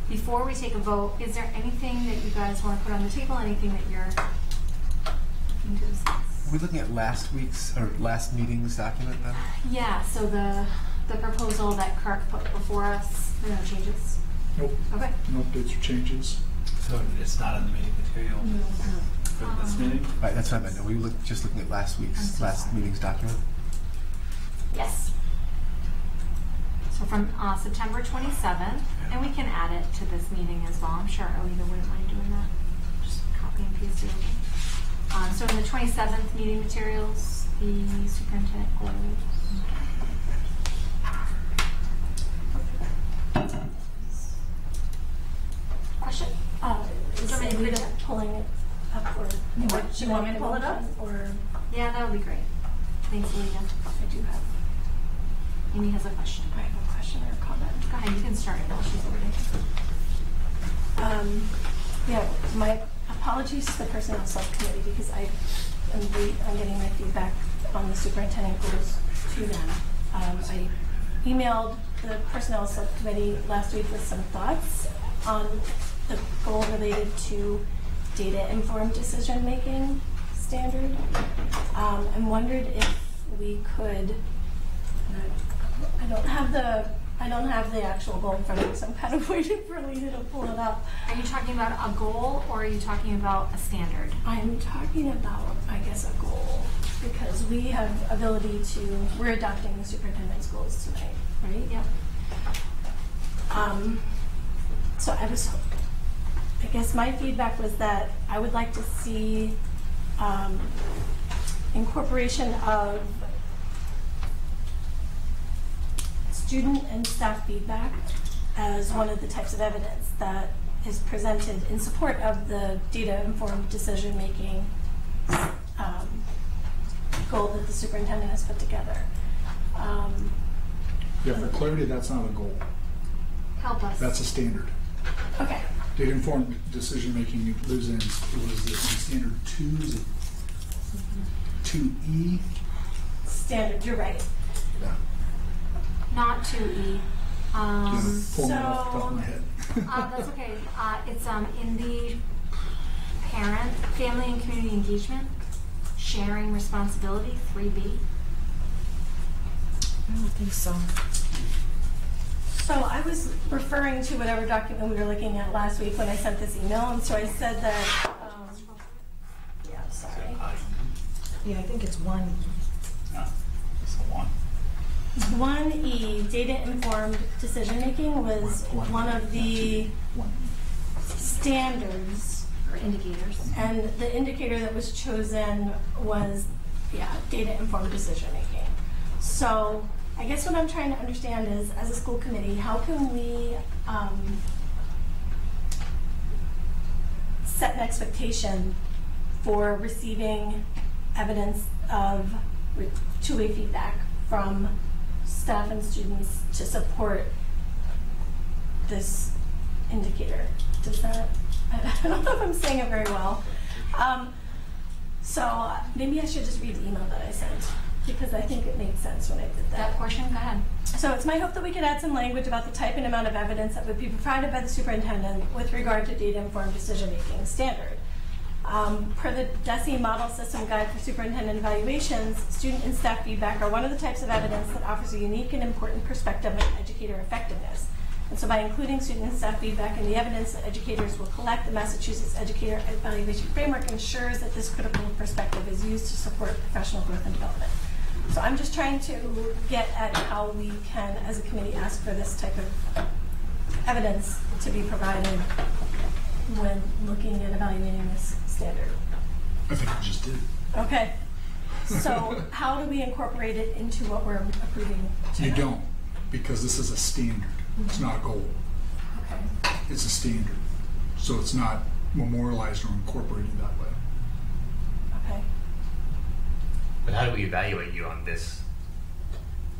before we take a vote, is there anything that you guys want to put on the table? Anything that you're looking to discuss? Are we looking at last meeting's document then? Yeah, so the proposal that Kirk put before us, there are no changes? Nope. Okay. No updates or changes. So it's not in the meeting material for this meeting? Right, that's what I meant. Are we just looking at last meeting's document? Yes. So from September 27th, and we can add it to this meeting as well. I'm sure Alita wouldn't mind doing that. Just copy and paste it. So in the 27th meeting materials, the superintendent goals. Question? Is Alita pulling it up, or You want me to pull it up? Or Yeah, that would be great. Thanks, Alita. I do have. Amy has a question. I have a question or a comment. Go ahead, you can start it while she's reading. Yeah, my apologies to the personnel subcommittee because I'm getting my feedback on the superintendent goals to them. I emailed the personnel subcommittee last week with some thoughts on the goal related to data-informed decision-making standard. And wondered if we could. I don't have the actual goal in front of me, so I'm kind of waiting for Lita to pull it up. Are you talking about a goal, or are you talking about a standard? I'm talking about, I guess, a goal, because we have ability to, we're adopting the superintendent's goals tonight, right? Yep. So I guess my feedback was that I would like to see incorporation of student and staff feedback as one of the types of evidence that is presented in support of the data-informed decision-making goal that the superintendent has put together. Yeah, for clarity, that's not a goal. Help us. That's a standard. Okay. Data-informed decision-making lives in standard 2, is it 2E? Standard, you're right. Yeah. Not 2E. Pulling it off the top of my head. That's okay. It's in the parent, family, and community engagement, sharing responsibility, 3B. I don't think so. So I was referring to whatever document we were looking at last week when I sent this email, and so I said that, yeah, sorry. Yeah, I think it's 1. It's a 1. 1E, data-informed decision-making, was one of the standards. Or indicators. And the indicator that was chosen was, data-informed decision-making. So I guess what I'm trying to understand is, as a school committee, how can we set an expectation for receiving evidence of two-way feedback from staff and students to support this indicator? Does that, I don't know if I'm saying it very well. So maybe I should just read the email that I sent, because I think it made sense when I did that. That portion, go ahead. So it's my hope that we could add some language about the type and amount of evidence that would be provided by the superintendent with regard to data-informed decision-making standard. Per the DESE Model System Guide for Superintendent Evaluations, student and staff feedback are one of the types of evidence that offers a unique and important perspective on educator effectiveness. And so by including student and staff feedback in the evidence that educators will collect, the Massachusetts Educator Evaluation Framework ensures that this critical perspective is used to support professional growth and development. So I'm just trying to get at how we can, as a committee, ask for this type of evidence to be provided when looking at evaluating this standard. I think I just did. Okay. So how do we incorporate it into what we're approving tonight? You don't, because this is a standard. It's not a goal. Okay. It's a standard. So it's not memorialized or incorporated that way. Okay. But how do we evaluate you on this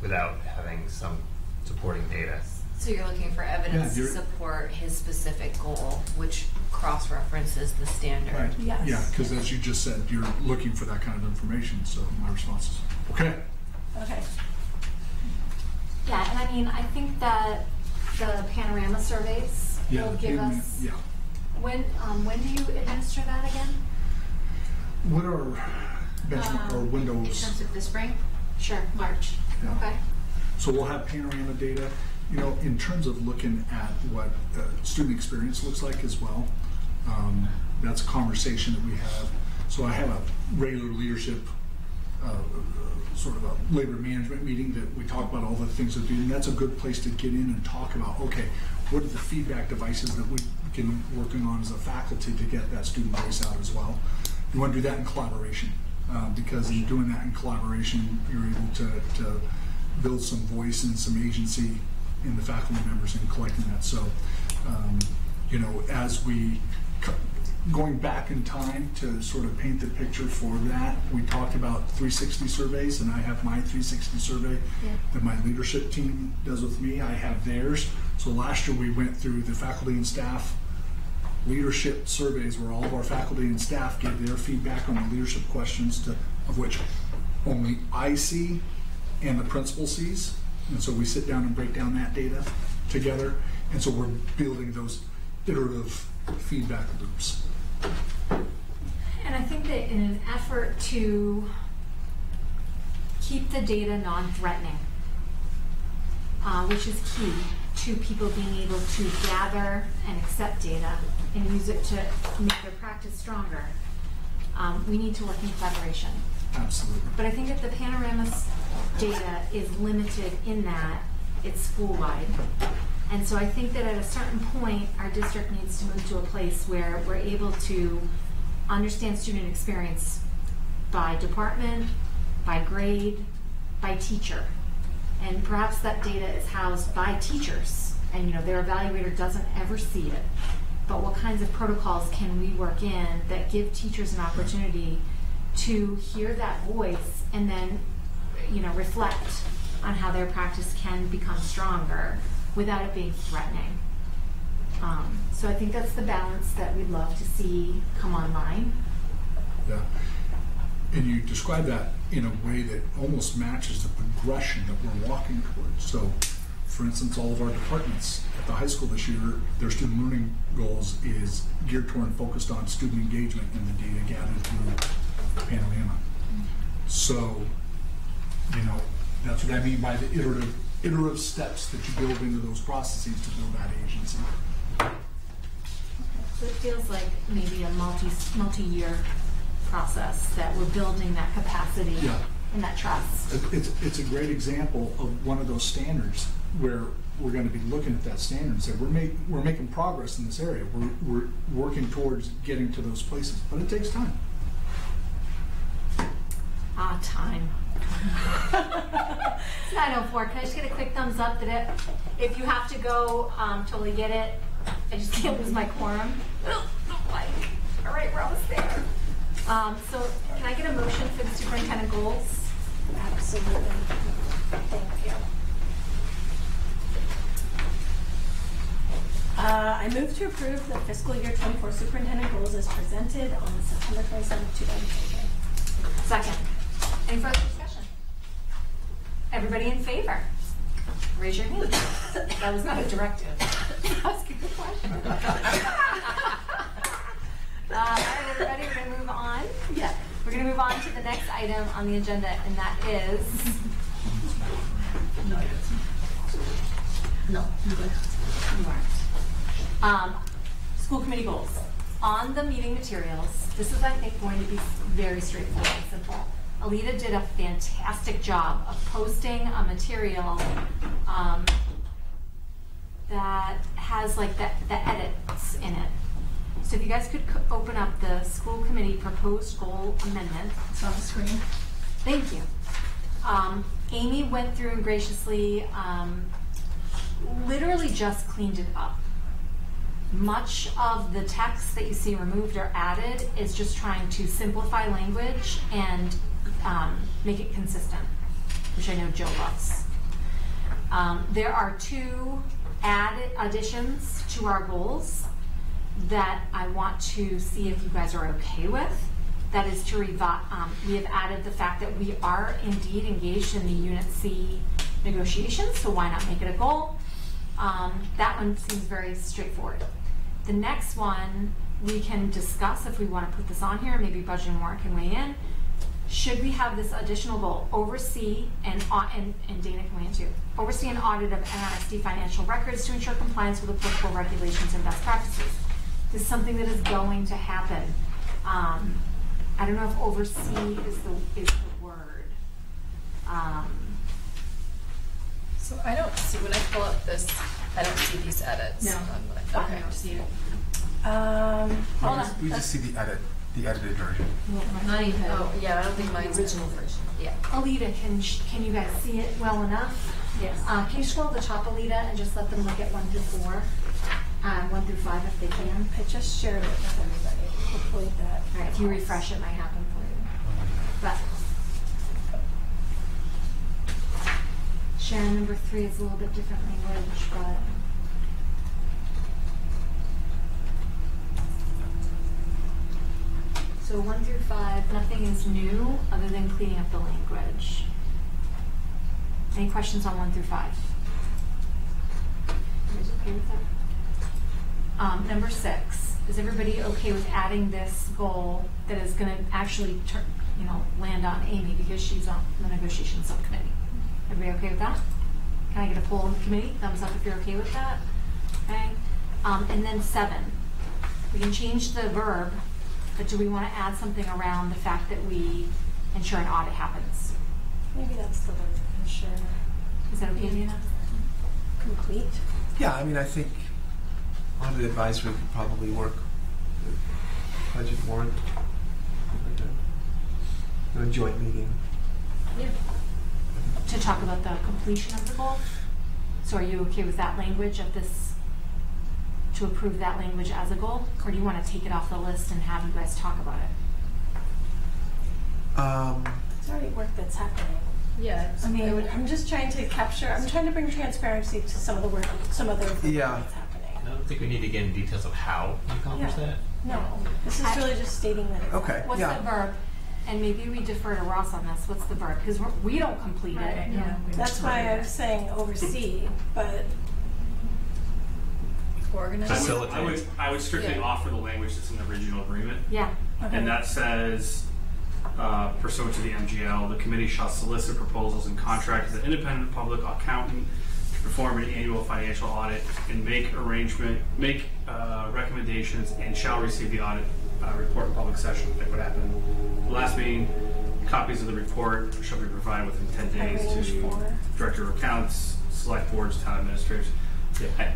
without having some supporting data? So you're looking for evidence to support his specific goal, which cross-references the standard. Right. Yes. Yeah, because as you just said, you're looking for that kind of information. So my response is, okay. Okay. Yeah, and I mean, I think that the panorama surveys will give us. Yeah. When do you administer that again? What are benchmark or windows? In terms of the spring? Sure, March. Yeah. Okay. So we'll have panorama data, you know, in terms of looking at what student experience looks like as well. That's a conversation that we have. So I have a regular leadership, sort of a labor management meeting that we talk about all the things that do, and that's a good place to get in and talk about, okay, what are the feedback devices that we can working on as a faculty to get that student voice out as well. You want to do that in collaboration, because in doing that in collaboration, you're able to build some voice and some agency in the faculty members in collecting that. So, you know, as we going back in time to sort of paint the picture for that, we talked about 360 surveys, and I have my 360 survey that my leadership team does with me. I have theirs. So last year we went through the faculty and staff leadership surveys where all of our faculty and staff gave their feedback on the leadership questions, of which only I see and the principal sees. And so we sit down and break down that data together. And so we're building those iterative feedback loops. And I think that in an effort to keep the data non-threatening, which is key to people being able to gather and accept data and use it to make their practice stronger, we need to work in collaboration. Absolutely. But I think that the panorama data is limited in that it's school-wide. And so I think that at a certain point, our district needs to move to a place where we're able to understand student experience by department, by grade, by teacher. And perhaps that data is housed by teachers, and you know their evaluator doesn't ever see it. But what kinds of protocols can we work in that give teachers an opportunity to hear that voice and then, you know, reflect on how their practice can become stronger without it being threatening. So I think that's the balance that we'd love to see come online. Yeah. And you describe that in a way that almost matches the progression that we're walking towards. So, for instance, all of our departments at the high school this year, their student learning goals is geared toward and focused on student engagement and the data gathered through Panorama. So, you know, that's what I mean by the iterative steps that you build into those processes to build that agency. So it feels like maybe a multi-year process that we're building that capacity and that trust. It's a great example of one of those standards where we're going to be looking at that standard and say we're making progress in this area. We're working towards getting to those places, but it takes time. Time. It's 9:04. Can I just get a quick thumbs up that if you have to go, totally get it. I just can't lose my quorum. All right, we're almost there. So can I get a motion for the superintendent goals? Absolutely. Thank you. I move to approve the fiscal year 24 superintendent goals as presented on September 27th, 2023. Second. Any further discussion? Everybody in favor? raise your hand. That was not a directive. Ask a question. All right, everybody, we're going to move on. Yeah. We're going to move on to the next item on the agenda, and that is... No. School committee goals. On the meeting materials, this is, I think, going to be very straightforward and simple. Alita did a fantastic job of posting a material that has like the edits in it. So if you guys could open up the school committee proposed goal amendment. It's on the screen. Thank you. Amy went through and graciously literally just cleaned it up. Much of the text that you see removed or added is just trying to simplify language and make it consistent, which I know Joe loves. There are two additions to our goals that I want to see if you guys are okay with. That is to we have added the fact that we are indeed engaged in the Unit C negotiations, so why not make it a goal? That one seems very straightforward. The next one we can discuss if we want to put this on here, maybe Budget and Warrant can weigh in. Should we have this additional goal? Oversee and Dana can weigh in too. Oversee an audit of NRSD financial records to ensure compliance with applicable regulations and best practices. This is something that is going to happen. I don't know if oversee is the word. So I don't see, when I pull up this, I don't see these edits. No. Okay. I don't see it. Hold on. We just see the edited version. Not even. Oh, yeah, I don't think mine's the original version. Yeah. Alita, can you guys see it well enough? Yes. Can you scroll to the top, Alita, and just let them look at 1 through 4, 1 through 5 if they can? I just shared it with everybody. Hopefully that. All right, if you refresh, it might happen for you. But Sharon, number 3 is a little bit different language, but. So 1 through 5, nothing is new other than cleaning up the language. Any questions on 1 through 5? Everybody's okay with that? Number 6, is everybody okay with adding this goal that is going to actually land on Amy because she's on the negotiation subcommittee? Everybody okay with that? Can I get a poll in the committee? Thumbs up if you're okay with that. Okay. And then 7, we can change the verb. But do we want to add something around the fact that we ensure an audit happens? Maybe that's the word, ensure. Is that okay, Nina? Complete. Yeah, I mean, I think audit advisory could probably work with budget warrant. A joint meeting. Yeah. To talk about the completion of the goal? So are you okay with that language of this? To approve that language as a goal, or do you want to take it off the list and have you guys talk about it? It's already work that's happening. Yeah. I mean, I'm just trying to capture. I'm trying to bring transparency to some of the work, some other work that's happening. I don't think we need to get into details of how you accomplish that. No, this is really just stating that. It's Okay. What's the verb? And maybe we defer to Ross on this. What's the verb? Because we don't complete it. Yeah. That's why I was saying oversee, but. Organize. I would strictly offer the language that's in the original agreement. Yeah. Okay. And that says, pursuant to the M.G.L, the committee shall solicit proposals and contract as an independent public accountant to perform an annual financial audit and make recommendations and shall receive the audit report in public session. Like what happened the last meeting. Copies of the report shall be provided within 10 days to Director of Accounts, select boards, town administrators. Yeah,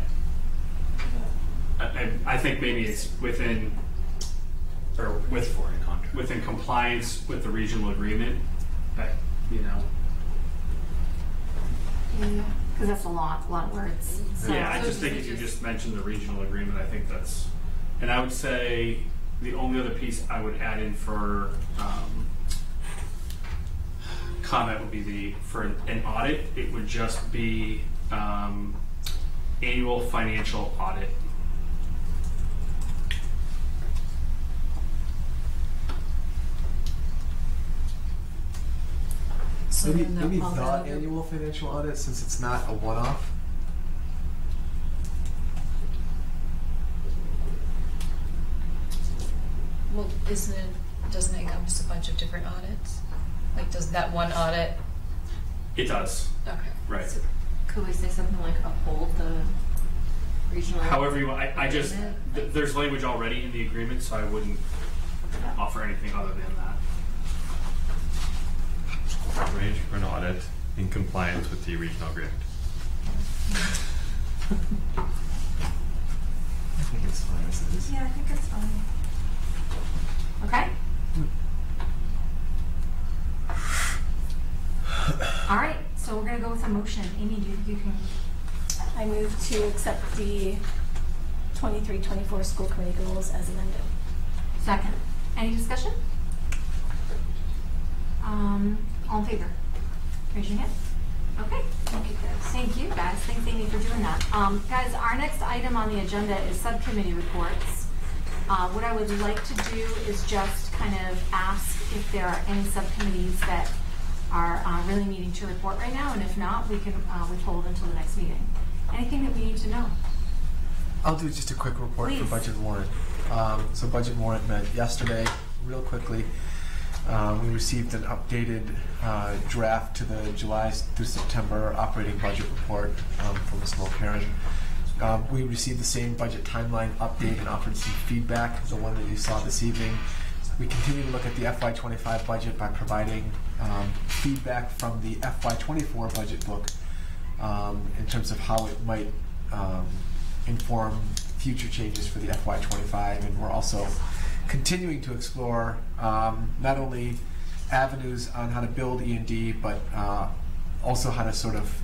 I think maybe it's within compliance with the regional agreement. Yeah, because that's a lot of words. So Yeah, I just think if you just mention the regional agreement, I think that's. And I would say the only other piece I would add in for comment would be for an audit. It would just be annual financial audit. maybe then maybe all the the other- annual financial audit, since it's not a one-off. Well, doesn't it encompass a bunch of different audits? Like, does that one audit? It does. Okay. Right. So could we say something like uphold the regional? However you want. I just, agreement? there's language already in the agreement, so I wouldn't offer anything other than that. Arrange for an audit in compliance with the regional agreement. I think it's fine as it is. Yeah, I think it's fine. Okay? All right, so we're gonna go with a motion. Amy, you can. I move to accept the 23-24 school committee goals as amended. Second. Any discussion? All in favor? Raise your hand. Okay, thank you guys. Thank you guys. Thanks Amy for doing that. Guys, our next item on the agenda is subcommittee reports. What I would like to do is just kind of ask if there are any subcommittees that are really needing to report right now, and if not, we can withhold until the next meeting. Anything that we need to know? I'll do just a quick report Please. for budget warrant. So budget warrant met yesterday, real quickly. We received an updated draft to the July through September operating budget report from Ms. Mulcairn. We received the same budget timeline update and offered some feedback, the one that you saw this evening. We continue to look at the FY25 budget by providing feedback from the FY24 budget book in terms of how it might inform future changes for the FY25, and we're also continuing to explore not only avenues on how to build E&D, but also how to sort of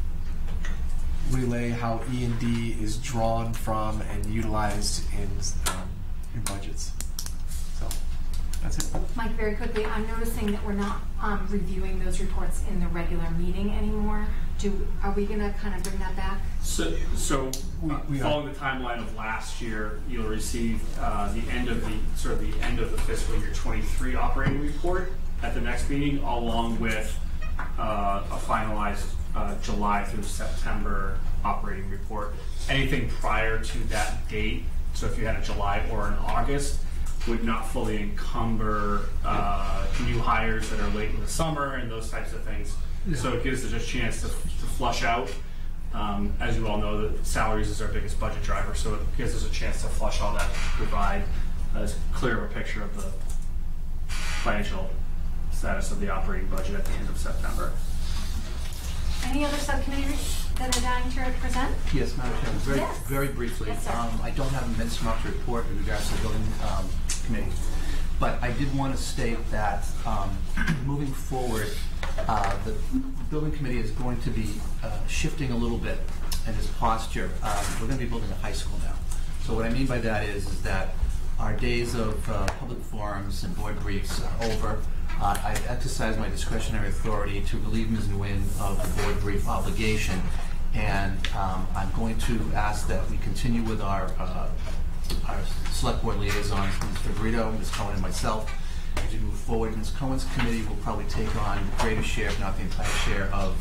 relay how E&D is drawn from and utilized in budgets. So that's it. Mike, very quickly, I'm noticing that we're not reviewing those reports in the regular meeting anymore. Are we going to kind of bring that back? So we following the timeline of last year, you'll receive the end of the fiscal year 23 operating report at the next meeting, along with a finalized July through September operating report. Anything prior to that date, so if you had a July or an August, would not fully encumber new hires that are late in the summer and those types of things. Yeah. So it gives us a chance to flush out. As you all know, the salaries is our biggest budget driver, so it gives us a chance to flush all that, to provide as clear of a picture of the financial status of the operating budget at the end of September. Any other subcommittees that are dying to present? Yes, Madam Chairman, very briefly. Yes, sir. I don't have a minutes to report in regards to the building committee, but I did want to state that moving forward, the building committee is going to be shifting a little bit in its posture. We're going to be building a high school now. So what I mean by that is that our days of public forums and board briefs are over. I exercise my discretionary authority to relieve Ms. Nguyen of the board brief obligation, and I'm going to ask that we continue with our select board liaisons, Ms. Figueredo, Ms. Cohen, and myself. As we move forward, Ms. Cohen's committee will probably take on the greater share, if not the entire share, of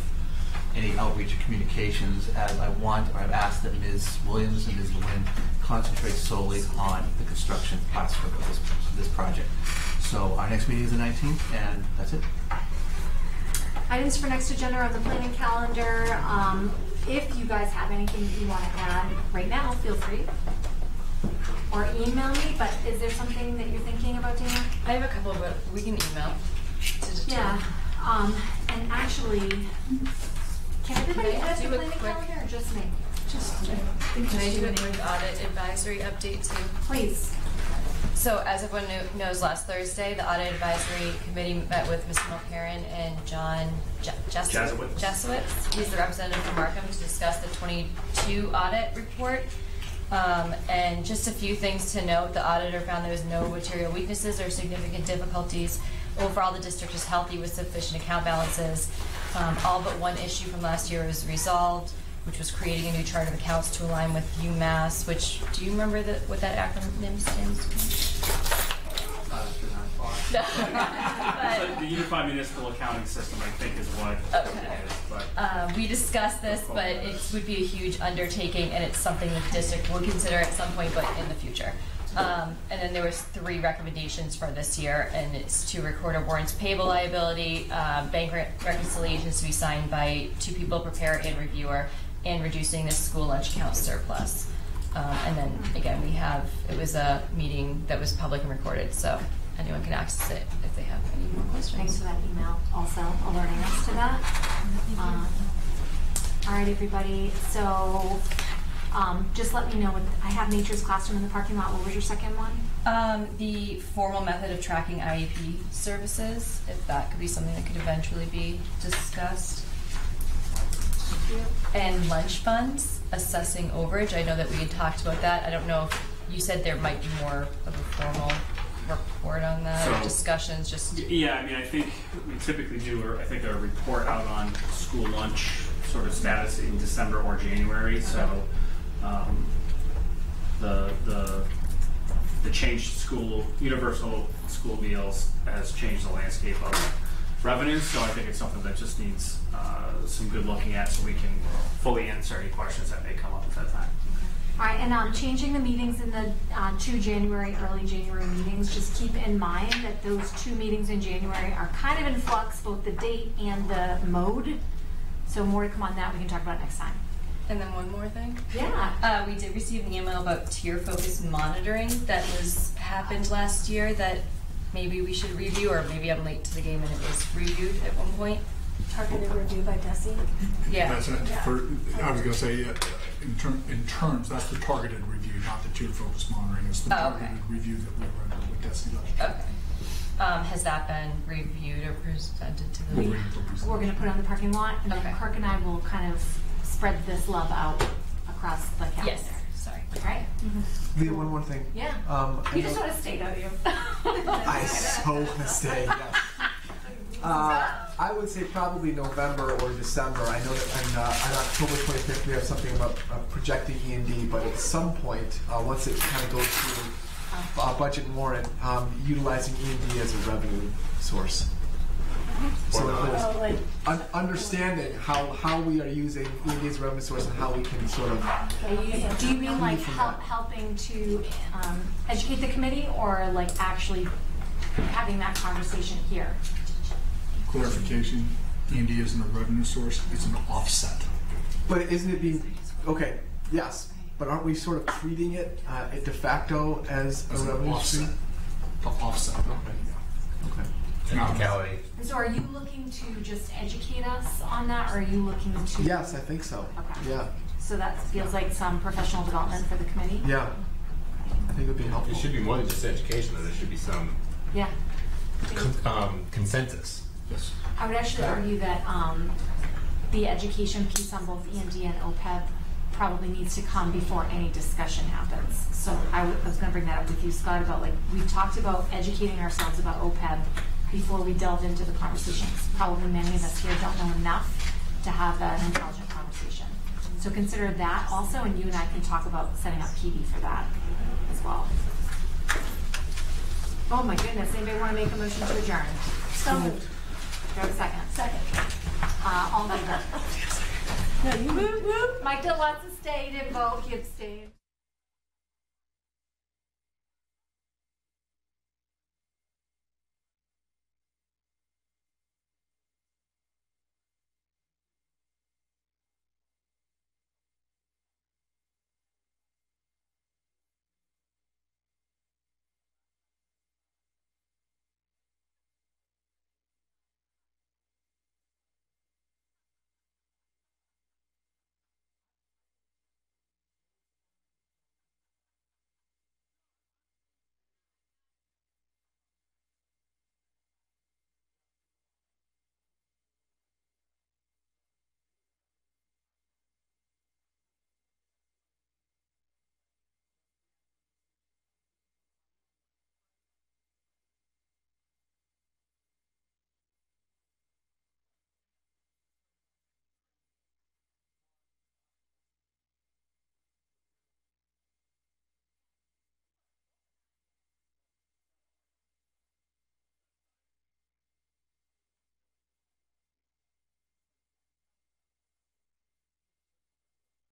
any outreach or communications, as I want, or I've asked that Ms. Williams and Ms. Nguyen concentrate solely on the construction aspect of this project. So our next meeting is the 19th, and that's it. Items for next agenda on the planning calendar. If you guys have anything that you want to add right now, feel free. Or email me, but is there something that you're thinking about, Dana? I have a couple, but we can email. Yeah. And actually, can everybody add the do a planning quick- calendar or just me? Can I do a quick audit advisory update too? Please. So as everyone knows, last Thursday, the Audit Advisory Committee met with Ms. Mulcairn and John Jesowitz. He's the representative from Markham to discuss the 22 audit report. And just a few things to note. The auditor found there was no material weaknesses or significant difficulties. Overall, the district is healthy with sufficient account balances. All but one issue from last year was resolved, which was creating a new chart of accounts to align with UMass, which, do you remember what that acronym stands for? The Unified Municipal Accounting System, I think, is what it is. But We discussed this, but it would be a huge undertaking, and it's something that the district will consider at some point, but in the future. And then there was 3 recommendations for this year, and it's to record a warrants payable liability, bank reconciliations to be signed by 2 people, preparer and reviewer, and reducing the school lunch account surplus. And then again, it was a meeting that was public and recorded, so anyone can access it if they have any more questions. Thanks for that email also alerting us to that. All right, everybody. So just let me know. I have Nature's Classroom in the parking lot. What was your second one? The formal method of tracking IEP services, if that could be something that could eventually be discussed. And lunch funds, assessing overage. I know that we had talked about that. I don't know if you said there might be more of a formal report on that, or discussions, just... Yeah, I mean, I think we typically do, a report out on school lunch sort of status in December or January, so the changed universal school meals has changed the landscape of revenues, so I think it's something that just needs some good looking at so we can fully answer any questions that may come up at that time. All right, and changing the meetings in the 2 January, early January meetings, just keep in mind that those 2 meetings in January are kind of in flux, both the date and the mode. So more to come on that. We can talk about it next time. And then one more thing. Yeah. We did receive an email about tier-focused monitoring that happened last year that maybe we should review, or maybe I'm late to the game and it was reviewed at one point. Targeted review by Desi. Yeah. That's it. Yeah. I was going to say, in terms, that's the targeted review, not the tier-focused monitoring. It's the targeted review that we run with Desi last year. Okay. Has that been reviewed or presented to the meeting? We're going to put it on the parking lot, and then Kirk and I will kind of spread this love out across the calendar. Yes. Sorry. All right? Leah, one more thing. Yeah. You just want to stay, don't you? I so want to stay, yes. I would say probably November or December. I know that on October 25th we have something about projecting E&D, but at some point, once it kind of goes through budget and warrant, utilizing E&D as a revenue source. So understanding how we are using E&D as a revenue source and how we can sort of... Do you mean like helping to educate the committee, or like actually having that conversation here? Clarification, E&D isn't a revenue source, it's an offset. But isn't it being... Okay, yes, but aren't we sort of treating it de facto as a revenue stream? To offset. Okay. Technicality. So are you looking to just educate us on that, or are you looking to... Yes, I think so. Okay. Yeah. So that feels like some professional development for the committee? Yeah. I think it would be helpful. It should be more than just education, though. There should be some consensus. Yes. I would actually argue that the education piece on both E&D and OPEB probably needs to come before any discussion happens. So I was going to bring that up with you, Scott, about like we've talked about educating ourselves about OPEB before we delve into the conversations. Probably many of us here don't know enough to have an intelligent conversation. So consider that also, and you and I can talk about setting up PD for that as well. Oh my goodness, anybody want to make a motion to adjourn? So moved. Do I have a second? Second. All in favor? No, you moved. Mike wants to stay, he didn't vote, he abstained.